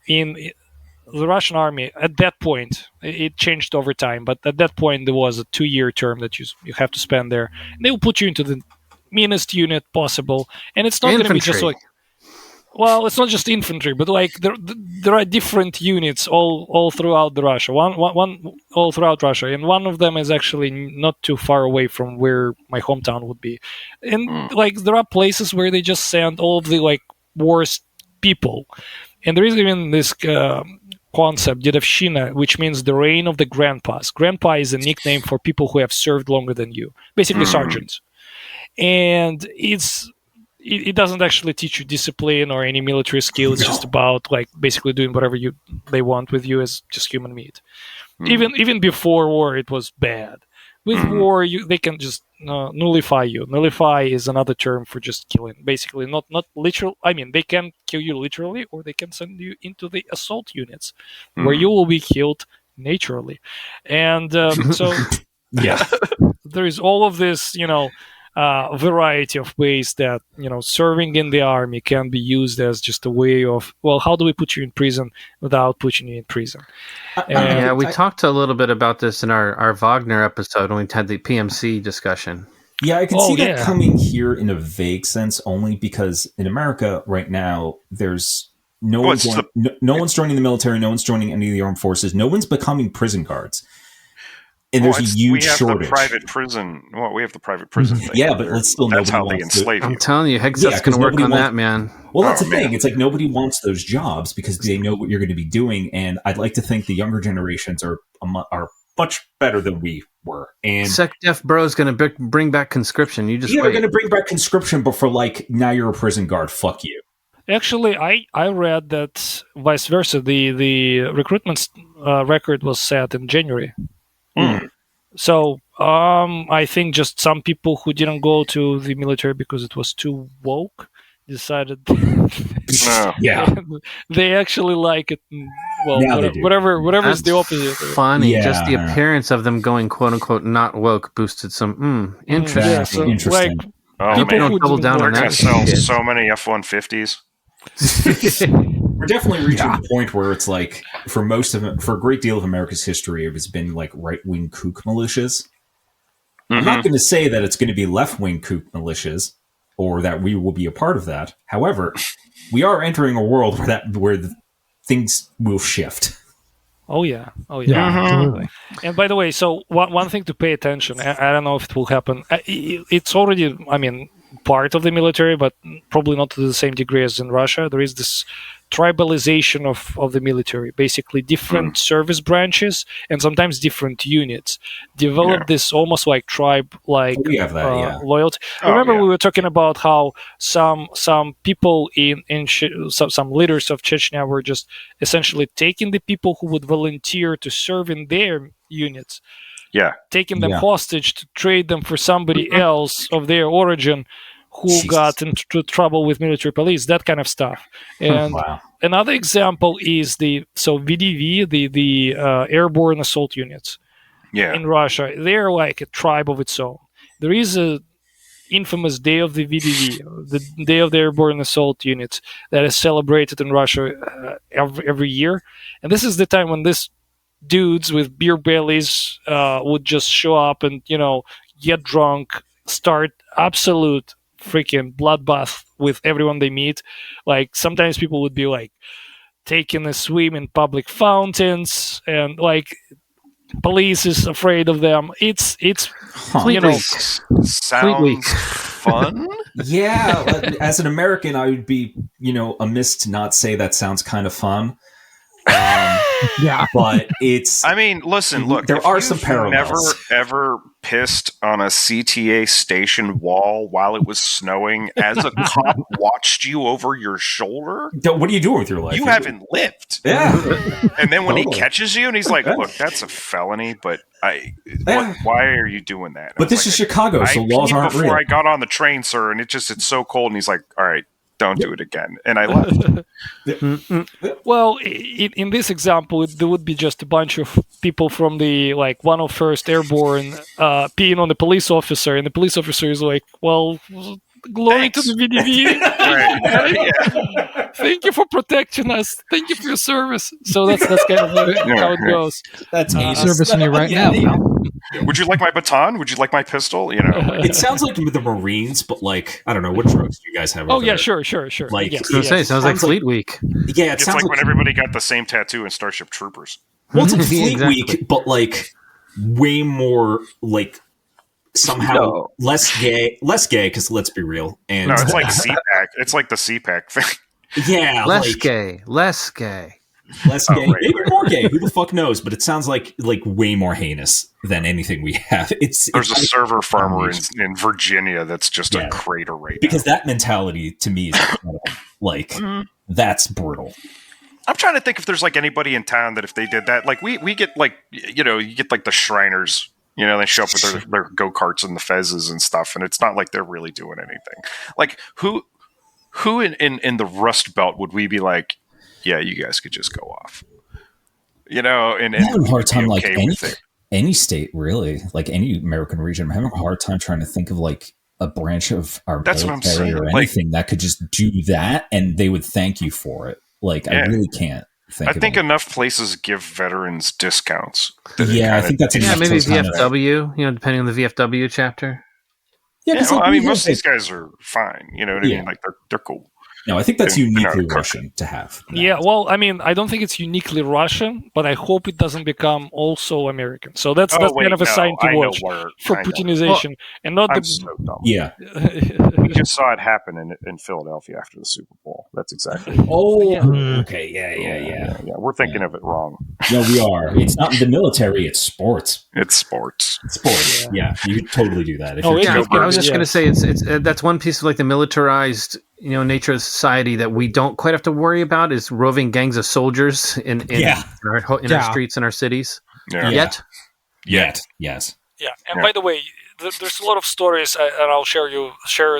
the Russian army at that point, it changed over time, but at that point there was a 2-year term that you have to spend there. And they will put you into the meanest unit possible, and it's not going to be just like, well, it's not just infantry, but like there are different units all throughout the Russia. One all throughout Russia, and one of them is actually not too far away from where my hometown would be. And like there are places where they just send all of the like worst people, and there is even this concept Dedovshchina, which means the reign of the grandpas. Grandpa is a nickname for people who have served longer than you, basically sergeants, and it doesn't actually teach you discipline or any military skill. It's just about like basically doing whatever they want with you as just human meat. Even before war, it was bad. With war, they can just nullify you. Nullify is another term for just killing. Basically, not literal. I mean, they can kill you literally, or they can send you into the assault units, where you will be killed naturally. And so, there is all of this, variety of ways that serving in the army can be used as just a way of, well, how do we put you in prison without putting you in prison? We talked a little bit about this in our Wagner episode when we had the PMC discussion. Yeah, I can see that coming here in a vague sense, only because in America right now there's no one's joining the military, no one's joining any of the armed forces, no one's becoming prison guards. And there's a huge shortage. The private prison. Well, we have the private prison thing. Yeah, but it's still that's how they enslave you. I'm telling you, Hegseth's going to work on that, man. Well, that's the thing. It's like nobody wants those jobs because they know what you're going to be doing. And I'd like to think the younger generations are much better than we were. And SecDef Bro is going to bring back conscription. You just they're going to bring back conscription, but for like now you're a prison guard. Fuck you. Actually, I read that vice versa. The recruitment record was set in January. So I think just some people who didn't go to the military because it was too woke decided they actually like it. Well, whatever is the opposite. Funny, just the appearance of them going quote unquote not woke boosted some interesting. Interesting. Like, people don't double down on that. They're going to sell so many F-150s. We're definitely reaching the point where it's like for a great deal of America's history, it has been like right-wing kook militias. I'm not going to say that it's going to be left-wing kook militias or that we will be a part of that. However, we are entering a world where things will shift. Oh yeah, absolutely. And by the way, so one thing to pay attention. I don't know if it will happen. It's already, part of the military, but probably not to the same degree as in Russia. There is this tribalization of the military. Basically, different service branches and sometimes different units develop this almost like tribe-like loyalty. Remember, we were talking about how some people some leaders of Chechnya were just essentially taking the people who would volunteer to serve in their units, taking them hostage to trade them for somebody else of their origin who got into trouble with military police, that kind of stuff. And another example is the VDV, the airborne assault units in Russia. They're like a tribe of its own. There is a infamous Day of the VDV, the Day of the Airborne Assault Units, that is celebrated in Russia every year. And this is the time when this dudes with beer bellies would just show up and get drunk, start absolute freaking bloodbath with everyone they meet. Like sometimes people would be like taking a swim in public fountains, and like police is afraid of them. It's sounds fun. Yeah, as an American, I would be amiss to not say that sounds kind of fun. But it's. Listen, look. There are some parallels. Never ever pissed on a CTA station wall while it was snowing as a cop watched you over your shoulder. What are you doing with your life? You haven't lived. Yeah. And then when he catches you and he's like, "Look, that's a felony, but why are you doing that?" But this is Chicago, so laws aren't real. Before I got on the train, sir, and it's so cold, and he's like, "All right, don't do it again," and I left. Well, in this example, there would be just a bunch of people from the 101st Airborne peeing on the police officer, and the police officer is like, "Well, glory to the VDV." Thank you for protecting us. Thank you for your service. So that's kind of how it goes. That's servicing me right now. Would you like my baton? Would you like my pistol? You know, it sounds like the Marines, but like I don't know what drugs do you guys have. Oh over yeah, there? sure. Like, I was say, sounds like Fleet Week. Yeah, it's like when everybody got the same tattoo in Starship Troopers. Well, it's like Fleet Week, but like way more like somehow less gay because let's be real. And no, it's like CPAC. It's like the CPAC thing. Yeah, less gay. Maybe more gay. Who the fuck knows? But it sounds like way more heinous than anything we have. There's a server farmer in Virginia that's just a crater right now. Because that mentality to me is incredible. Like that's brutal. I'm trying to think if there's like anybody in town that if they did that, like we get like you get like the Shriners. They show up with their go-karts and the fezzes and stuff, and it's not like they're really doing anything. Like who in the Rust Belt would we be like? Yeah, you guys could just go off. And I'm having a hard time like any state really, like any American region. I'm having a hard time trying to think of like a branch of our military or anything that could just do that, and they would thank you for it. Like I really can't. I think enough places give veterans discounts. I think that's enough. Maybe VFW. Depending on the VFW chapter. Yeah, most of these guys are fine. You know what I mean? Like they're cool. No, I think that's uniquely Russian to have. Yeah, well, I mean, I don't think it's uniquely Russian, but I hope it doesn't become also American. So that's kind of a sign to watch for Putinization, and not I'm so dumb. Yeah, we just saw it happen in Philadelphia after the Super Bowl. That's exactly. Okay, yeah. We're thinking of it wrong. No, we are. It's not the military. It's sports. It's sports. Yeah, you could totally do that. I was just going to say it's that's one piece of like the militarized nature of society that we don't quite have to worry about is roving gangs of soldiers in our streets and our cities. Yet. Yes. Yeah, and by the way, there's a lot of stories, and I'll share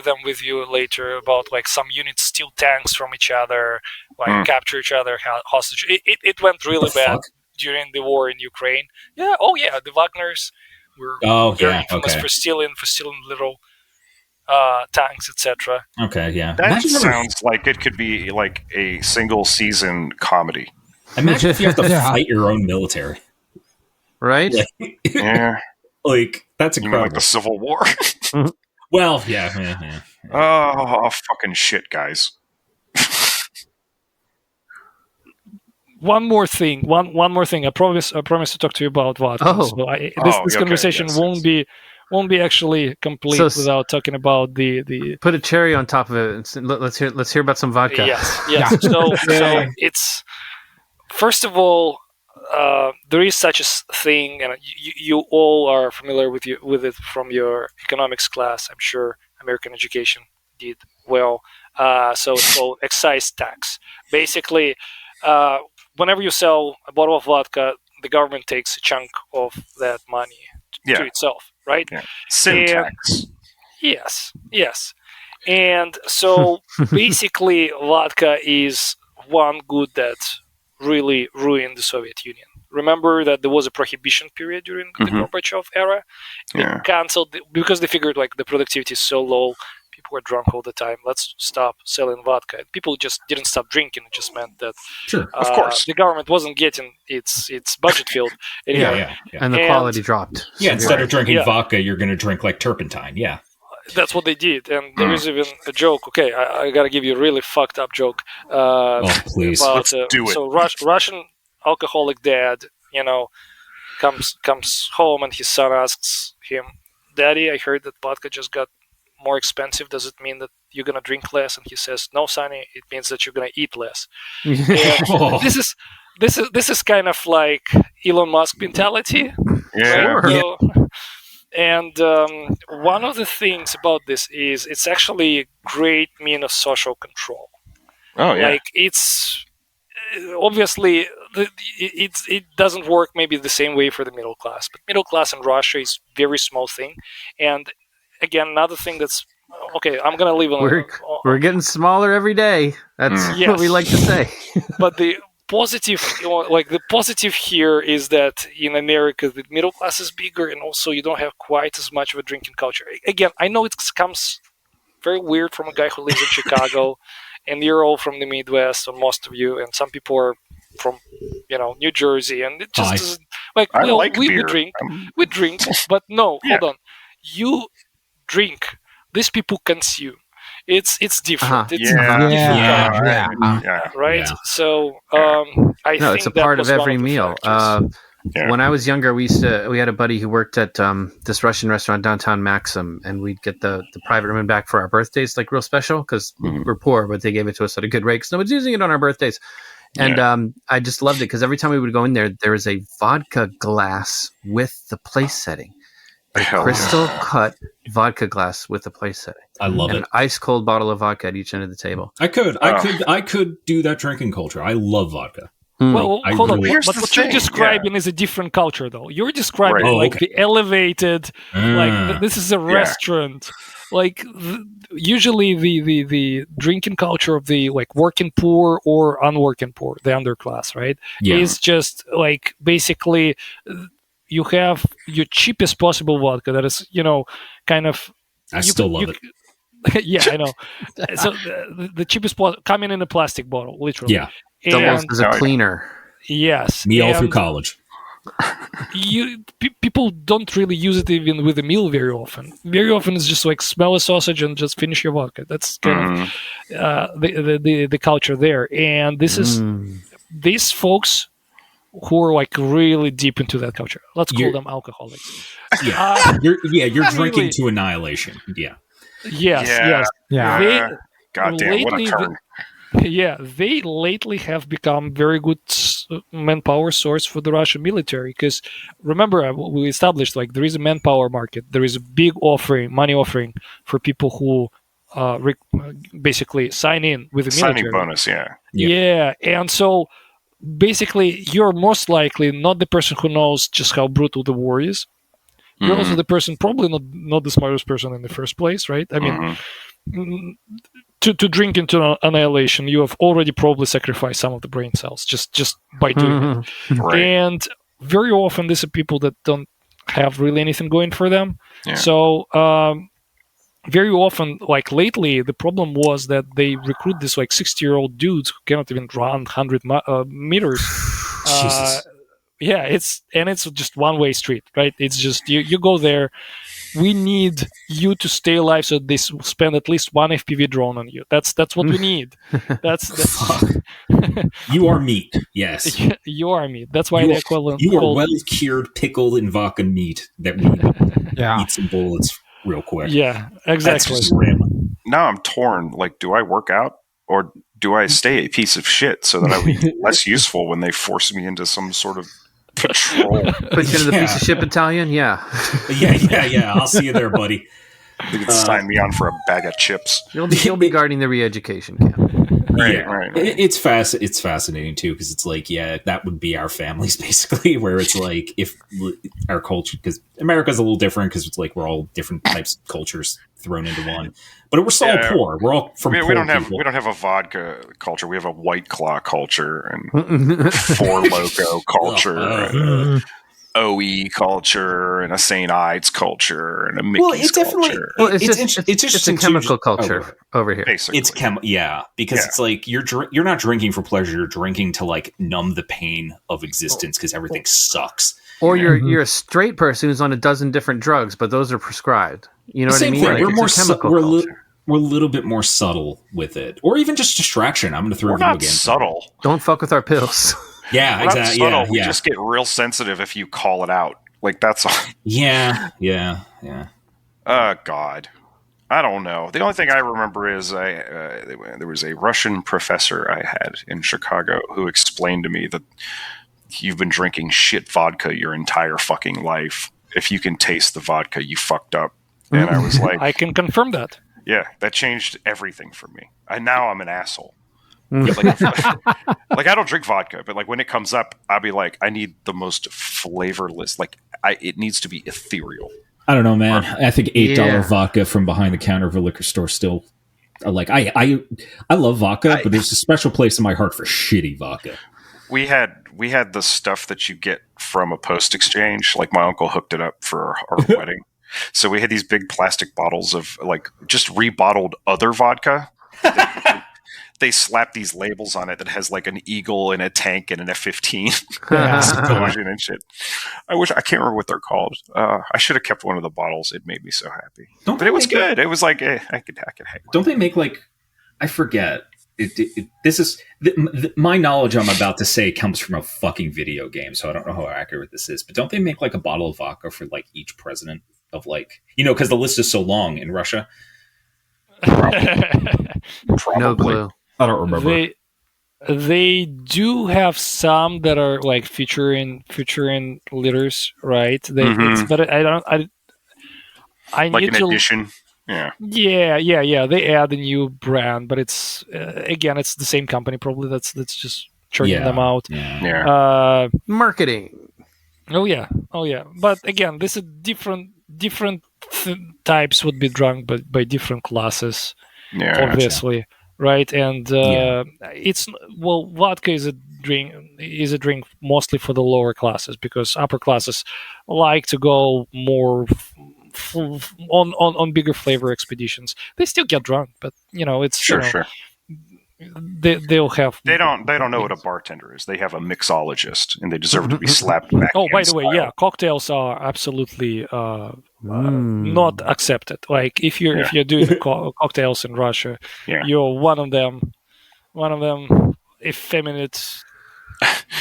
them with you later about like some units steal tanks from each other, like capture each other hostage. It went really bad during the war in Ukraine. Yeah. Oh yeah, the Wagners were very infamous for stealing little tanks, etc. Okay, yeah. That sounds like it could be like a single season comedy. Imagine if you have to fight your own military. Right? Yeah. Like, that's incredible. Like the Civil War? Well, yeah. Oh, fucking shit, guys. One more thing. I promise to talk to you about vodka. So this conversation won't be actually complete without talking about the. Put a cherry on top of it. Let's hear about some vodka. Yes. So it's first of all, there is such a thing, and you all are familiar with it from your economics class. I'm sure American education did well. So it's called excise tax. Basically, whenever you sell a bottle of vodka, the government takes a chunk of that money to itself, right? Yeah. Sin tax. Yes. And so basically, vodka is one good that really ruined the Soviet Union. Remember that there was a prohibition period during the Gorbachev era? They canceled because they figured like the productivity is so low, people were drunk all the time. Let's stop selling vodka. And people just didn't stop drinking. It just meant that of course the government wasn't getting its budget filled. Yeah. And the quality dropped. Yeah, instead of drinking vodka, you're going to drink like turpentine. Yeah. That's what they did, and there is even a joke. Okay, I gotta give you a really fucked up joke. Please, let's do it. So Russian alcoholic dad, comes home, and his son asks him, "Daddy, I heard that vodka just got more expensive. Does it mean that you're gonna drink less?" And he says, "No, Sonny, it means that you're gonna eat less." This is kind of like Elon Musk mentality. Yeah. Right? And one of the things about this is it's actually a great mean of social control. Oh yeah. Like it's obviously it doesn't work maybe the same way for the middle class, but middle class in Russia is a very small thing. And again, another thing that's okay. I'm gonna leave on. We're getting smaller every day. That's what we like to say. But the positive here is that in America the middle class is bigger, and also you don't have quite as much of a drinking culture. Again, I know it comes very weird from a guy who lives in Chicago and you're all from the Midwest, or most of you, and some people are from, New Jersey, and it just doesn't, we drink, but no, hold on, you drink. These people consume. It's different. It's different culture, right? Yeah. So I think it's a part of every meal. When I was younger, we had a buddy who worked at this Russian restaurant downtown Maxim, and we'd get the private room back for our birthdays, like real special, because we're poor, but they gave it to us at a good rate because no one's using it on our birthdays. And I just loved it because every time we would go in there was a vodka glass with the place setting. A crystal cut vodka glass with a place setting. I love it. An ice cold bottle of vodka at each end of the table. I could do that drinking culture. I love vodka. Well, hold on. But what you're describing is a different culture, though. You're describing the elevated, this is a restaurant. Like usually the drinking culture of the working poor or unworking poor, the underclass, right? Is just basically. You have your cheapest possible vodka that is, kind of... I still love it. Yeah, I know. So the cheapest coming in a plastic bottle, literally. Yeah. Doubles as a cleaner. Yes. Me all through college. People don't really use it even with a meal very often. Very often it's just smell a sausage and just finish your vodka. That's kind of the culture there. And this is... These folks... who are really deep into that culture. Let's call them alcoholics. Yeah, you're drinking to annihilation. Yeah. Yes. Yeah. Goddamn, what a term. They lately have become very good manpower source for the Russian military. Because remember, we established there is a manpower market. There is a big money offering for people who basically sign in with the military. Signing bonus, Yeah, and so. Basically, you're most likely not the person who knows just how brutal the war is. You're also the person, probably not the smartest person in the first place, right? I mean, to drink into annihilation, you have already probably sacrificed some of the brain cells just by doing it. Right. And very often, these are people that don't have really anything going for them. Yeah. So very often, lately, the problem was that they recruit these 60-year-old dudes who cannot even run 100 meters. Jesus. It's just one-way street, right? It's just you go there. We need you to stay alive, so they spend at least one FPV drone on you. That's what we need. That's You are meat. Yes, you are meat. That's why they call them. You are well-cured, pickled, and vodka meat that we eat some bullets. Real quick. Yeah, exactly. Now I'm torn. Do I work out or do I stay a piece of shit so that I will be less useful when they force me into some sort of patrol? Put you into the piece of shit battalion? Yeah. Yeah. I'll see you there, buddy. They can sign me on for a bag of chips. You'll be guarding the re-education camp. Right. It's fascinating too, because it's that would be our families basically, where it's if our culture, because America's a little different because it's we're all different types of cultures thrown into one, but we're still all poor. We're all from poor we don't people. have a vodka culture. We have a White Claw culture and Four Loko culture. And OE culture and a St. Ides culture and a Mickey's culture. It's just a chemical culture over here. Basically. It's because it's you're not drinking for pleasure. You're drinking to numb the pain of existence because everything sucks. Or you're a straight person who's on a dozen different drugs, but those are prescribed. You know what I mean? Thing. We're a little bit more subtle with it, or even just distraction. I'm going to throw it again. Subtle. Don't fuck with our pills. Yeah, exactly. Yeah, we just get real sensitive if you call it out. That's all. Yeah. Oh, God. I don't know. The only thing I remember is there was a Russian professor I had in Chicago who explained to me that you've been drinking shit vodka your entire fucking life. If you can taste the vodka, you fucked up. And I was like... I can confirm that. Yeah, that changed everything for me. Now I'm an asshole. I don't drink vodka, but when it comes up, I'll be I need the most flavorless. It needs to be ethereal. I don't know, man. I think $8 vodka from behind the counter of a liquor store still. I love vodka, but there's a special place in my heart for shitty vodka. We had the stuff that you get from a post exchange. My uncle hooked it up for our wedding, so we had these big plastic bottles of just rebottled other vodka. they slap these labels on it that has like an eagle and a tank and an F-15 explosion and shit. I can't remember what they're called. I should have kept one of the bottles. It made me so happy. But it was good. It was like I could hang. Don't they make like I forget. This is my knowledge I'm about to say comes from a fucking video game, so I don't know how accurate this is. But don't they make like a bottle of vodka for like each president of like because the list is so long in Russia? Probably. No clue. I don't remember. They do have some that are like featuring litters, right? But I like need an to. addition. Yeah. They add a new brand, but it's again, it's the same company probably that's just churning them out. Yeah. Marketing. Oh yeah. But again, this is different types would be drunk by different classes, obviously, right? And vodka is a drink mostly for the lower classes because upper classes like to go more on bigger flavor expeditions. They still get drunk, but it's sure. They'll have. They don't know what a bartender is. They have a mixologist, and they deserve to be slapped back. Oh, by the way, cocktails are absolutely not accepted. Like if you're doing cocktails in Russia, you're one of them effeminate,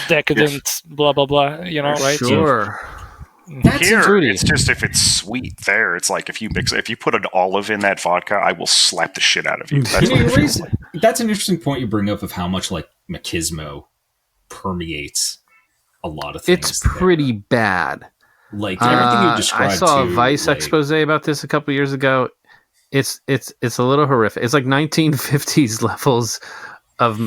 decadent, blah blah blah. Right? Sure. That's here, it's just if it's sweet. There, it's like if you put an olive in that vodka, I will slap the shit out of you. That's an interesting point you bring up of how much like machismo permeates a lot of things. It's pretty bad. Like everything you described. I saw a Vice expose about this a couple years ago. It's a little horrific. It's like 1950s levels of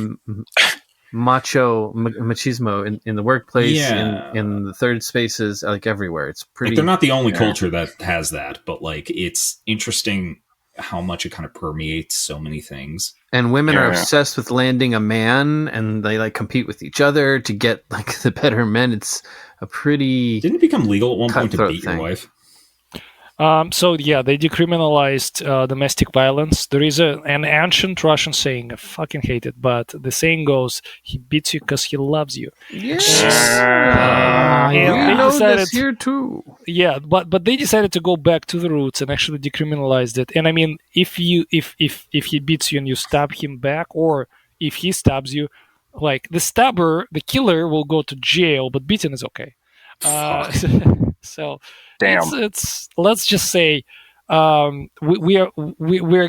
machismo in the workplace, in the third spaces, like everywhere. It's pretty. Like they're not the only culture that has that, but like it's interesting how much it kind of permeates so many things. And women are obsessed with landing a man, and they like compete with each other to get like the better men. It's a pretty. Didn't it become legal at one point to beat your wife? They decriminalized domestic violence. There is an ancient Russian saying, I fucking hate it, but the saying goes, he beats you because he loves you. Yeah. And they decided this here too. Yeah, but they decided to go back to the roots and actually decriminalized it. And I mean, if he beats you and you stab him back, or if he stabs you, like the killer will go to jail, but beating is okay. So damn. It's let's just say we're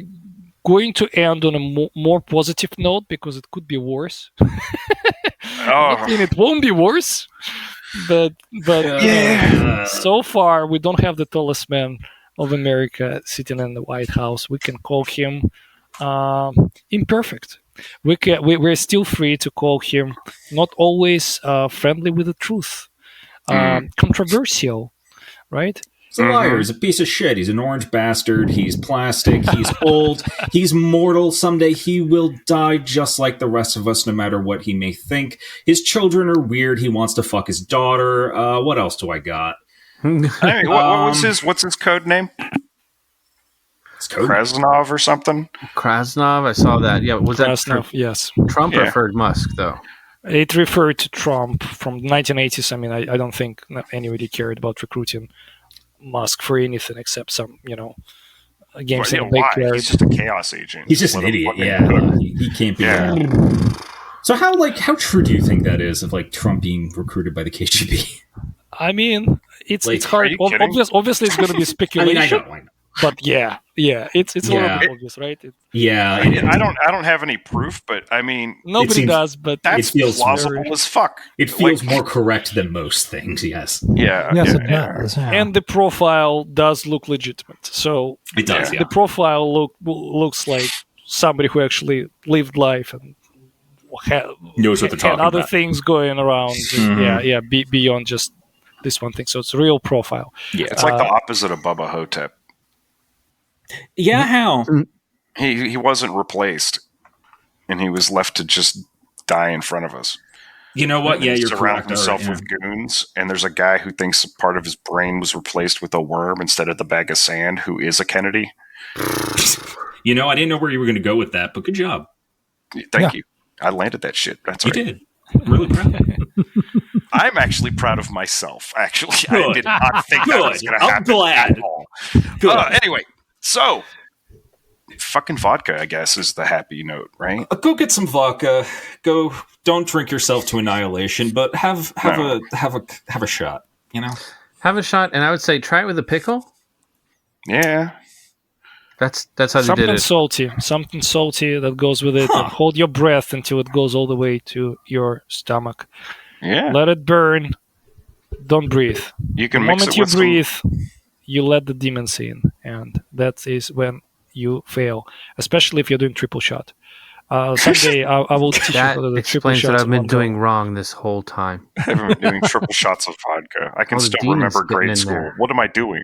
going to end on a more positive note because it could be worse. I mean, it won't be worse, but so far we don't have the tallest man of America sitting in the White House. We can call him imperfect. We're still free to call him not always friendly with the truth. Controversial, right? He's a liar. He's a piece of shit. He's an orange bastard. He's plastic. He's old. He's mortal. Someday he will die just like the rest of us, no matter what he may think. His children are weird. He wants to fuck his daughter. What else do I got? What's his code name? Krasnov or something? Krasnov, I saw that. Yeah, was Krasnov, that yes. Trump referred Musk, though. It referred to Trump from the 1980s. I mean, I don't think anybody cared about recruiting Musk for anything except some, games in the backyard. He's just a chaos agent. He's just an idiot. He can't be. So how true do you think that is of like Trump being recruited by the KGB? I mean, it's hard. Obviously, it's going to be speculation. I know. But it's a little bit obvious, right? I don't have any proof, but I mean, nobody does. But that's plausible as fuck. It feels more correct than most things. Yes. Yes, it does. And the profile does look legitimate. So it does. The profile looks like somebody who actually lived life and knows what they're talking about. Other things going around. Beyond just this one thing. So it's a real profile. Yeah, it's like the opposite of Bubba Hotep. Yeah, how? He wasn't replaced, and he was left to just die in front of us. You know what? Yeah, you're correct. Himself with goons, and there's a guy who thinks part of his brain was replaced with a worm instead of the bag of sand, who is a Kennedy. I didn't know where you were going to go with that, but good job. Thank you. I landed that shit. That's right. You did. Really proud. I'm actually proud of myself. Actually, I did not think that was going to happen. I'm glad. At all. Anyway, so fucking vodka, I guess, is the happy note, right? Go get some vodka. Go. Don't drink yourself to annihilation, but have a shot. You know, have a shot, and I would say try it with a pickle. Yeah. That's how they did it. Something salty that goes with it. And hold your breath until it goes all the way to your stomach. Yeah. Let it burn. Don't breathe. You can the mix moment it you with breathe, you let the demons in, and that is when you fail. Especially if you're doing triple shot. Someday I will teach you how to do triple shots. That explains what I've been doing wrong this whole time. I haven't been doing triple shots of vodka. I can still remember grade school. There. What am I doing?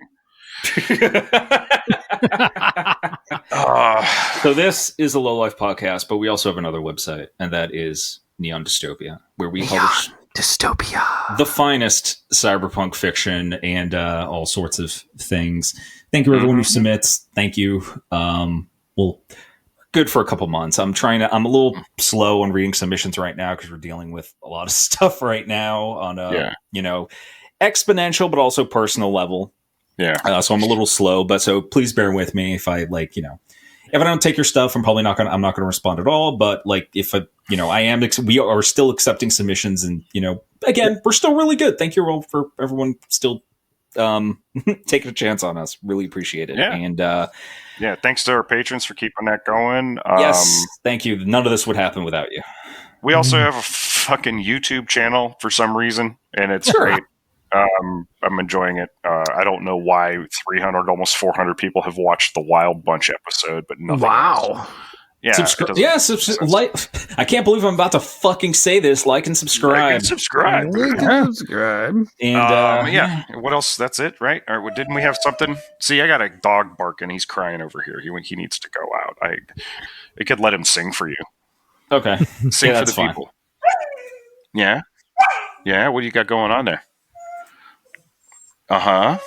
So this is a Low Life podcast, but we also have another website, and that is Neon Dystopia, where we publish Dystopia, the finest cyberpunk fiction and all sorts of things. Thank you, everyone who submits. Thank you. Well, good for a couple months. I'm a little slow on reading submissions right now because we're dealing with a lot of stuff right now on exponential, but also personal level. Yeah. So I'm a little slow, but so please bear with me if I if I don't take your stuff, I'm not going to respond at all. But if we are still accepting submissions, and again, we're still really good. Thank you all for everyone still taking a chance on us. Really appreciate it. Yeah. And thanks to our patrons for keeping that going. Yes, thank you. None of this would happen without you. We also have a fucking YouTube channel for some reason, and it's great. I'm enjoying it. I don't know why 300, almost 400 people have watched the Wild Bunch episode, but nothing else. Yeah, I can't believe I'm about to fucking say this. Like and subscribe. And what else? That's it, right? Or didn't we have something? See, I got a dog barking. He's crying over here. He needs to go out. I could let him sing for you. Okay, sing for the people. Yeah. What do you got going on there? Oh,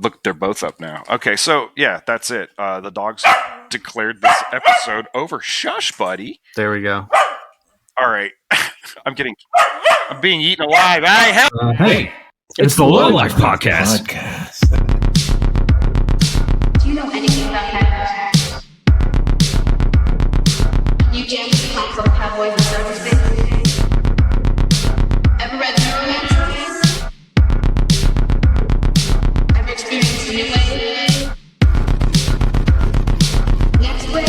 look, they're both up now. Okay, so that's it. The dogs declared this episode over. Shush, buddy. There we go. All right. I'm being eaten alive. Hey, it's the Low Life podcast. Do you know anything about hackers? You jam with pumps of cowboys and service. Ever read Neuromancer? Experience a new way. Next way.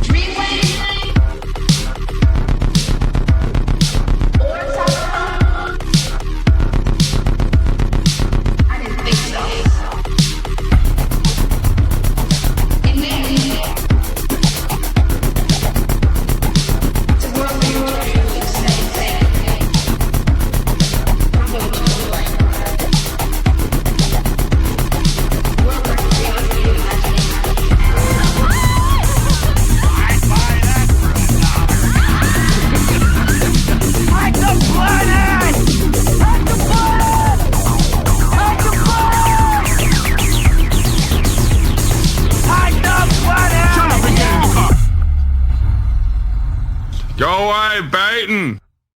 Dream way. Or cyberpunk. I didn't think so. It may be. It's a world where you're truly safe. Go away, Baton!